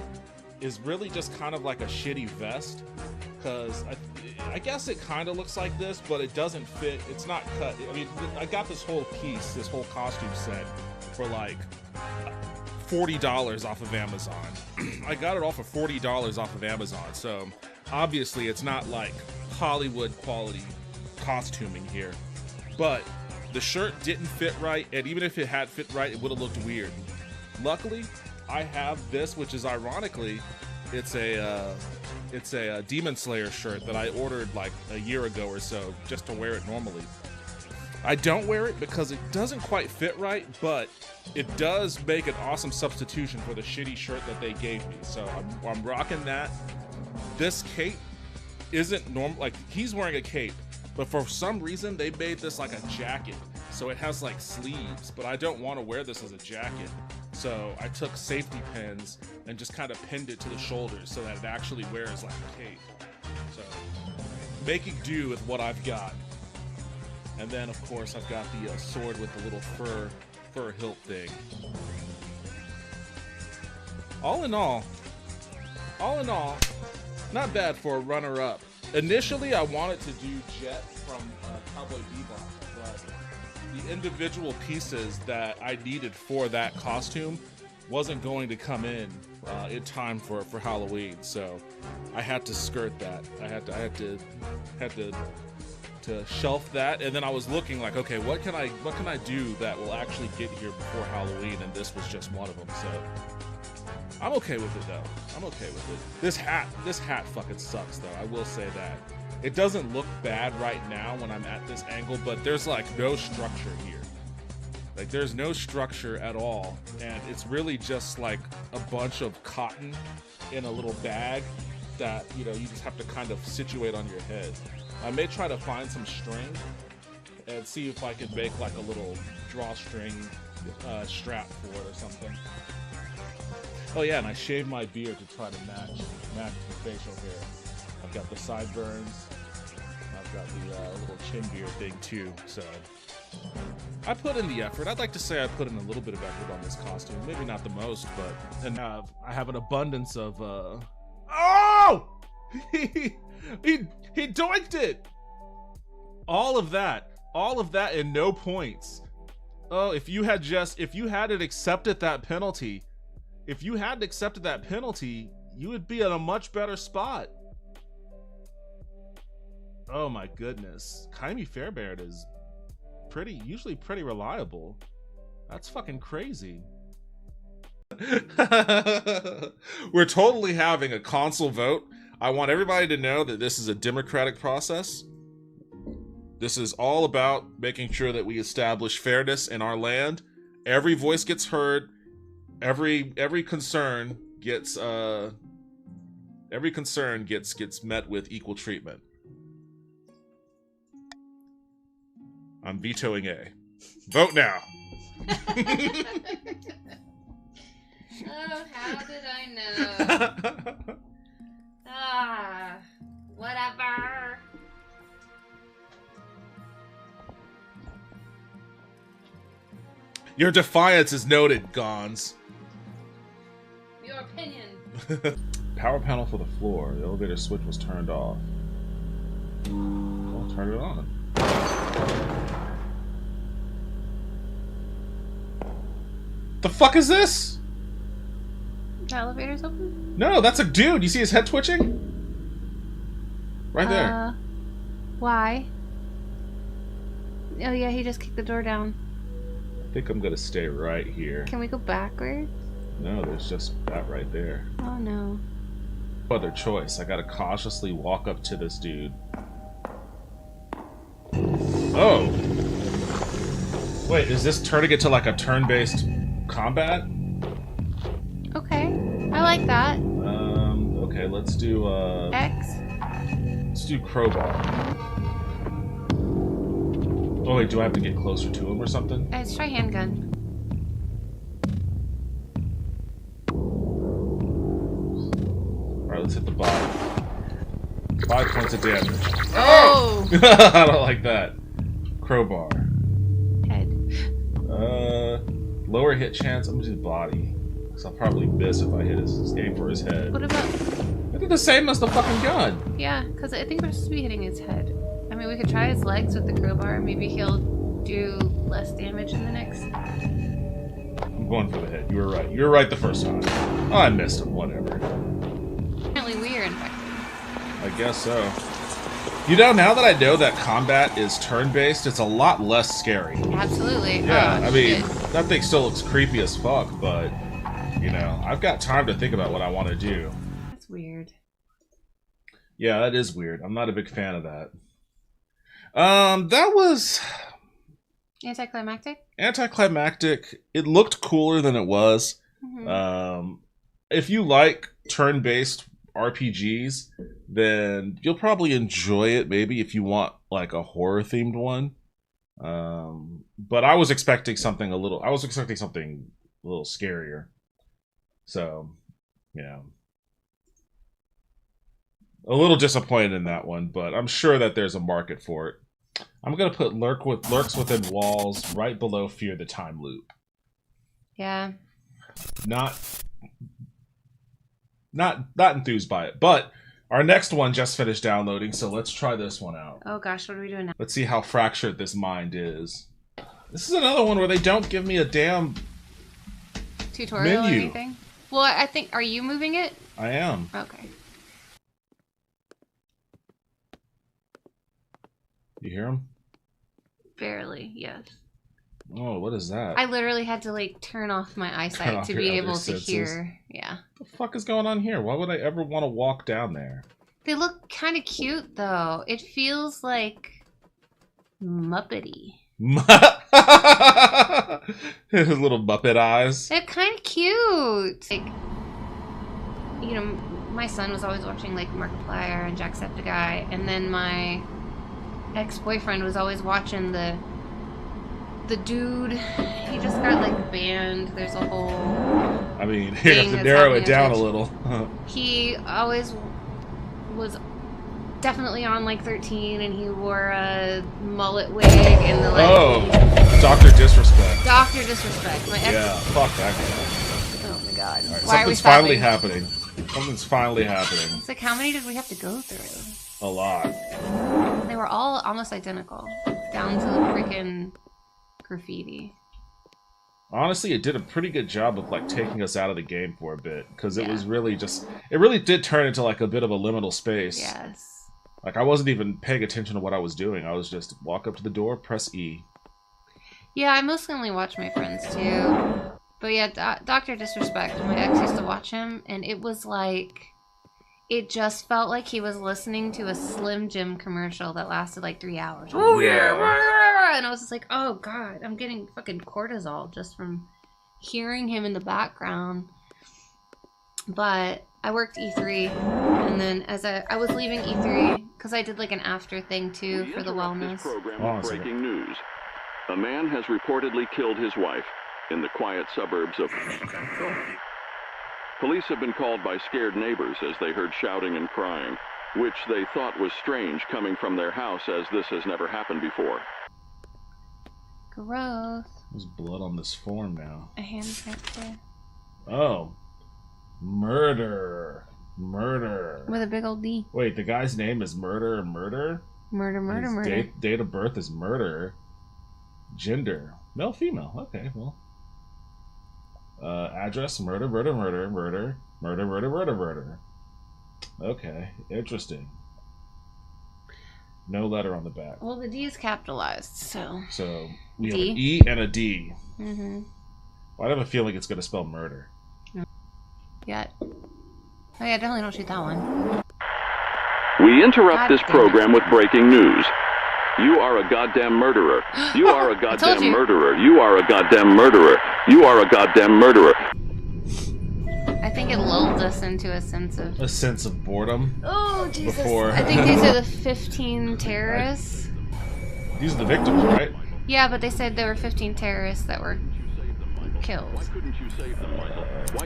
S1: is really just kind of like a shitty vest, because I guess it kind of looks like this, but it doesn't fit. It's not cut. I mean, I got this whole piece, this whole costume set for like $40 off of Amazon. I got it all for $40 off of Amazon, so obviously it's not like Hollywood quality costuming here. But the shirt didn't fit right, and even if it had fit right, it would have looked weird. Luckily, I have this, which is ironically, it's a Demon Slayer shirt that I ordered like a year ago or so just to wear it normally. I don't wear it because it doesn't quite fit right, but it does make an awesome substitution for the shitty shirt that they gave me. So I'm rocking that. This cape isn't normal. Like, he's wearing a cape, but for some reason they made this like a jacket. So it has like sleeves, but I don't want to wear this as a jacket. So I took safety pins and just kind of pinned it to the shoulders so that it actually wears like a cape. So making do with what I've got. And then of course I've got the sword with the little fur hilt thing. All in all, not bad for a runner-up. Initially I wanted to do Jet from Cowboy Bebop, but the individual pieces that I needed for that costume wasn't going to come in time for Halloween, so I had to skirt that. I had to shelf that, and then I was looking like, okay, what can I do that will actually get here before Halloween, and this was just one of them. So I'm okay with it though. I'm okay with it. This hat fucking sucks though. I will say that. It doesn't look bad right now when I'm at this angle, but there's like no structure here. Like there's no structure at all, and it's really just like a bunch of cotton in a little bag that, you know, you just have to kind of situate on your head. I may try to find some string and see if I can make like a little drawstring strap for it or something. Oh yeah, and I shaved my beard to try to match the facial hair. I've got the sideburns. I've got the little chin beard thing too. So I put in the effort. I'd like to say I put in a little bit of effort on this costume. Maybe not the most, but and I have an abundance of. Oh! He doinked it. All of that and no points. Oh, if you had accepted that penalty. If you hadn't accepted that penalty, you would be in a much better spot. Oh my goodness. Kaimi Fairbairn is usually pretty reliable. That's fucking crazy. We're totally having a console vote. I want everybody to know that this is a democratic process. This is all about making sure that we establish fairness in our land. Every voice gets heard. Every concern gets met with equal treatment. I'm vetoing A. Vote now.
S18: Oh, how did I know? Whatever.
S1: Your defiance is noted, Gons.
S18: Your opinion.
S1: Power panel for the floor. The elevator switch was turned off. Well, turn it on. The fuck is this?
S18: The elevator's open?
S1: No, that's a dude. You see his head twitching? Right there.
S18: Why? Oh yeah, he just kicked the door down.
S1: I think I'm gonna stay right here.
S18: Can we go backwards?
S1: No, there's just that right there.
S18: Oh no.
S1: No other choice. I gotta cautiously walk up to this dude. Oh! Wait, is this turning it to like a turn-based combat?
S18: Okay, I like that.
S1: Okay, let's do
S18: X.
S1: Let's do crowbar. Oh wait, do I have to get closer to him or something?
S18: Let's try handgun.
S1: Alright, let's hit the bottom. 5 points of damage.
S18: Oh!
S1: I don't like that. Crowbar.
S18: Head.
S1: Lower hit chance. I'm gonna do the body. Because I'll probably miss if I aim for his head.
S18: What about...
S1: I did the same as the fucking gun.
S18: Yeah, because I think we're supposed to be hitting his head. I mean, we could try his legs with the crowbar. Maybe he'll do less damage in the next.
S1: I'm going for the head. You were right. You were right the first time. Oh, I missed him. Whatever.
S18: Apparently we are infected.
S1: I guess so. You know, now that I know that combat is turn-based, it's a lot less scary.
S18: Absolutely.
S1: Yeah,
S18: Oh,
S1: I mean,
S18: shit.
S1: that thing still looks creepy as fuck, but, you know, I've got time to think about what I want to do.
S18: That's weird.
S1: Yeah, that is weird. I'm not a big fan of that. That was
S18: Anticlimactic?
S1: anticlimactic. It looked cooler than it was.
S18: Mhm.
S1: If you like turn-based RPGs, then you'll probably enjoy it. Maybe if you want like a horror-themed one. But I was expecting something a little. I was expecting something a little scarier. So, you know, a little disappointed in that one. But I'm sure that there's a market for it. I'm gonna put Lurks Within Walls right below Fear the Time Loop.
S18: Yeah.
S1: Not enthused by it, but our next one just finished downloading, so let's try this one out.
S18: Oh gosh, what are we doing now?
S1: Let's see how fractured this mind is. This is another one where they don't give me a damn
S18: Tutorial or
S1: menu.
S18: anything? Well, I think, are you moving it?
S1: I am.
S18: Okay.
S1: You hear him?
S18: Barely, yes.
S1: Oh, what is that?
S18: I literally had to like turn off my eyesight
S1: off
S18: to
S1: your
S18: be
S1: other
S18: able to
S1: senses.
S18: hear. Yeah.
S1: What the fuck is going on here? Why would I ever want to walk down there?
S18: They look kind of cute though. It feels like Muppety.
S1: His little Muppet eyes.
S18: They're kind of cute. Like, you know, my son was always watching like Markiplier and Jacksepticeye, and then my ex-boyfriend was always watching the dude. He just got like banned. There's a whole.
S1: I mean, you
S18: thing
S1: have to
S18: that's
S1: narrow it
S18: happening
S1: down
S18: on
S1: a
S18: Twitch.
S1: little.
S18: He always was definitely on like 13, and he wore a mullet wig and the like.
S1: Oh, Dr. Disrespect.
S18: Dr. Disrespect. My ex.
S1: Yeah, fuck that guy.
S18: Oh my god.
S1: All right,
S18: Why are we
S1: something's finally
S18: stopping?
S1: happening. Something's finally happening.
S18: It's like, how many did we have to go through?
S1: A lot.
S18: They were all almost identical, down to the freaking graffiti.
S1: Honestly, it did a pretty good job of like taking us out of the game for a bit, because it was really just, it really did turn into like a bit of a liminal space.
S18: Yes.
S1: Like I wasn't even paying attention to what I was doing. I was just walk up to the door, press E.
S18: Yeah, I mostly only watch my friends too. But yeah, Dr. Disrespect, my ex used to watch him, and it was like, it just felt like he was listening to a Slim Jim commercial that lasted like 3 hours. Oh yeah! And I was just like, oh god, I'm getting fucking cortisol just from hearing him in the background. But I worked E3, and then as I was leaving E3, because I did like an after thing too for the wellness.
S19: Program with breaking news. A man has reportedly killed his wife in the quiet suburbs of... Police have been called by scared neighbors as they heard shouting and crying, which they thought was strange coming from their house, as this has never happened before.
S18: Gross.
S1: There's blood on this form now.
S18: A hand transfer.
S1: Oh. Murder. Murder.
S18: With a big old D.
S1: Wait, the guy's name is Murder?
S18: Murder,
S1: His
S18: murder.
S1: Date of birth is Murder. Gender. Male, female. Okay, well. Address, murder. Okay, interesting. No letter on the back.
S18: Well, the D is capitalized, so.
S1: So, we have
S18: D.
S1: an E and a D.
S18: Mm-hmm.
S1: Well, I have a feeling it's going to spell murder.
S18: Yeah. Oh yeah, definitely don't shoot that one.
S19: We interrupt
S18: God
S19: this
S18: damn it.
S19: program with breaking news. You are a goddamn murderer. You are a goddamn
S18: you.
S19: murderer. You are a goddamn murderer. You are a goddamn murderer.
S18: I think it lulled us into a sense of...
S1: A sense of boredom.
S18: Oh, Jesus.
S1: Before.
S18: I think these are the 15 terrorists.
S1: These are the victims, right?
S18: Yeah, but they said there were 15 terrorists that were killed.
S19: Why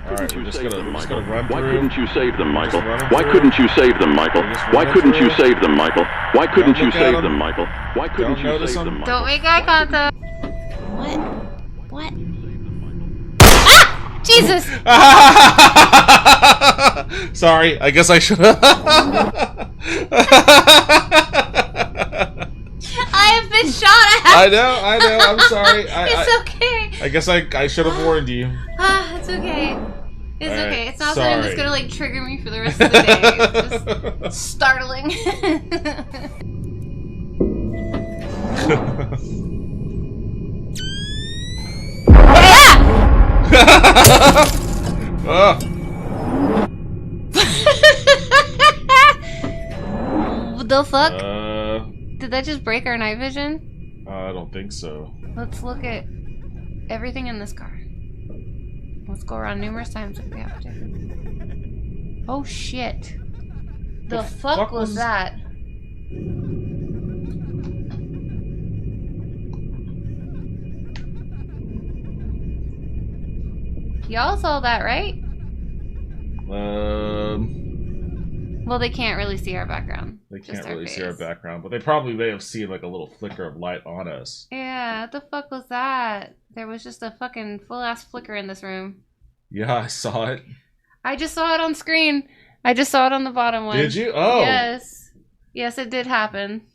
S1: Alright,
S19: couldn't
S1: we're
S19: you
S1: just
S19: save
S1: gonna-
S19: them,
S1: we're just
S19: Michael?
S1: gonna run
S19: Why
S1: through.
S19: couldn't you save them, Michael?
S1: running
S19: Why
S1: through.
S19: couldn't you save them, Michael?
S1: We're just
S19: Why
S1: running
S19: couldn't you
S1: through.
S19: save them, Michael? Why couldn't
S1: Don't
S19: you
S1: look at
S19: save
S1: them.
S19: them, Michael? Why couldn't
S1: Don't
S19: you
S1: notice
S19: save
S1: them.
S19: them, Michael?
S18: Don't make eye contact. What? Ah! Jesus!
S1: Sorry, I guess I should have.
S18: I have been shot at!
S1: I know, I'm sorry.
S18: It's okay.
S1: I guess I should have warned you.
S18: Ah, it's okay. It's
S1: All
S18: okay.
S1: right,
S18: It's not something that's gonna like trigger me for the rest of the day. It's just startling. What the fuck? Did that just break our night vision?
S1: I don't think so.
S18: Let's look at everything in this car. Let's go around numerous times if we have to. Oh shit. The fuck was that? Y'all saw that, right? Well, they can't really see our background.
S1: They
S18: Just
S1: can't
S18: our
S1: really see our
S18: face.
S1: background, but they probably may have seen like a little flicker of light on us.
S18: Yeah, what the fuck was that? There was just a fucking full-ass flicker in this room.
S1: Yeah, I saw it.
S18: I just saw it on screen. I just saw it on the bottom one.
S1: Did you? Oh.
S18: Yes. Yes, it did happen.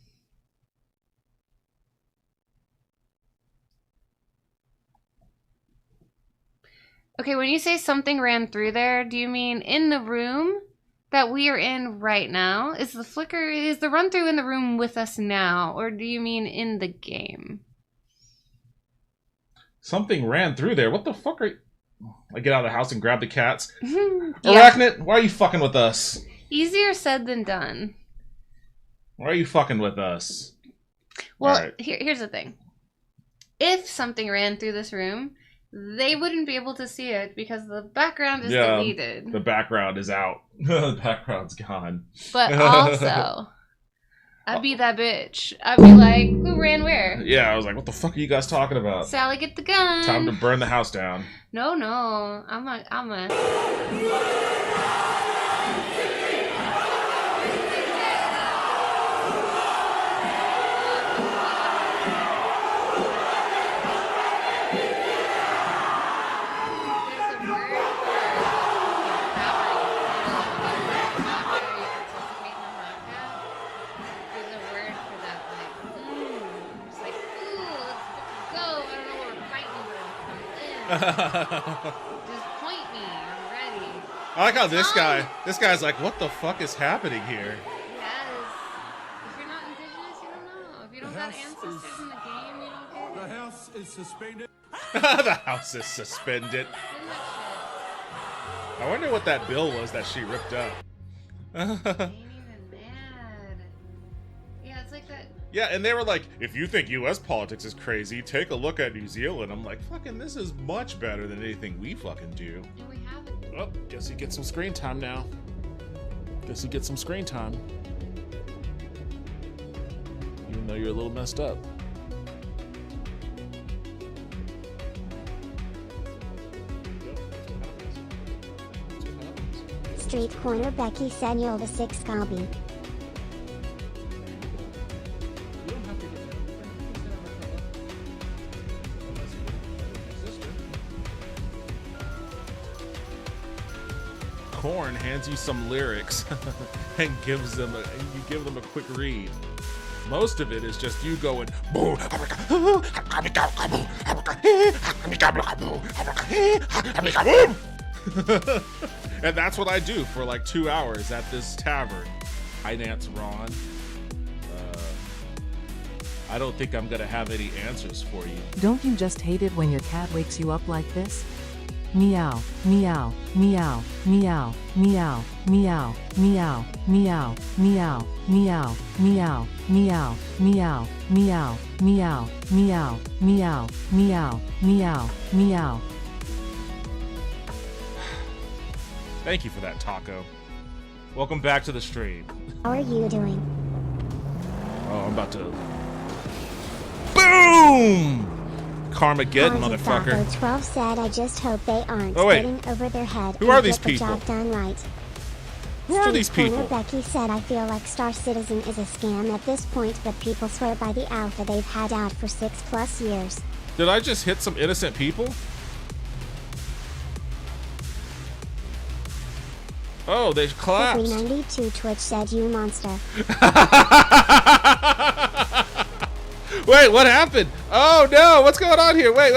S18: Okay, when you say something ran through there, do you mean in the room that we are in right now? Is the run through in the room with us now, or do you mean in the game?
S1: Something ran through there. What the fuck are you... I get out of the house and grab the cats.
S18: Yeah.
S1: Arachnid, why are you fucking with us?
S18: Easier said than done.
S1: Why are you fucking with us?
S18: Well,
S1: Alright.
S18: here's the thing. If something ran through this room, they wouldn't be able to see it because the background is deleted.
S1: The background is out. The background's gone.
S18: But also, I'd be that bitch. I'd be like, who ran where?
S1: Yeah, I was like, what the fuck are you guys talking about?
S18: Sally, get the gun.
S1: Time to burn the house down.
S18: No. I'm a. Just point me. I'm ready.
S1: I like how this guy's like, what the fuck is happening here?
S18: Yes. If you're not indigenous, you don't know. If you don't got ancestors in the game, you don't get it.
S11: The house is suspended.
S1: The house is suspended. I wonder what that bill was that she ripped up.
S18: Yeah, it's like that.
S1: Yeah, and they were like, if you think U.S. politics is crazy, take a look at New Zealand. I'm like, fucking, this is much better than anything we fucking do.
S18: And we have it.
S1: Oh, guess you get some screen time now. Guess you get some screen time. Even though you're a little messed up.
S20: Street corner Becky said you're the sixth copy.
S1: Korn hands you some lyrics and you give them a quick read. Most of it is just you going boo, and that's what I do for like 2 hours at this tavern. Hi, Nance Ron. I don't think I'm gonna have any answers for you.
S21: Don't you just hate it when your cat wakes you up like this? Meow, meow, meow, meow, meow, meow, meow, meow, meow, meow, meow, meow, meow, meow, meow, meow, meow, meow, meow, meow.
S1: Thank you for that, Taco. Welcome back to the stream.
S20: How are you doing?
S1: Oh, I'm about to... Boom! Carmageddon, motherfucker.
S20: 12 said, I just hope they aren't
S1: Oh, wait.
S20: getting over their head.
S1: Who
S20: and
S1: are these
S20: get the
S1: people?
S20: job done right.
S1: Who are these
S20: Street corner
S1: people?
S20: Becky said, I feel like Star Citizen is a scam at this point, but people swear by the alpha they've had out for 6+ years.
S1: Did I just hit some innocent people? Oh, they collapsed.
S20: 392 Twitch said, you monster.
S1: Wait, what happened? Oh no, what's going on here? Wait.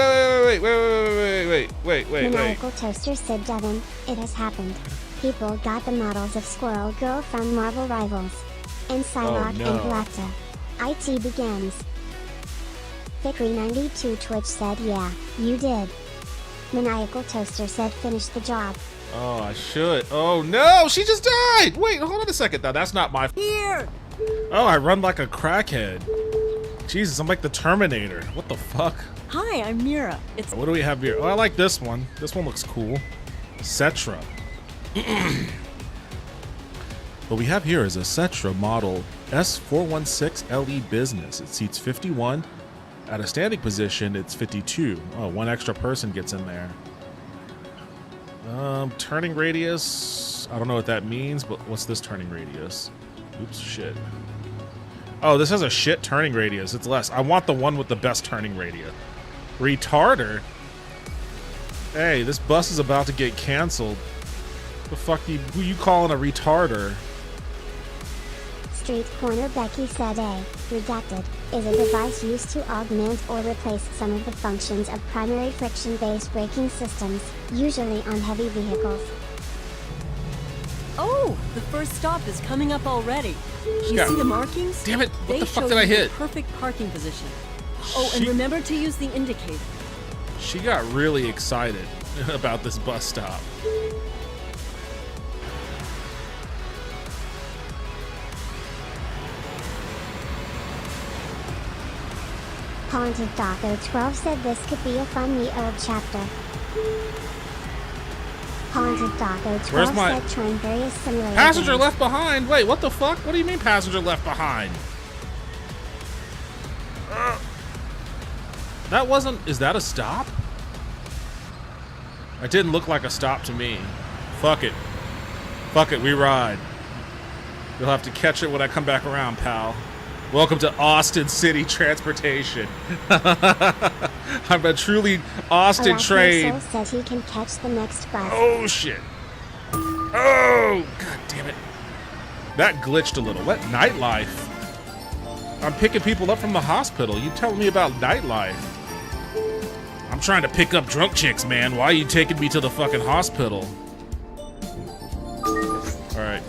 S20: Maniacal Toaster said, Devin, it has happened. People got the models of Squirrel Girl from Marvel Rivals. And Psylocke and Galacta. IT begins. Fikri92 Twitch said, yeah, you did. Maniacal Toaster said, finish the job.
S1: Oh, I should. Oh no, she just died. Wait, hold on a second. Now that's not my.
S4: Here.
S1: Oh, I run like a crackhead. Jesus, I'm like the Terminator. What the fuck?
S4: Hi, I'm Mira. It's
S1: What do we have here? Oh, I like this one. This one looks cool. Cetra. What we have here is a Cetra model S416LE Business. It seats 51. At a standing position, it's 52. Oh, one extra person gets in there. Turning radius. I don't know what that means, but what's this turning radius? Oops, shit. Oh, this has a shit turning radius. It's less. I want the one with the best turning radius. Retarder? Hey, this bus is about to get canceled. The fuck who you calling a retarder?
S20: Street Corner Becky said a redacted is a device used to augment or replace some of the functions of primary friction-based braking systems, usually on heavy vehicles.
S4: Oh, the first stop is coming up already. You
S1: got-
S4: see the markings?
S1: Damn it, what
S4: They
S1: the fuck
S4: show
S1: did I
S4: you the
S1: hit?
S4: perfect parking position. Oh, and remember to use the indicator.
S1: She got really excited about this bus stop.
S20: Haunted Taco 12 said this could be a fun Neo chapter. Haunted Taco 12
S1: Where's my-
S20: said trying various simulator
S1: Passenger
S20: games.
S1: left behind. Wait, what the fuck? What do you mean passenger left behind? That wasn't. Is that a stop? It didn't look like a stop to me. Fuck it. Fuck it, we ride. You'll have to catch it when I come back around, pal. Welcome to Austin City Transportation. I'm a truly Austin train.
S20: Arachnosoul said he can catch the next bus.
S1: Oh shit. Oh, god damn it. That glitched a little. What nightlife? I'm picking people up from the hospital. You telling me about nightlife? I'm trying to pick up drunk chicks, man. Why are you taking me to the fucking hospital? Alright.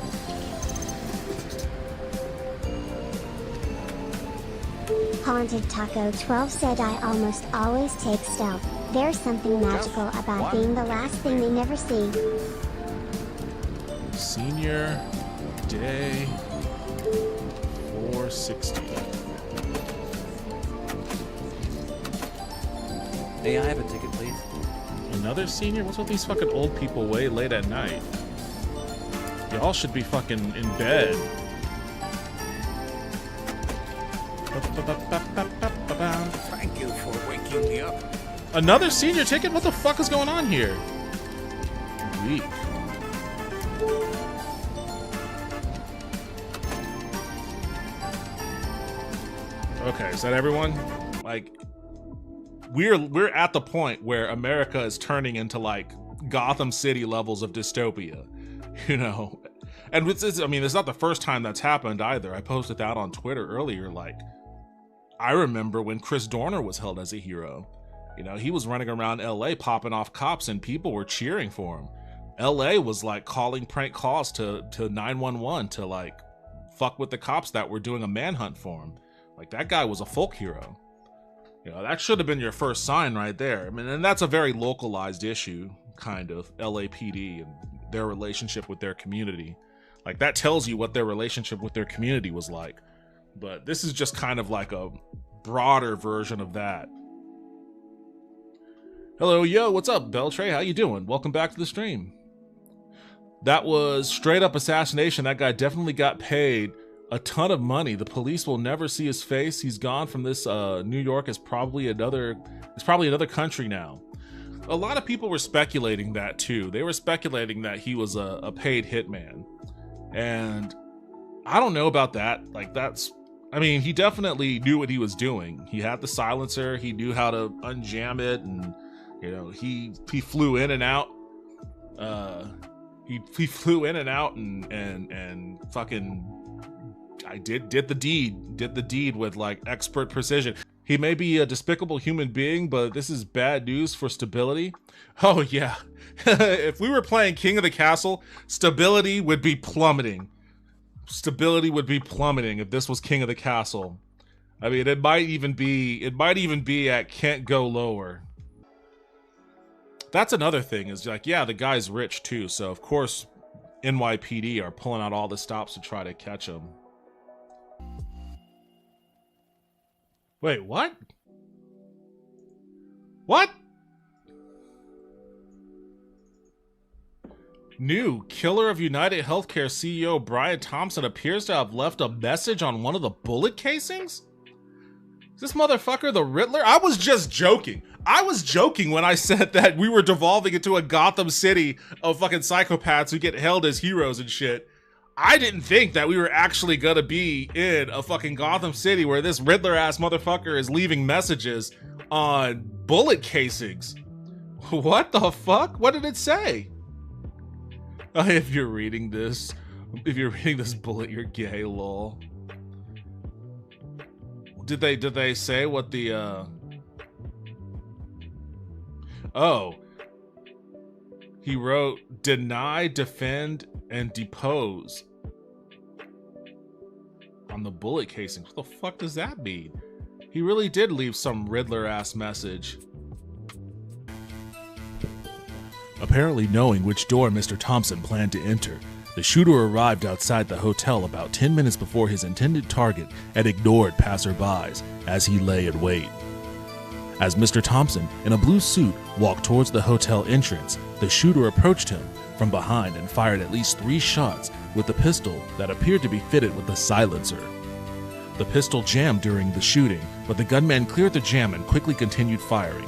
S20: Haunted Taco 12 said I almost always take stealth. There's something magical about being the last thing they never see.
S1: Senior day 460.
S22: May I have a ticket, please?
S1: Another senior? What's with these fucking old people way late at night? Y'all should be fucking in bed.
S22: Thank you for waking me up.
S1: Another senior ticket? What the fuck is going on here? Weak. Okay, is that everyone? Like, we're at the point where America is turning into like Gotham City levels of dystopia, you know. And I mean, it's not the first time that's happened either. I posted that on Twitter earlier. Like, I remember when Chris Dorner was held as a hero. You know, he was running around LA popping off cops and people were cheering for him. LA was like calling prank calls to 911 to like fuck with the cops that were doing a manhunt for him. Like, that guy was a folk hero. You know, that should have been your first sign right there. I mean, and that's a very localized issue, kind of, LAPD and their relationship with their community. Like, that tells you what their relationship with their community was like. But this is just kind of like a broader version of that. Hello, yo, what's up, Beltray? How you doing? Welcome back to the stream. That was straight up assassination. That guy definitely got paid a ton of money. The police will never see his face. He's gone from this. New York is probably another country now. A lot of people were speculating that too. They were speculating that he was a paid hitman. And I don't know about that. Like, I mean, he definitely knew what he was doing. He had the silencer. He knew how to unjam it, and you know, he flew in and out. He flew in and out and fucking did the deed with like expert precision. He may be a despicable human being, but this is bad news for stability. Oh yeah. If we were playing King of the Castle, stability would be plummeting. Stability would be plummeting if this was King of the Castle. I mean, it might even be at can't go lower. That's another thing, is like, yeah, the guy's rich too, so of course NYPD are pulling out all the stops to try to catch him. Wait, what? What? New killer of United Healthcare CEO Brian Thompson appears to have left a message on one of the bullet casings? Is this motherfucker the Riddler? I was just joking. I was joking when I said that we were devolving into a Gotham City of fucking psychopaths who get hailed as heroes and shit. I didn't think that we were actually gonna be in a fucking Gotham City where this Riddler-ass motherfucker is leaving messages on bullet casings. What the fuck? What did it say? If you're reading this bullet, you're gay, lol. Did they say what the Oh. He wrote, deny, defend, and depose on the bullet casing. What the fuck does that mean? He really did leave some Riddler-ass message. Apparently knowing which door Mr. Thompson planned to enter, the shooter arrived outside the hotel about 10 minutes before his intended target and ignored passerbys as he lay in wait. As Mr. Thompson, in a blue suit, walked towards the hotel entrance, the shooter approached him from behind and fired at least 3 shots with the pistol that appeared to be fitted with a silencer. The pistol jammed during the shooting, but the gunman cleared the jam and quickly continued firing.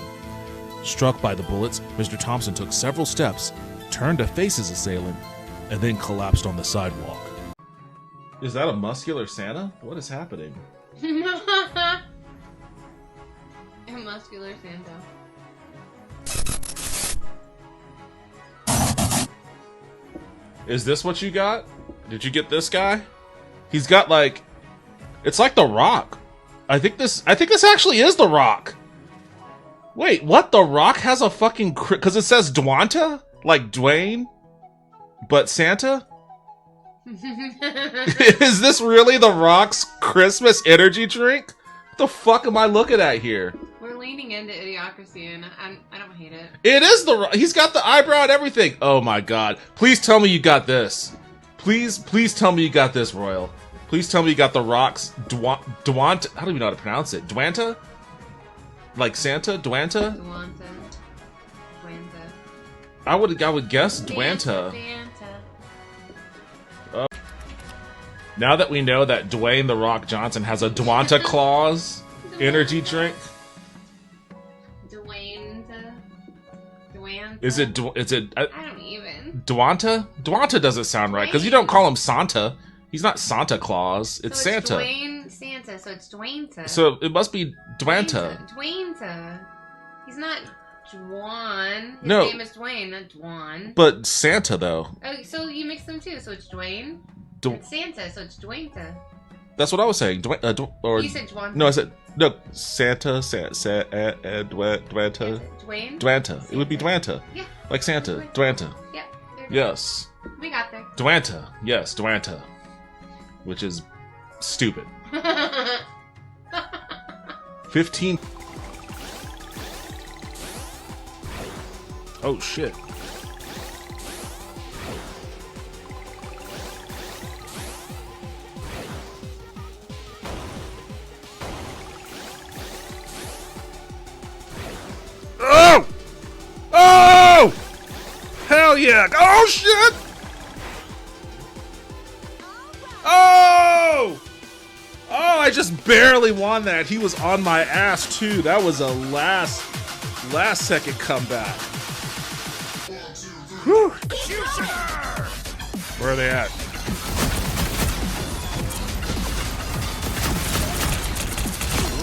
S1: Struck by the bullets, Mr. Thompson took several steps, turned to face his assailant, and then collapsed on the sidewalk. Is that a muscular Santa? What is happening?
S18: A muscular Santa.
S1: Is this what you got? Did you get this guy? He's got like, it's like The Rock. I think this actually is The Rock. Wait, what? The Rock has a fucking, because it says Dwanta, like Dwayne, but Santa. Is this really The Rock's Christmas energy drink? What the fuck am I looking at here?
S18: We're leaning into Idiocracy, and I don't hate it.
S1: It is The Rock. He's got the eyebrow and everything. Oh my god! Please tell me you got this. Please tell me you got this, Royal. Please tell me you got The Rock's Dwanta. I don't even know how to pronounce it. Dwanta. Like Santa? Dwanta?
S18: Dwanta.
S1: I would guess Dwanta. Now that we know that Dwayne The Rock Johnson has a Dwanta Claus energy drink.
S18: Dwanta.
S1: Is it
S18: I don't even.
S1: Dwanta? Dwanta doesn't sound right, because you don't call him Santa. He's not Santa Claus. It's Santa.
S18: Dwayne Santa, so it's Dwanta.
S1: So it must be Dwanta.
S18: Dwanta. He's not Dwan. His
S1: No.
S18: name is Dwayne, not Dwan.
S1: But Santa, though.
S18: Oh, so you mix them too, so it's Dwayne. It's Santa, so it's Dwanta.
S1: That's what I was saying. Or
S18: You said Dwanta.
S1: No, I said no. Santa, Dwanta.
S18: Dwayne?
S1: Dwanta. It would be Dwanta.
S18: Yeah.
S1: Like Santa. Dwanta.
S18: Yeah.
S1: Yes.
S18: We got there.
S1: Dwanta. Yes, Dwanta. Which is stupid. 15. Oh shit. Oh! Oh! Hell yeah! Oh shit! Oh! Oh, I just barely won that. He was on my ass too. That was a last second comeback. Whew. Where are they at?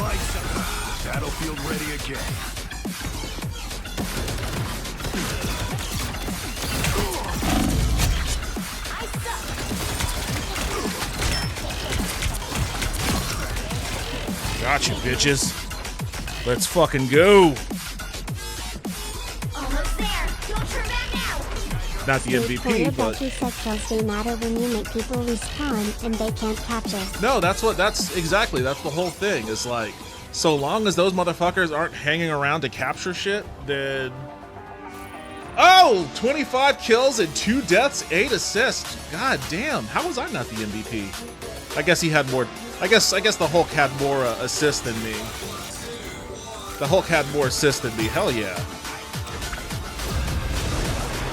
S17: Lights up. Battlefield ready again.
S1: Got you, bitches. Let's fucking go.
S9: Almost there. Don't turn back now.
S1: Not the MVP, but
S20: said kills do matter when you make people respawn and they can't capture.
S1: no, that's the whole thing. Is like, so long as those motherfuckers aren't hanging around to capture shit, then 25 kills and 2 deaths, 8 assists. God damn, how was I not the MVP? I guess he had more. I guess the Hulk had more assists than me. The Hulk had more assists than me. Hell yeah.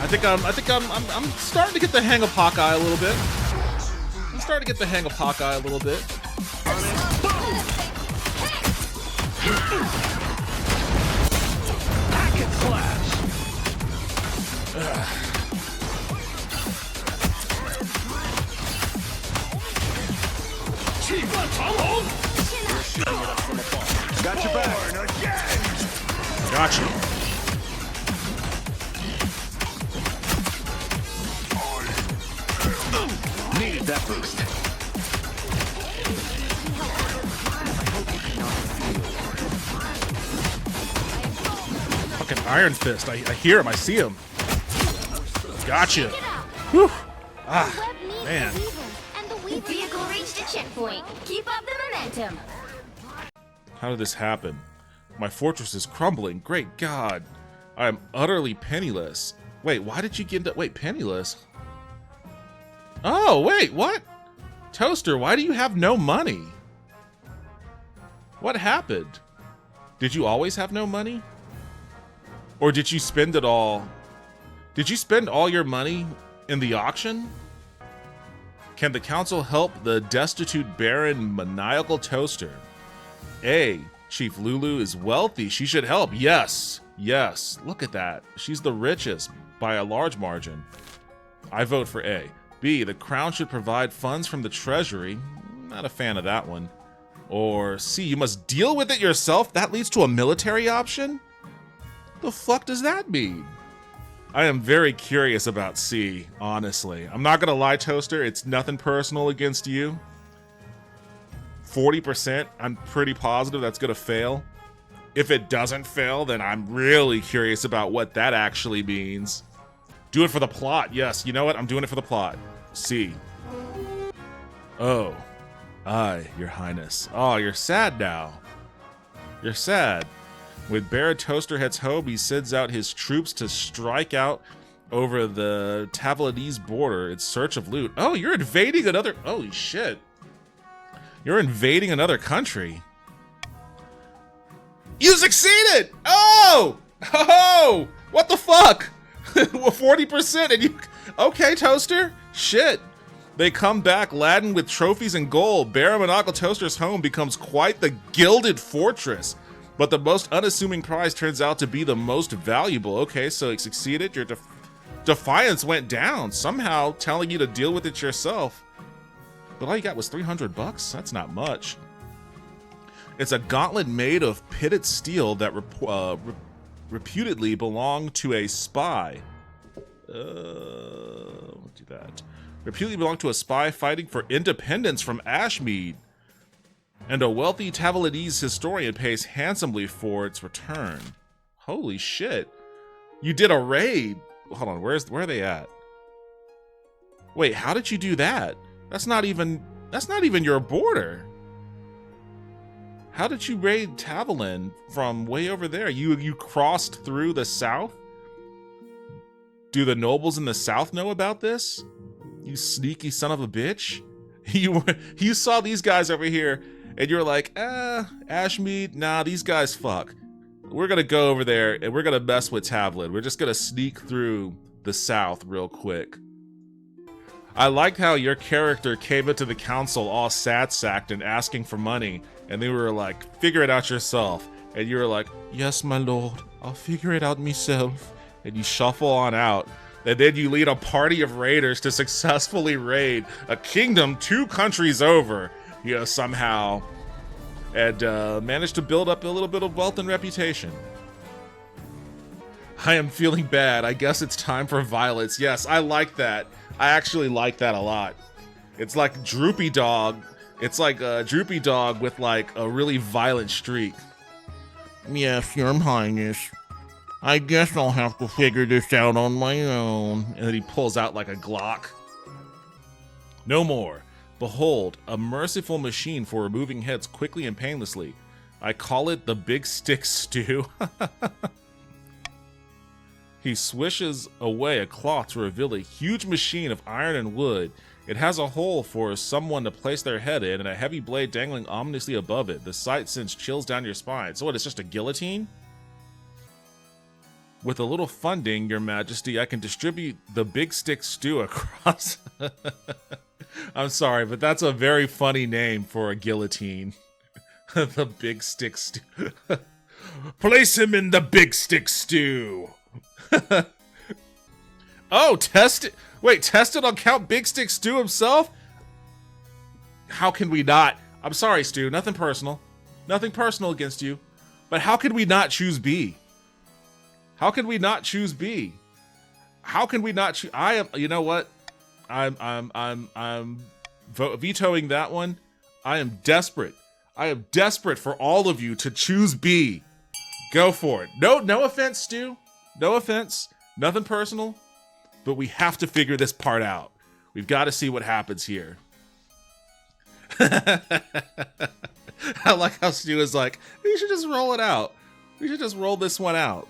S1: I think I'm starting to get the hang of Hawkeye a little bit.
S17: Packet slash.
S12: Got your back.
S1: Got you.
S17: Needed that boost.
S1: Fucking Iron Fist. I hear him. I see him. Gotcha. Whew. Ah, man.
S9: And the vehicle reached a checkpoint. Keep up the momentum.
S1: How did this happen? My fortress is crumbling. Great God. I am utterly penniless. Wait, why did you get into... Wait, penniless? Oh, wait, what? Toaster, why do you have no money? What happened? Did you always have no money? Or did you spend it all? Did you spend all your money in the auction? Can the council help the destitute, barren, maniacal toaster? A. Chief Lulu is wealthy. She should help. Yes. Yes. Look at that. She's the richest by a large margin. I vote for A. B. The crown should provide funds from the treasury. Not a fan of that one. Or C. You must deal with it yourself. That leads to a military option? The fuck does that mean? I am very curious about C, honestly. I'm not gonna lie, Toaster. It's nothing personal against you. 40%, I'm pretty positive that's gonna fail. If it doesn't fail, then I'm really curious about what that actually means. Do it for the plot. Yes, you know what? I'm doing it for the plot. C. Oh. Aye, Your Highness. Oh, you're sad now. You're sad. When Barrett Toaster heads home, he sends out his troops to strike out over the Tavalinese border in search of loot. Oh, you're invading another... Holy shit. You're invading another country. You succeeded! Oh! Oh! What the fuck? 40% and you... Okay, Toaster. Shit. They come back laden with trophies and gold. Baron Monocle Toaster's home becomes quite the gilded fortress. But the most unassuming prize turns out to be the most valuable. Okay, so it succeeded. Your defiance went down. Somehow telling you to deal with it yourself. But all you got was $300? That's not much. It's a gauntlet made of pitted steel that reputedly belonged to a spy. We'll do that. Reputedly belonged to a spy fighting for independence from Ashmead. And a wealthy Tavalinese historian pays handsomely for its return. Holy shit. You did a raid. Hold on, where are they at? Wait, how did you do that? That's not even your border. How did you raid Tavalin from way over there? You crossed through the south? Do the nobles in the south know about this? You sneaky son of a bitch. You saw these guys over here and you're like, Ashmead, nah, these guys fuck. We're gonna go over there and we're gonna mess with Tavalin. We're just gonna sneak through the south real quick. I liked how your character came into the council all sad-sacked and asking for money, and they were like, figure it out yourself. And you were like, yes, my lord, I'll figure it out myself. And you shuffle on out. And then you lead a party of raiders to successfully raid a kingdom 2 countries over, somehow. And manage to build up a little bit of wealth and reputation. I am feeling bad. I guess it's time for violence. Yes, I like that. I actually like that a lot. It's like Droopy Dog. It's like a Droopy Dog with like a really violent streak.
S14: Yes, Your Highness. I guess I'll have to figure this out on my own.
S1: And then he pulls out like a Glock. No more. Behold, a merciful machine for removing heads quickly and painlessly. I call it the Big Stick Stew. He swishes away a cloth to reveal a huge machine of iron and wood. It has a hole for someone to place their head in and a heavy blade dangling ominously above it. The sight sends chills down your spine. So what, it's just a guillotine? With a little funding, Your Majesty, I can distribute the Big Stick Stew across... I'm sorry, but that's a very funny name for a guillotine. The Big Stick Stew. Place him in the Big Stick Stew. Oh, test it. Wait, test it on Count Big Stick Stew himself? How can we not? I'm sorry, Stu. Nothing personal. Nothing personal against you. But how can we not choose B? How can we not choose B? How can we not choose? I am. You know what? I'm vetoing that one. I am desperate. I am desperate for all of you to choose B. Go for it. No offense, Stu. No offense. Nothing personal. But we have to figure this part out. We've got to see what happens here. I like how Stu is like, we should just roll it out. We should just roll this one out.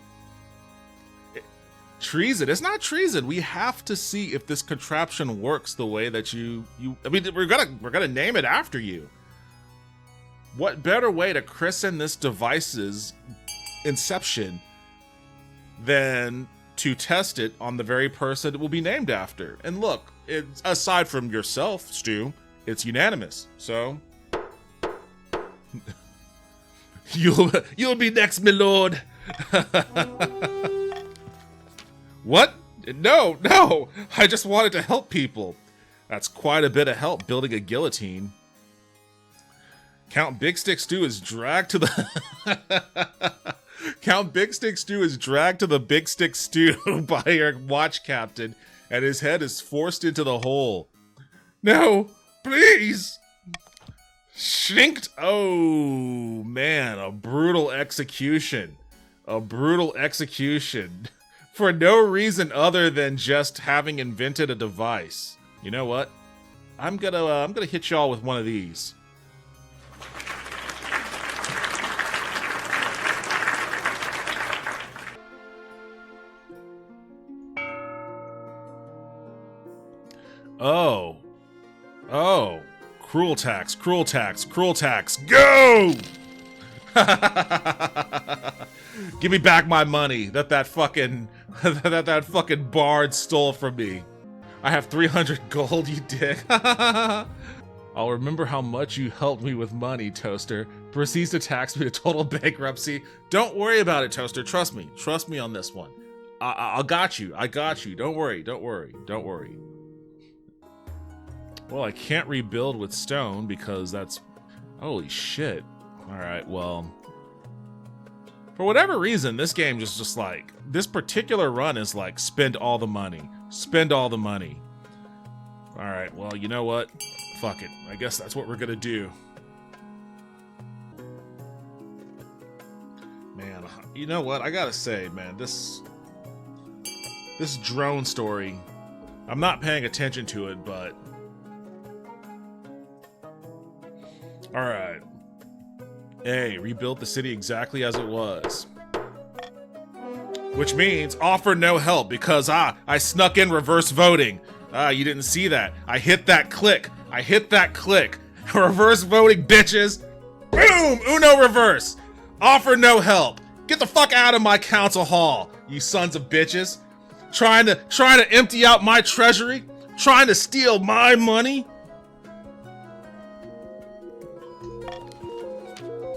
S1: Treason. It's not treason. We have to see if this contraption works the way that you I mean, we're gonna name it after you. What better way to christen this device's inception than to test it on the very person it will be named after? And look, it's, aside from yourself, Stu, it's unanimous. So you'll be next, my lord. What? No. I just wanted to help people. That's quite a bit of help building a guillotine. Count Big Stick Stew is dragged to the Count Big Stick Stew is dragged to the Big Stick Stew by your watch captain, and his head is forced into the hole. No, please. Shinked. Oh man, a brutal execution. A brutal execution. For no reason other than just having invented a device. You know what? I'm gonna hit y'all with one of these. Oh. Cruel tax. Go! Give me back my money that fucking bard stole from me. I have 300 gold, you dick. I'll remember how much you helped me with money, Toaster. Proceeds to tax me to total bankruptcy. Don't worry about it, Toaster. Trust me on this one. I got you. Don't worry. Well, I can't rebuild with stone because that's... Holy shit. Alright, well... For whatever reason, this game just like... This particular run is like, spend all the money. Alright, well, you know what? Fuck it. I guess that's what we're gonna do. Man, you know what? I gotta say, man, this drone story... I'm not paying attention to it, but... Alright. A. Rebuild the city exactly as it was. Which means offer no help because, I snuck in reverse voting. You didn't see that. I hit that click. Reverse voting, bitches. Boom! Uno reverse. Offer no help. Get the fuck out of my council hall, you sons of bitches. Trying to empty out my treasury? Trying to steal my money?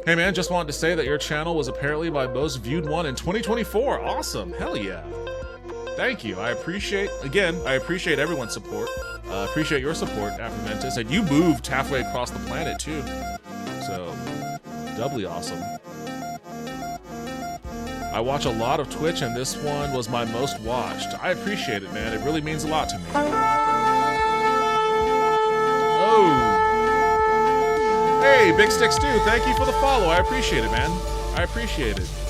S1: Hey man, just wanted to say that your channel was apparently my most viewed one in 2024. Awesome, hell yeah. Thank you, I appreciate everyone's support. Appreciate your support, Afromentis, and you moved halfway across the planet too. So, doubly awesome. I watch a lot of Twitch and this one was my most watched. I appreciate it, man, it really means a lot to me. Oh! Hey, Big Stick Stew, thank you for the follow. I appreciate it, man. I appreciate it.